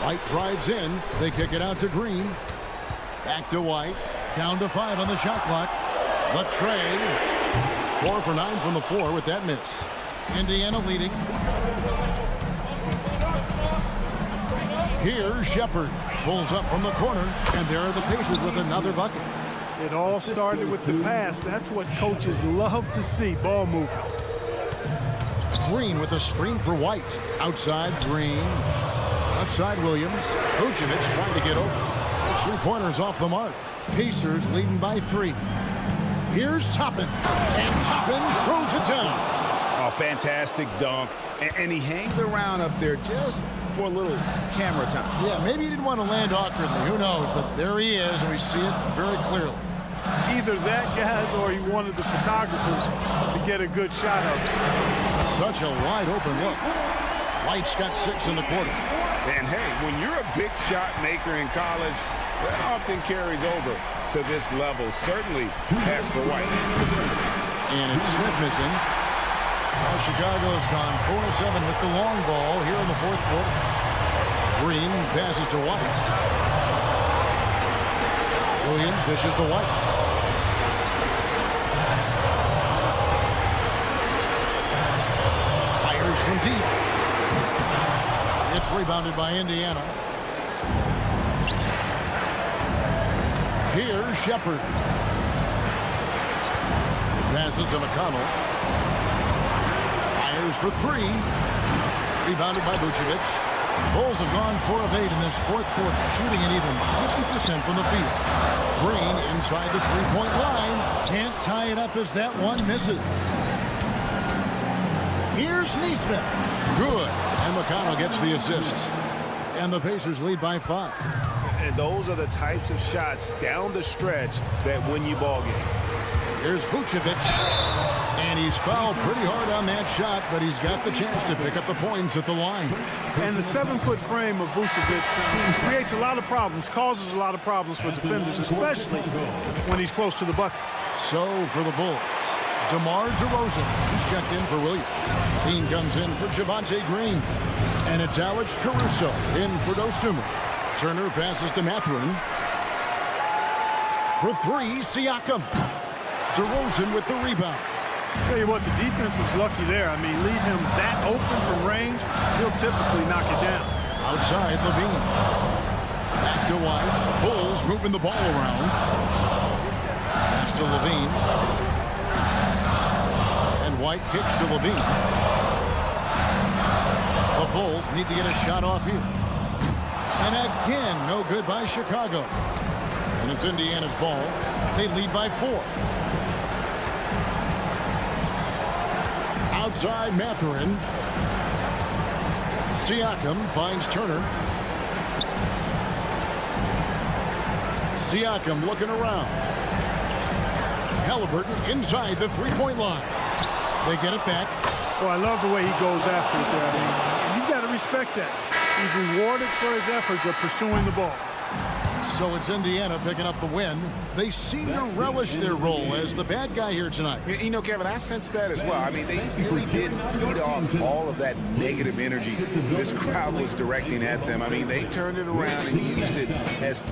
White drives in. They kick it out to Green. Back to White. Down to 5 on the shot clock. The tray. 4 for 9 from the floor with that miss. Indiana leading. Here's Shepherd. Pulls up from the corner. And there are the Pacers with another bucket. It all started with the pass. That's what coaches love to see. Ball movement. Green with a screen for White. Outside Green. Left side Williams. Vucevic trying to get over. Those 3-pointers off the mark. Pacers leading by 3. Here's Toppin. And Toppin throws it down. Oh, fantastic dunk. And he hangs around up there just for a little camera time. Yeah, maybe he didn't want to land awkwardly. Who knows? But there he is, and we see it very clearly. Either that, guys, or he wanted the photographers to get a good shot of it. Such a wide open look. White's got 6 in the quarter. And hey, when you're a big shot maker in college, that often carries over to this level, certainly as for White. And it's Smith missing. Well, Chicago's gone 4-7 with the long ball here in the fourth quarter. Green passes to White. Williams dishes to White. Fires from deep. It's rebounded by Indiana. Here's Shepard. Passes to McConnell. Fires for 3. Rebounded by Vucevic. Bulls have gone 4 of 8 in this fourth quarter, shooting an even 50% from the field. Green inside the three-point line. Can't tie it up as that one misses. Here's Nesmith. Good. And McConnell gets the assist. And the Pacers lead by 5. And those are the types of shots down the stretch that win you ball games. Here's Vucevic. And he's fouled pretty hard on that shot, but he's got the chance to pick up the points at the line. And the 7-foot frame of Vucevic creates a lot of problems, causes a lot of problems for defenders, especially when he's close to the bucket. So for the Bulls, DeMar DeRozan. He's checked in for Williams. Dean comes in for Javonte Green. And it's Alex Caruso in for Dosunmu. Turner passes to Mathurin. For 3, Siakam. DeRozan with the rebound. Tell you what, the defense was lucky there. I mean, leave him that open from range, he'll typically knock it down. Outside, Levine. Back to White. Bulls moving the ball around. Pass to Levine. And White kicks to Levine. The Bulls need to get a shot off here. And again, no good by Chicago. And it's Indiana's ball. They lead by 4. Outside Mathurin. Siakam finds Turner. Siakam looking around. Halliburton inside the three-point line. They get it back. Well, I love the way he goes after it there. I mean, you've got to respect that. He's rewarded for his efforts of pursuing the ball. So it's Indiana picking up the win. They seem to relish their role as the bad guy here tonight. You know, Kevin, I sense that as well. I mean, they really did feed off all of that negative energy this crowd was directing at them. I mean, they turned it around and used it as...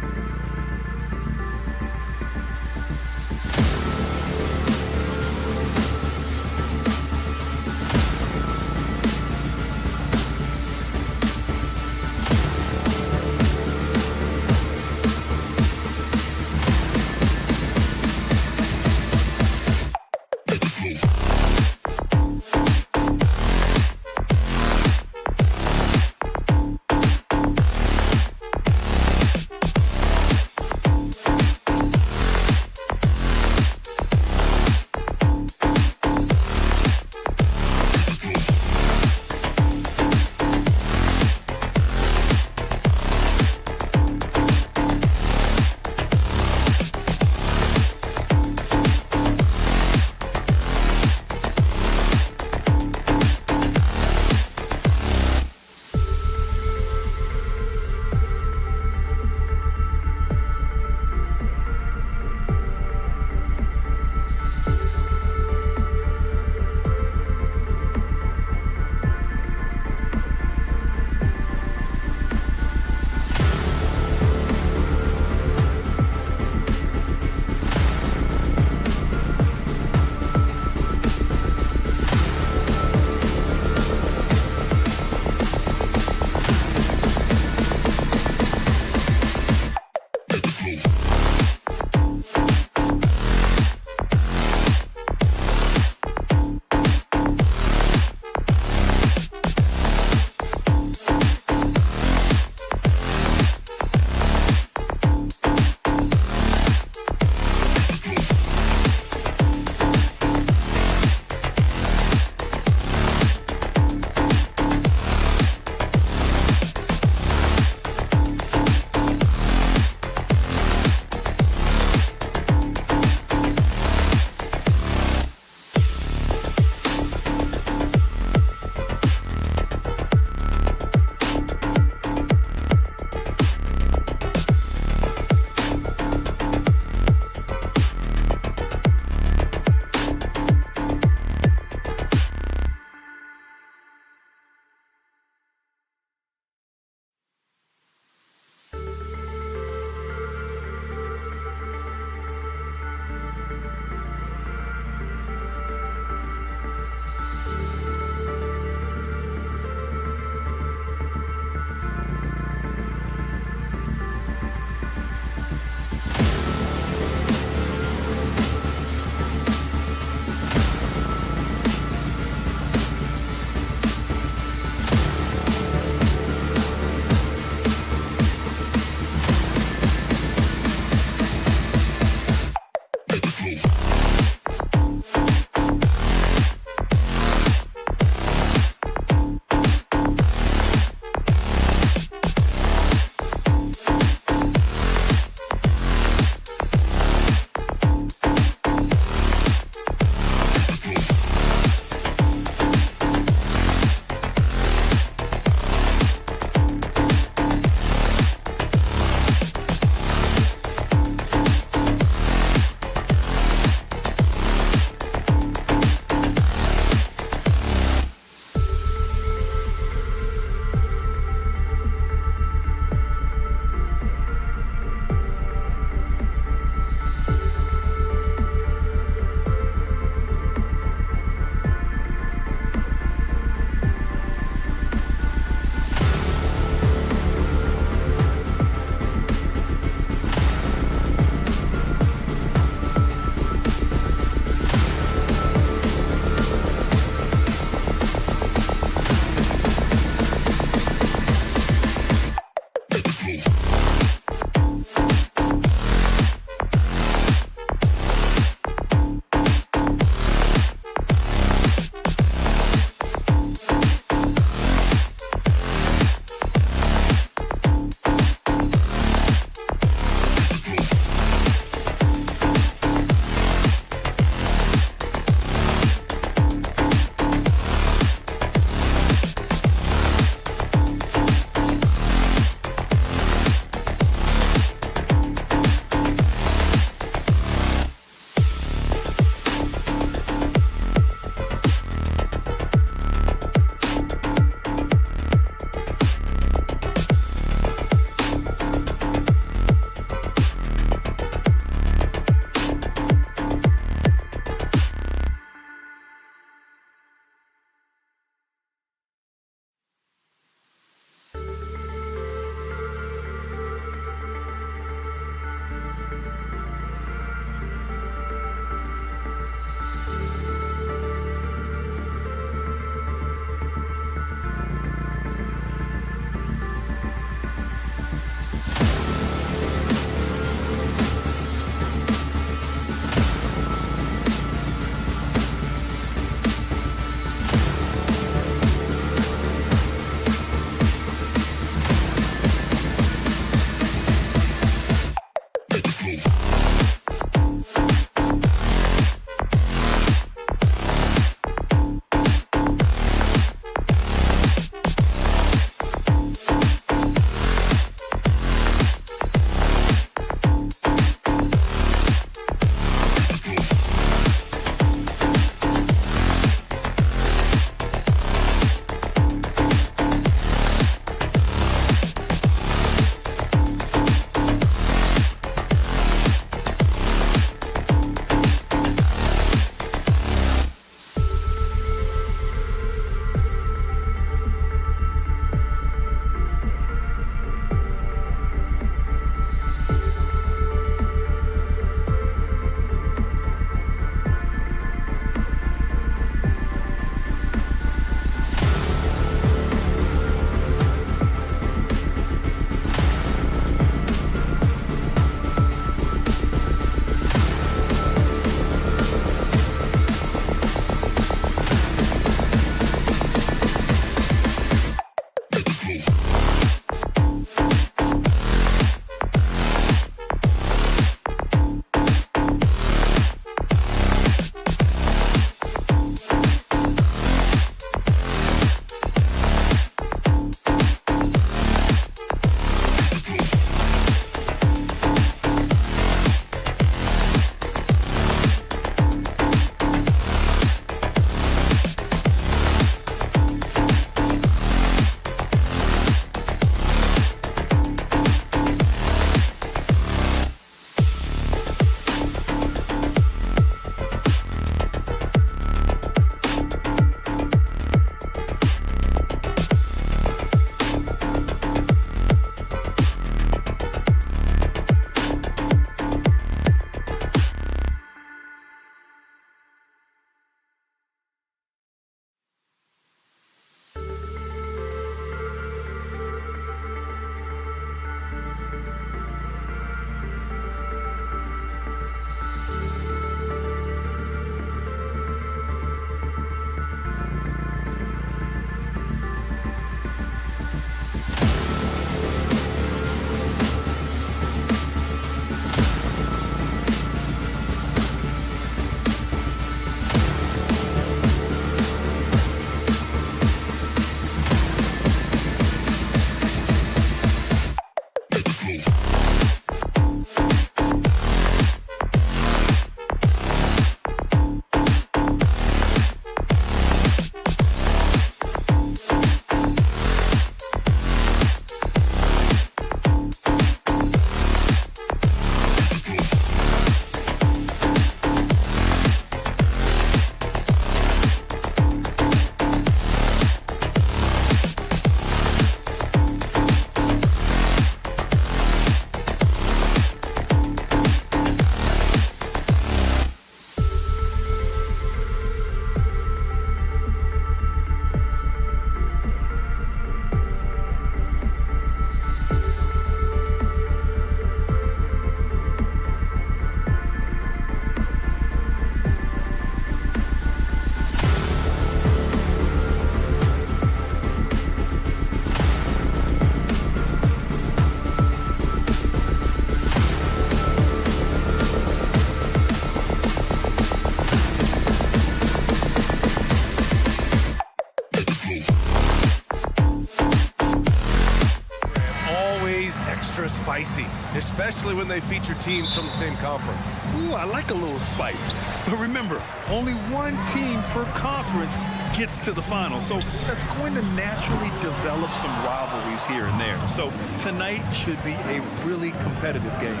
spicy, especially when they feature teams from the same conference. Ooh, I like a little spice. But remember, only one team per conference gets to the final. So that's going to naturally develop some rivalries here and there. So tonight should be a really competitive game.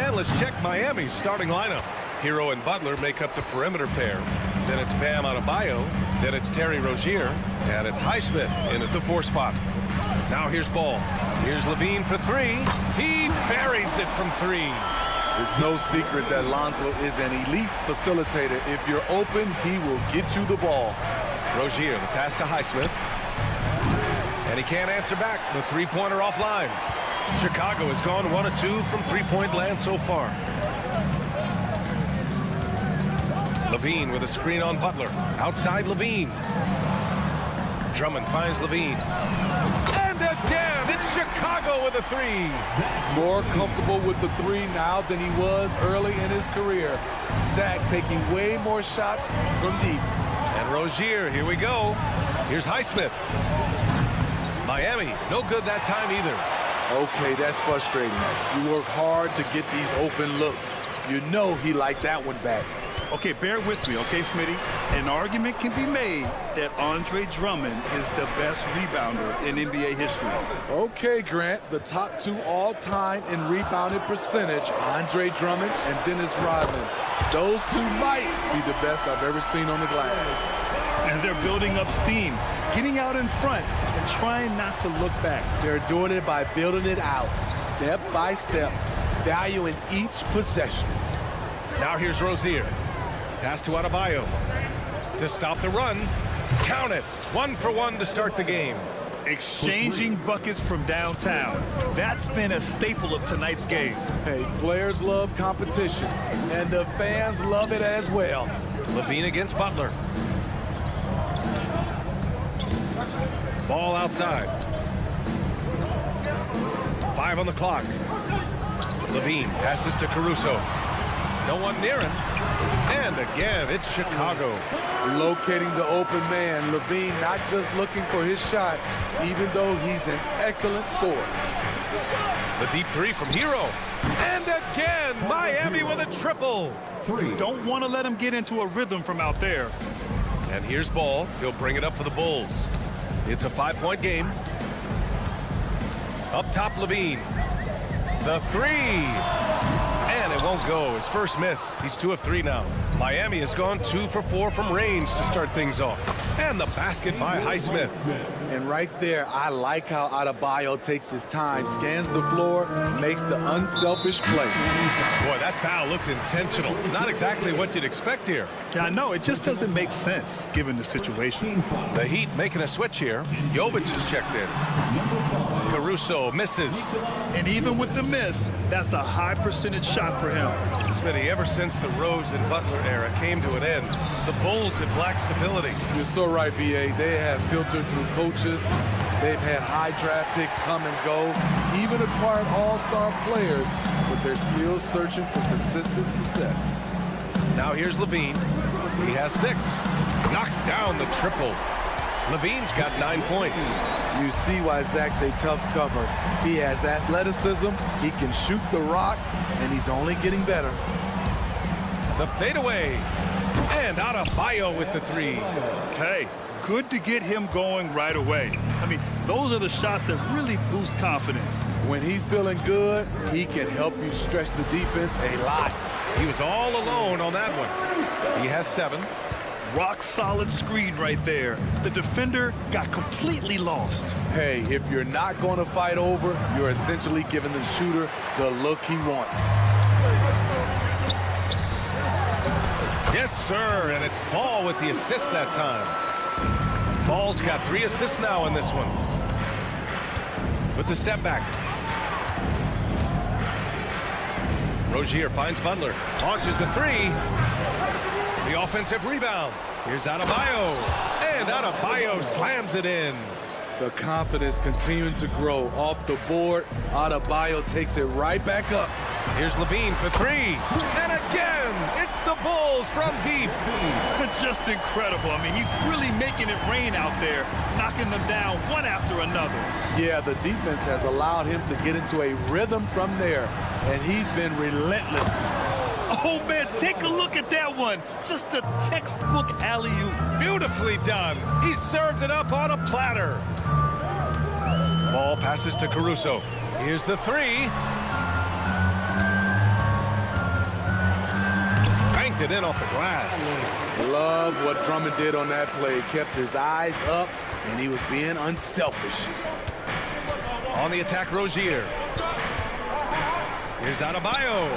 And let's check Miami's starting lineup. Hero and Butler make up the perimeter pair. Then it's Bam Adebayo. Then it's Terry Rozier. And it's Highsmith in at the 4 spot. Now here's Ball. Here's Levine for 3. He buries it from 3. There's no secret that Lonzo is an elite facilitator. If you're open, he will get you the ball. Rozier, the pass to Highsmith. And he can't answer back. The three-pointer offline. Chicago has gone 1 of 2 from three-point land so far. Levine with a screen on Butler. Outside Levine. Drummond finds Levine. And again, it's Chicago. Chicago with a three. More comfortable with the three now than he was early in his career. Zach taking way more shots from deep. And Rozier, here we go. Here's Highsmith. Miami, no good that time either. Okay, that's frustrating. You work hard to get these open looks. You know he liked that one back. Okay, bear with me, okay, Smitty? An argument can be made that Andre Drummond is the best rebounder in NBA history. Okay, Grant, the top two all-time in rebounding percentage, Andre Drummond and Dennis Rodman. Those two might be the best I've ever seen on the glass. And they're building up steam, getting out in front and trying not to look back. They're doing it by building it out, step by step, valuing each possession. Now here's Rozier. Pass to Adebayo. To stop the run. Count it. 1 for 1 to start the game. Exchanging buckets from downtown. That's been a staple of tonight's game. Hey, players love competition, and the fans love it as well. Levine against Butler. Ball outside. 5 on the clock. Levine passes to Caruso. No one near him. And again, it's Chicago. Locating the open man. Levine not just looking for his shot, even though he's an excellent scorer. The deep three from Hero. And again, Miami with a triple. Don't want to let him get into a rhythm from out there. And here's Ball. He'll bring it up for the Bulls. It's a 5-point game. Up top, Levine. The three. And it won't go. His first miss. He's 2 of 3 now. Miami has gone 2 for 4 from range to start things off. And the basket by Highsmith. And right there, I like how Adebayo takes his time, scans the floor, makes the unselfish play. Boy, that foul looked intentional. Not exactly what you'd expect here. Yeah, I know. It just doesn't make sense, given the situation. The Heat making a switch here. Jovic is checked in. Caruso misses. And even with the miss, that's a high percentage shot for him. Smitty, ever since the Rose and Butler era came to an end, the Bulls have lacked stability. You're so right, B.A. They have filtered through coaches. They've had high draft picks come and go, even acquired all-star players, but they're still searching for consistent success. Now here's Levine. He has 6. Knocks down the triple. Levine's got 9 points. You see why Zach's a tough cover. He has athleticism, he can shoot the rock, and he's only getting better. The fadeaway. And Adebayo with the 3. Hey, good to get him going right away. I mean, those are the shots that really boost confidence. When he's feeling good, he can help you stretch the defense a lot. He was all alone on that one. He has 7. Rock solid screen right there. The defender got completely lost. Hey, if you're not going to fight over, you're essentially giving the shooter the look he wants. Yes, sir, and it's Ball with the assist that time. Ball's got 3 assists now in this one. With the step back. Rozier finds Butler. Launches a 3. The offensive rebound. Here's Adebayo. And Adebayo slams it in. The confidence continuing to grow off the board. Adebayo takes it right back up. Here's Levine for 3. And again, it's the Bulls from deep. Just incredible. I mean, he's really making it rain out there, knocking them down one after another. Yeah, the defense has allowed him to get into a rhythm from there, and he's been relentless. Oh, man, take a look at that one. Just a textbook alley-oop. Beautifully done. He served it up on a platter. Ball passes to Caruso. Here's the 3. Banked it in off the glass. Love what Drummond did on that play. Kept his eyes up, and he was being unselfish. On the attack, Rozier. Here's Adebayo.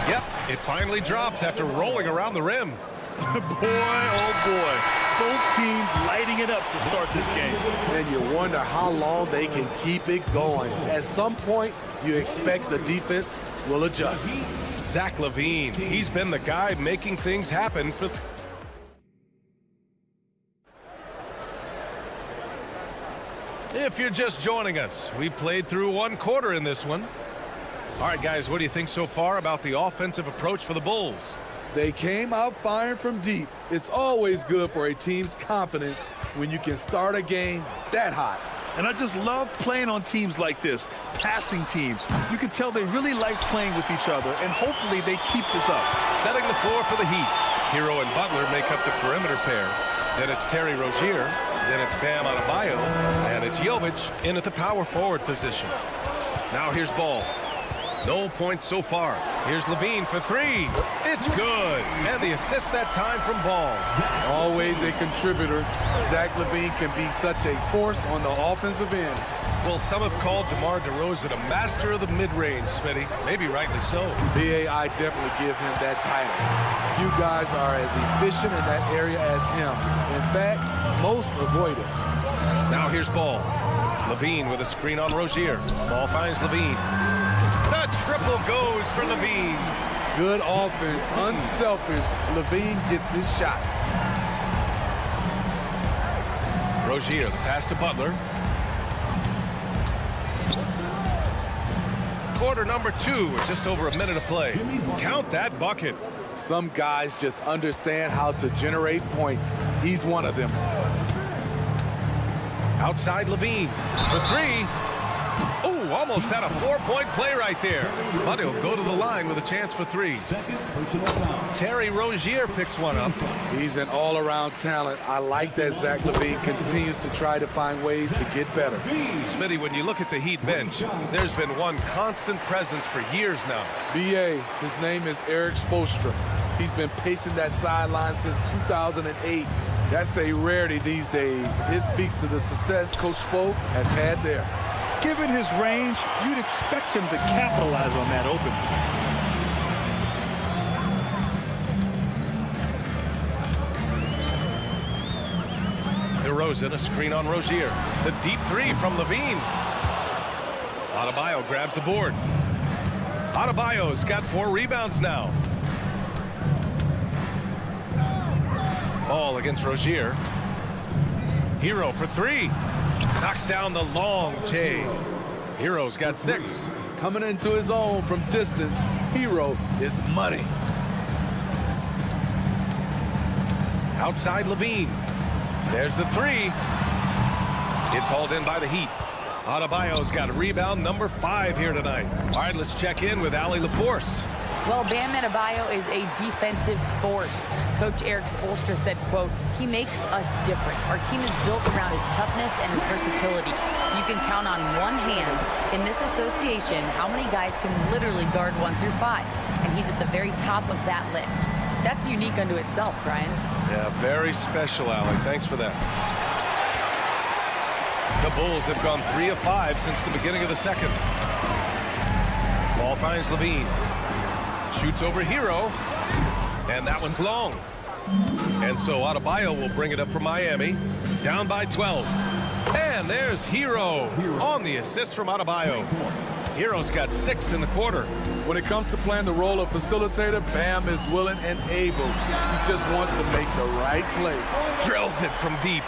Yep, it finally drops after rolling around the rim. Boy, oh boy. Both teams lighting it up to start this game. And you wonder how long they can keep it going. At some point, you expect the defense will adjust. Zach LaVine, he's been the guy making things happen for... If you're just joining us, we played through one quarter in this one. All right, guys, what do you think so far about the offensive approach for the Bulls? They came out firing from deep. It's always good for a team's confidence when you can start a game that hot. And I just love playing on teams like this, passing teams. You can tell they really like playing with each other, and hopefully they keep this up. Setting the floor for the Heat. Hero and Butler make up the perimeter pair. Then it's Terry Rozier. Then it's Bam Adebayo. And it's Jovic in at the power forward position. Now here's Ball. No points so far. Here's Levine for three. It's good. And the assist that time from Ball. Always a contributor. Zach LaVine can be such a force on the offensive end. Well, some have called DeMar DeRozan a master of the mid-range, Smitty. Maybe rightly so. I definitely give him that title. You guys are as efficient in that area as him. In fact, most avoid it. Now here's Ball. Levine with a screen on Rozier. Ball finds Levine. The triple goes for Levine. Good offense, unselfish. Levine gets his shot. Rozier, the pass to Butler. Quarter number 2 with just over a minute of play. Count that bucket. Some guys just understand how to generate points. He's one of them. Outside Levine for three. Ooh, almost had a 4-point play right there. But he'll go to the line with a chance for three. Terry Rozier picks one up. He's an all-around talent. I like that Zach LaVine continues to try to find ways to get better. Smitty, when you look at the Heat bench, there's been one constant presence for years now. BA, his name is Eric Spoelstra. He's been pacing that sideline since 2008. That's a rarity these days. It speaks to the success Coach Spo has had there. Given his range, you'd expect him to capitalize on that opening. DeRozan, a screen on Rozier. The deep three from Levine. Adebayo grabs the board. Adebayo's got 4 rebounds now. Ball against Rozier. Hero for 3. Knocks down the long J. Hero's got 6. Coming into his own from distance, Hero is money. Outside Levine. There's the 3. It's hauled in by the Heat. Adebayo's got rebound number 5 here tonight. All right, let's check in with Allie LaForce. Well, Bam Adebayo is a defensive force. Coach Eric Spoelstra said, quote, "He makes us different. Our team is built around his toughness and his versatility. You can count on one hand in this association how many guys can literally guard 1 through 5. And he's at the very top of that list. That's unique unto itself, Brian." Yeah, very special, Allie. Thanks for that. The Bulls have gone 3 of 5 since the beginning of the second. Ball finds Levine. Shoots over Hero. And that one's long. And so Adebayo will bring it up for Miami. Down by 12. And there's Hero on the assist from Adebayo. Hero's got 6 in the quarter. When it comes to playing the role of facilitator, Bam is willing and able. He just wants to make the right play. Drills it from deep.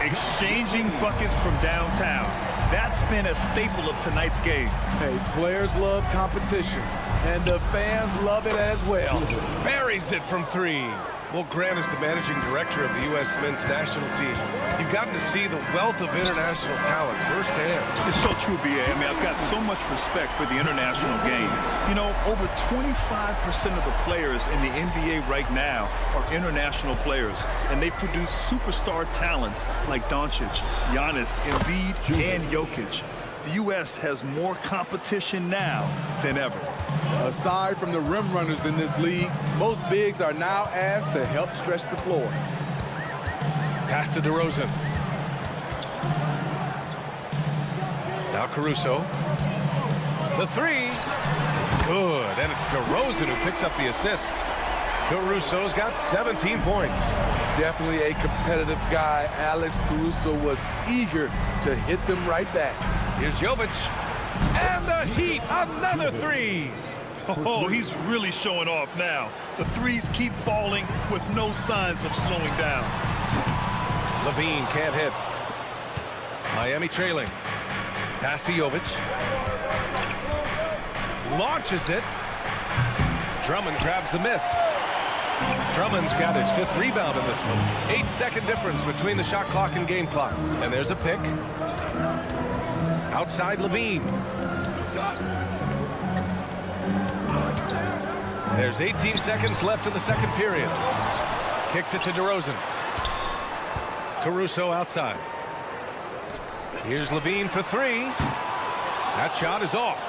Exchanging buckets from downtown. That's been a staple of tonight's game. Hey, players love competition, and the fans love it as well. Buries it from 3. Well, Grant is the managing director of the U.S. men's national team. You've gotten to see the wealth of international talent firsthand. It's so true, B.A. I mean, I've got so much respect for the international game. You know, over 25% of the players in the NBA right now are international players, and they produce superstar talents like Doncic, Giannis, Embiid, and Jokic. The U.S. has more competition now than ever. Aside from the rim runners in this league, most bigs are now asked to help stretch the floor. Pass to DeRozan. Now Caruso. The 3. Good. And it's DeRozan who picks up the assist. Caruso's got 17 points. Definitely a competitive guy. Alex Caruso was eager to hit them right back. Here's Jovic. And the Heat, another 3. Oh, he's really showing off now. The threes keep falling with no signs of slowing down. Levine can't hit. Miami trailing. Pass to Jovic. Launches it. Drummond grabs the miss. Drummond's got his 5th rebound in this one. 8-second difference between the shot clock and game clock. And there's a pick. Outside Levine. There's 18 seconds left in the second period. Kicks it to DeRozan. Caruso outside. Here's Levine for 3. That shot is off.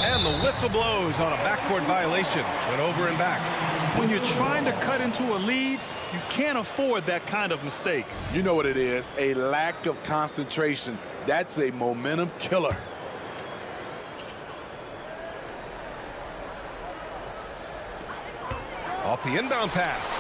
And the whistle blows on a backcourt violation. Went over and back. When you're trying to cut into a lead, you can't afford that kind of mistake. You know what it is, a lack of concentration. That's a momentum killer. Off the inbound pass.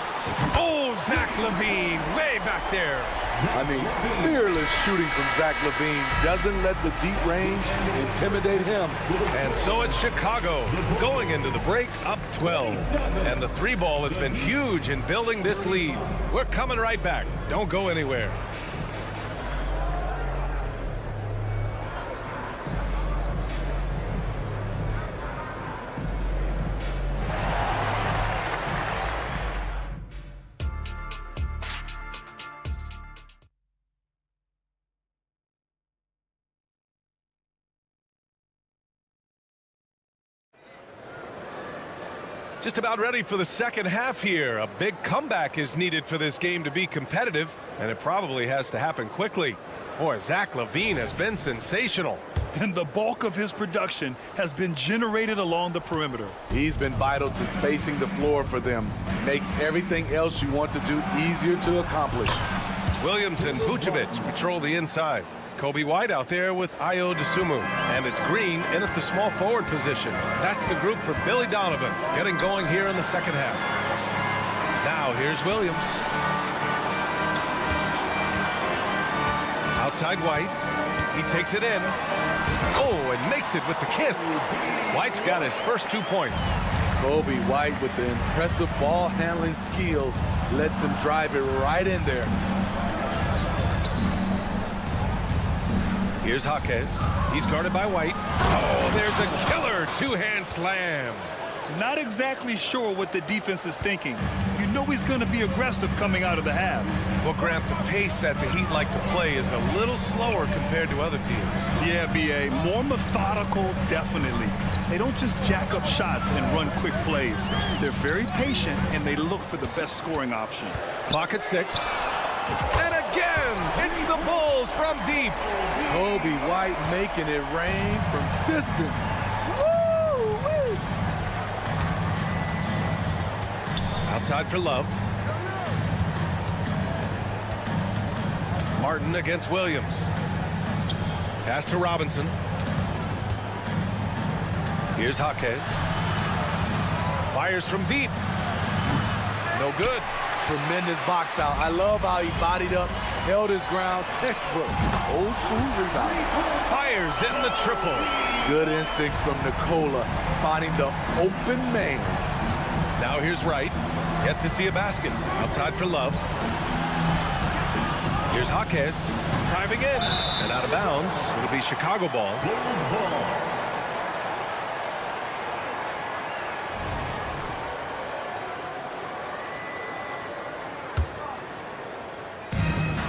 Oh, Zach LaVine way back there. I mean, fearless shooting from Zach LaVine. Doesn't let the deep range intimidate him. And so it's Chicago going into the break up 12. And the 3-ball has been huge in building this lead. We're coming right back. Don't go anywhere. Just about ready for the second half here. A big comeback is needed for this game to be competitive, and it probably has to happen quickly. Boy, Zach LaVine has been sensational. And the bulk of his production has been generated along the perimeter. He's been vital to spacing the floor for them. Makes everything else you want to do easier to accomplish. Williams and Vucevic patrol the inside. Kobe White out there with Ayo Dosunmu. And it's Green in at the small forward position. That's the group for Billy Donovan, getting going here in the second half. Now here's Williams. Outside White. He takes it in. Oh, and makes it with the kiss. White's got his first 2 points. Kobe White with the impressive ball handling skills lets him drive it right in there. Here's Jaquez. He's guarded by White. Oh, there's a killer 2-hand slam. Not exactly sure what the defense is thinking. You know he's going to be aggressive coming out of the half. Well, Grant, the pace that the Heat like to play is a little slower compared to other teams. Yeah, B.A. More methodical, definitely. They don't just jack up shots and run quick plays. They're very patient, and they look for the best scoring option. Clock at 6. And again, it's the Bulls from deep. Kobe White making it rain from distance. Woo-wee. Outside for Love. Martin against Williams. Pass to Robinson. Here's Jaquez. Fires from deep. No good. Tremendous box out. I love how he bodied up, held his ground. Textbook. Old school rebound. Fires in the triple. Good instincts from Nikola, finding the open man. Now here's Wright. Yet to see a basket. Outside for Love. Here's Jaquez. Driving in. And out of bounds. It'll be Chicago ball.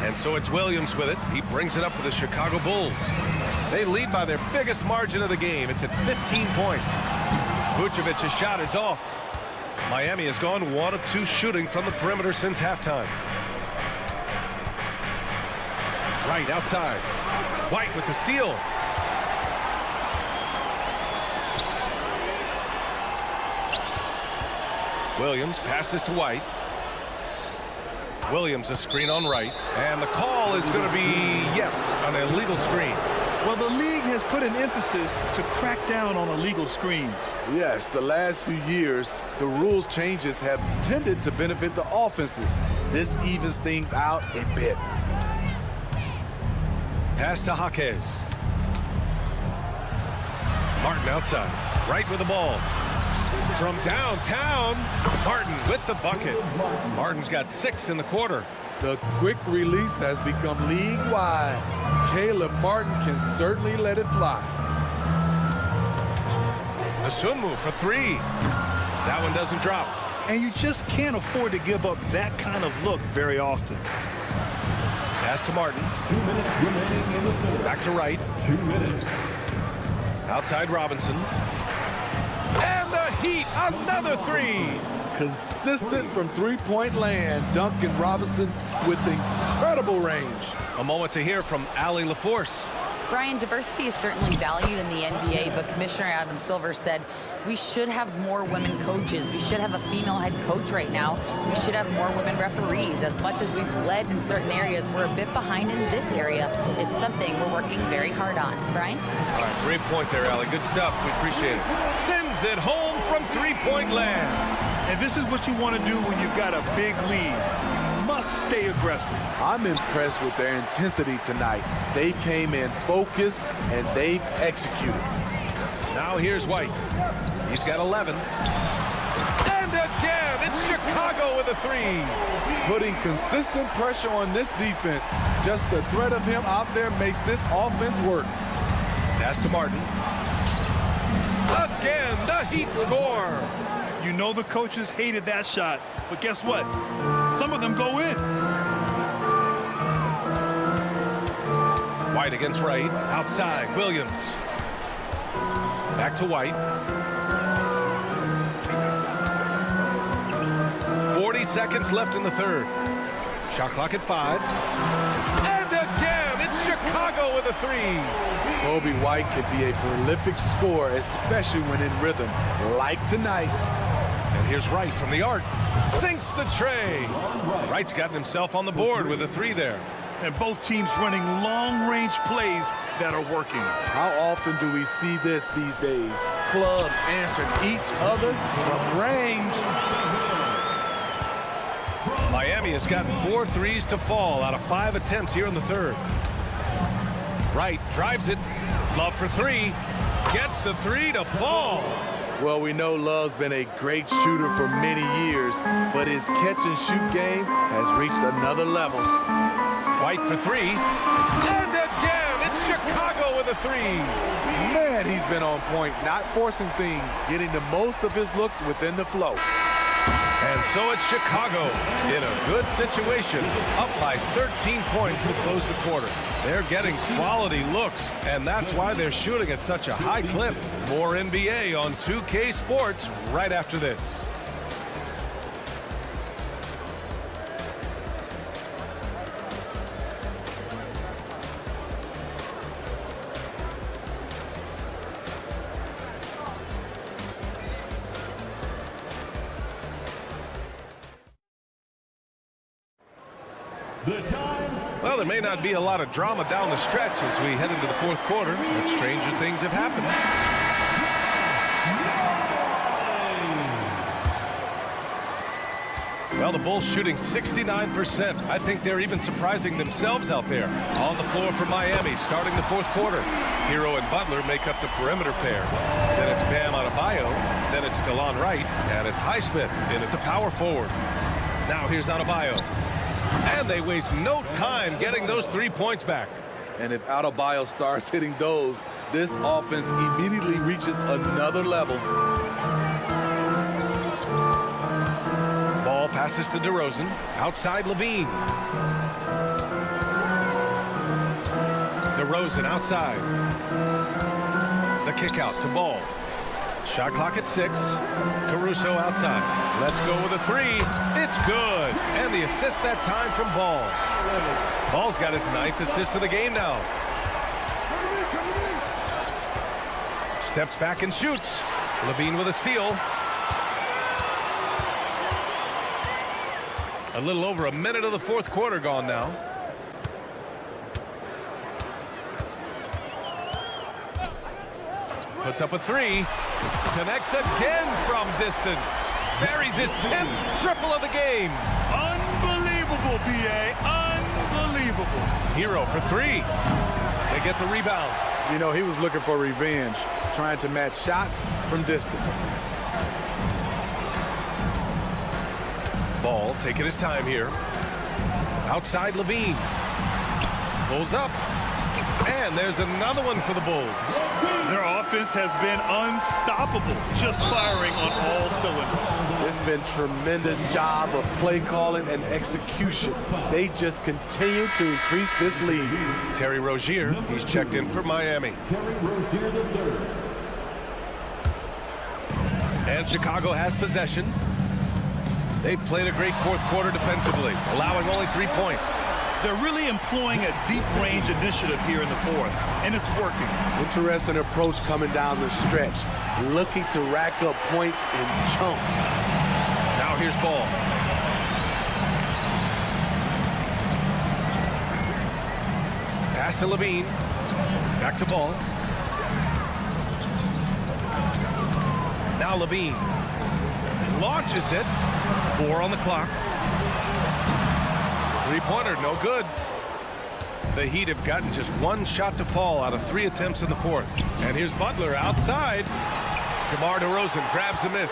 And so it's Williams with it. He brings it up for the Chicago Bulls. They lead by their biggest margin of the game. It's at 15 points. Vucevic's shot is off. Miami has gone 1 of 2 shooting from the perimeter since halftime. Right outside. White with the steal. Williams passes to White. Williams a screen on Wright. And the call is going to be, yes, an illegal screen. Well, the league has put an emphasis to crack down on illegal screens. Yes, the last few years, the rules changes have tended to benefit the offenses. This evens things out a bit. Pass to Jaquez. Martin outside. Right with the ball. From downtown, Martin with the bucket. Martin's got 6 in the quarter. The quick release has become league-wide. Caleb Martin can certainly let it fly. The swim move for three. That one doesn't drop. And you just can't afford to give up that kind of look very often. Pass to Martin. 2 minutes remaining in the third. Back to right. 2 minutes. Outside Robinson. And the Heat, another three. Consistent from three-point land. Duncan Robinson with incredible range. A moment to hear from Allie LaForce. Brian, diversity is certainly valued in the NBA, but Commissioner Adam Silver said we should have more women coaches. We should have a female head coach right now. We should have more women referees. As much as we've led in certain areas, we're a bit behind in this area. It's something we're working very hard on. Brian? All right, great point there, Allie. Good stuff. We appreciate it. Sends it home from three-point land. And this is what you want to do when you've got a big lead. Must stay aggressive. I'm impressed with their intensity tonight. They came in focused and they've executed. Now here's White. He's got 11. And again, it's Chicago with a three. Putting consistent pressure on this defense. Just the threat of him out there makes this offense work. Pass to Martin. Again, the Heat score. You know the coaches hated that shot, but guess what? Some of them go in. White against right, outside, Williams. Back to White. 40 seconds left in the third. Shot clock at 5. And again, it's Chicago with a three. Kobe White could be a prolific scorer, especially when in rhythm, like tonight. And here's Wright from the arc. Sinks the tray. Wright's gotten himself on the board with a three there. And both teams running long-range plays that are working. How often do we see this these days? Clubs answering each other from range. Miami has gotten 4 threes to fall out of 5 attempts here in the third. Wright drives it. Love for three. Gets the three to fall. Well, we know Love's been a great shooter for many years, but his catch-and-shoot game has reached another level. White for three. And again, it's Chicago with a three. Man, he's been on point, not forcing things, getting the most of his looks within the flow. And so it's Chicago in a good situation, up by 13 points to close the quarter. They're getting quality looks, and that's why they're shooting at such a high clip. More NBA on 2K Sports right after this. Well, there may not be a lot of drama down the stretch as we head into the fourth quarter, but stranger things have happened. Well, the Bulls shooting 69%. I think they're even surprising themselves out there. On the floor for Miami, starting the fourth quarter. Hero and Butler make up the perimeter pair. Then it's Bam Adebayo. Then it's DeLon Wright. And it's Highsmith in at the power forward. Now here's Adebayo. And they waste no time getting those 3 points back. And if Adebayo starts hitting those, this offense immediately reaches another level. Ball passes to DeRozan. Outside Levine. DeRozan outside. The kick out to Ball. Shot clock at 6. Caruso outside. Let's go with a three. It's good. And the assist that time from Ball. Ball's got his 9th assist of the game now. Steps back and shoots. Levine with a steal. A little over a minute of the fourth quarter gone now. Puts up a three. Connects again from distance. Buries his 10th triple of the game. Unbelievable, B.A. Unbelievable. Hero for three. They get the rebound. You know, he was looking for revenge, trying to match shots from distance. Ball taking his time here. Outside Levine. Pulls up. And there's another one for the Bulls. Their offense has been unstoppable, just firing on all cylinders. It's been tremendous job of play calling and execution. They just continue to increase this lead. Terry Rozier, he's checked in for Miami. Terry Rozier III. And Chicago has possession. They've played a great fourth quarter defensively, allowing only 3 points. They're really employing a deep range initiative here in the fourth, and it's working. Interesting approach coming down the stretch, looking to rack up points in chunks. Now here's Ball. Pass to Levine. Back to Ball. Now Levine launches it. 4 on the clock. Three-pointer, no good. The Heat have gotten just 1 shot to fall out of 3 attempts in the fourth. And here's Butler outside. DeMar DeRozan grabs the miss.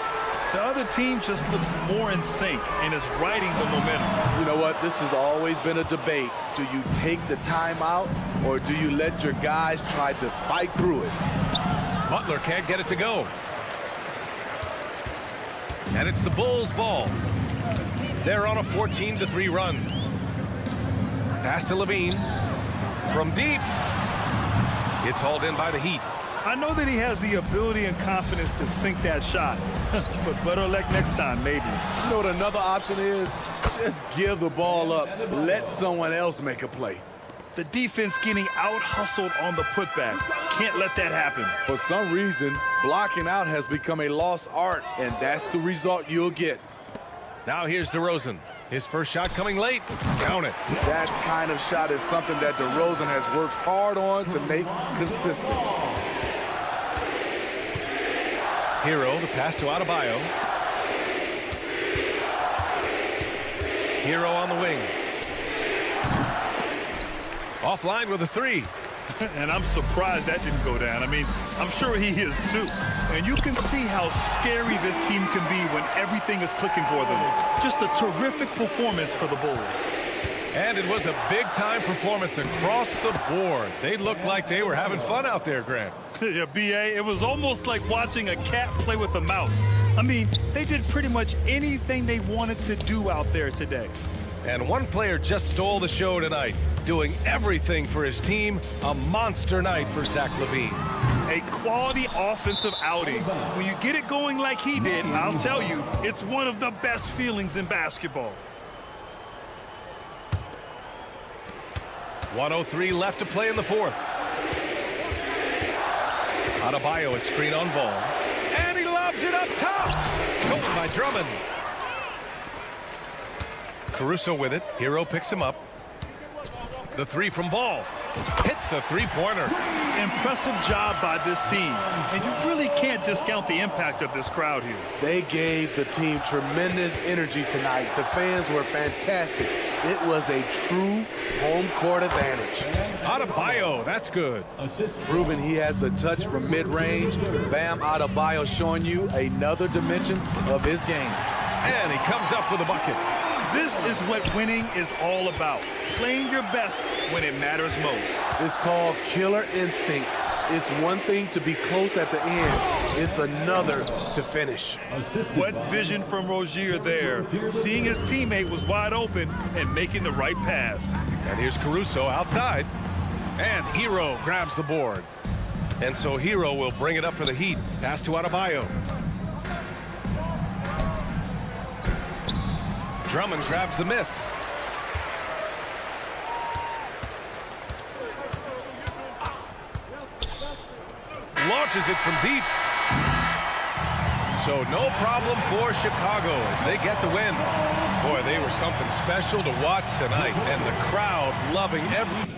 The other team just looks more in sync and is riding the momentum. You know what? This has always been a debate. Do you take the timeout or do you let your guys try to fight through it? Butler can't get it to go. And it's the Bulls' ball. They're on a 14-3 run. Pass to Levine. From deep. It's hauled in by the Heat. I know that he has the ability and confidence to sink that shot. But better luck next time, maybe. You know what another option is? Just give the ball up. Let someone else make a play. The defense getting out-hustled on the putback. Can't let that happen. For some reason, blocking out has become a lost art, and that's the result you'll get. Now here's DeRozan. His first shot coming late. Count it. That kind of shot is something that DeRozan has worked hard on to make consistent. Hero, the pass to Adebayo. Hero on the wing. Offline with a 3. And I'm surprised that didn't go down. I mean, I'm sure he is too. And you can see how scary this team can be when everything is clicking for them. Just a terrific performance for the Bulls. And it was a big-time performance across the board. They looked like they were having fun out there, Grant. Yeah, B.A., it was almost like watching a cat play with a mouse. I mean, they did pretty much anything they wanted to do out there today. And one player just stole the show tonight, doing everything for his team. A monster night for Zach LaVine. A quality offensive outing. When you get it going like he did, I'll tell you, it's one of the best feelings in basketball. 1:03 left to play in the fourth. Adebayo is screen on ball. And he lobs it up top. Stolen by Drummond. Caruso with it. Hero picks him up. The 3 from Ball. Hits a 3-pointer. Impressive job by this team. And you really can't discount the impact of this crowd here. They gave the team tremendous energy tonight. The fans were fantastic. It was a true home court advantage. Adebayo, that's good. Proving he has the touch from mid-range. Bam Adebayo showing you another dimension of his game. And he comes up with a bucket. This is what winning is all about. Playing your best when it matters most. It's called killer instinct. It's one thing to be close at the end. It's another to finish. What vision from Rozier there. Seeing his teammate was wide open and making the right pass. And here's Caruso outside. And Hero grabs the board. And so Hero will bring it up for the Heat. Pass to Adebayo. Drummond grabs the miss. Launches it from deep. So no problem for Chicago as they get the win. Boy, they were something special to watch tonight, and the crowd loving every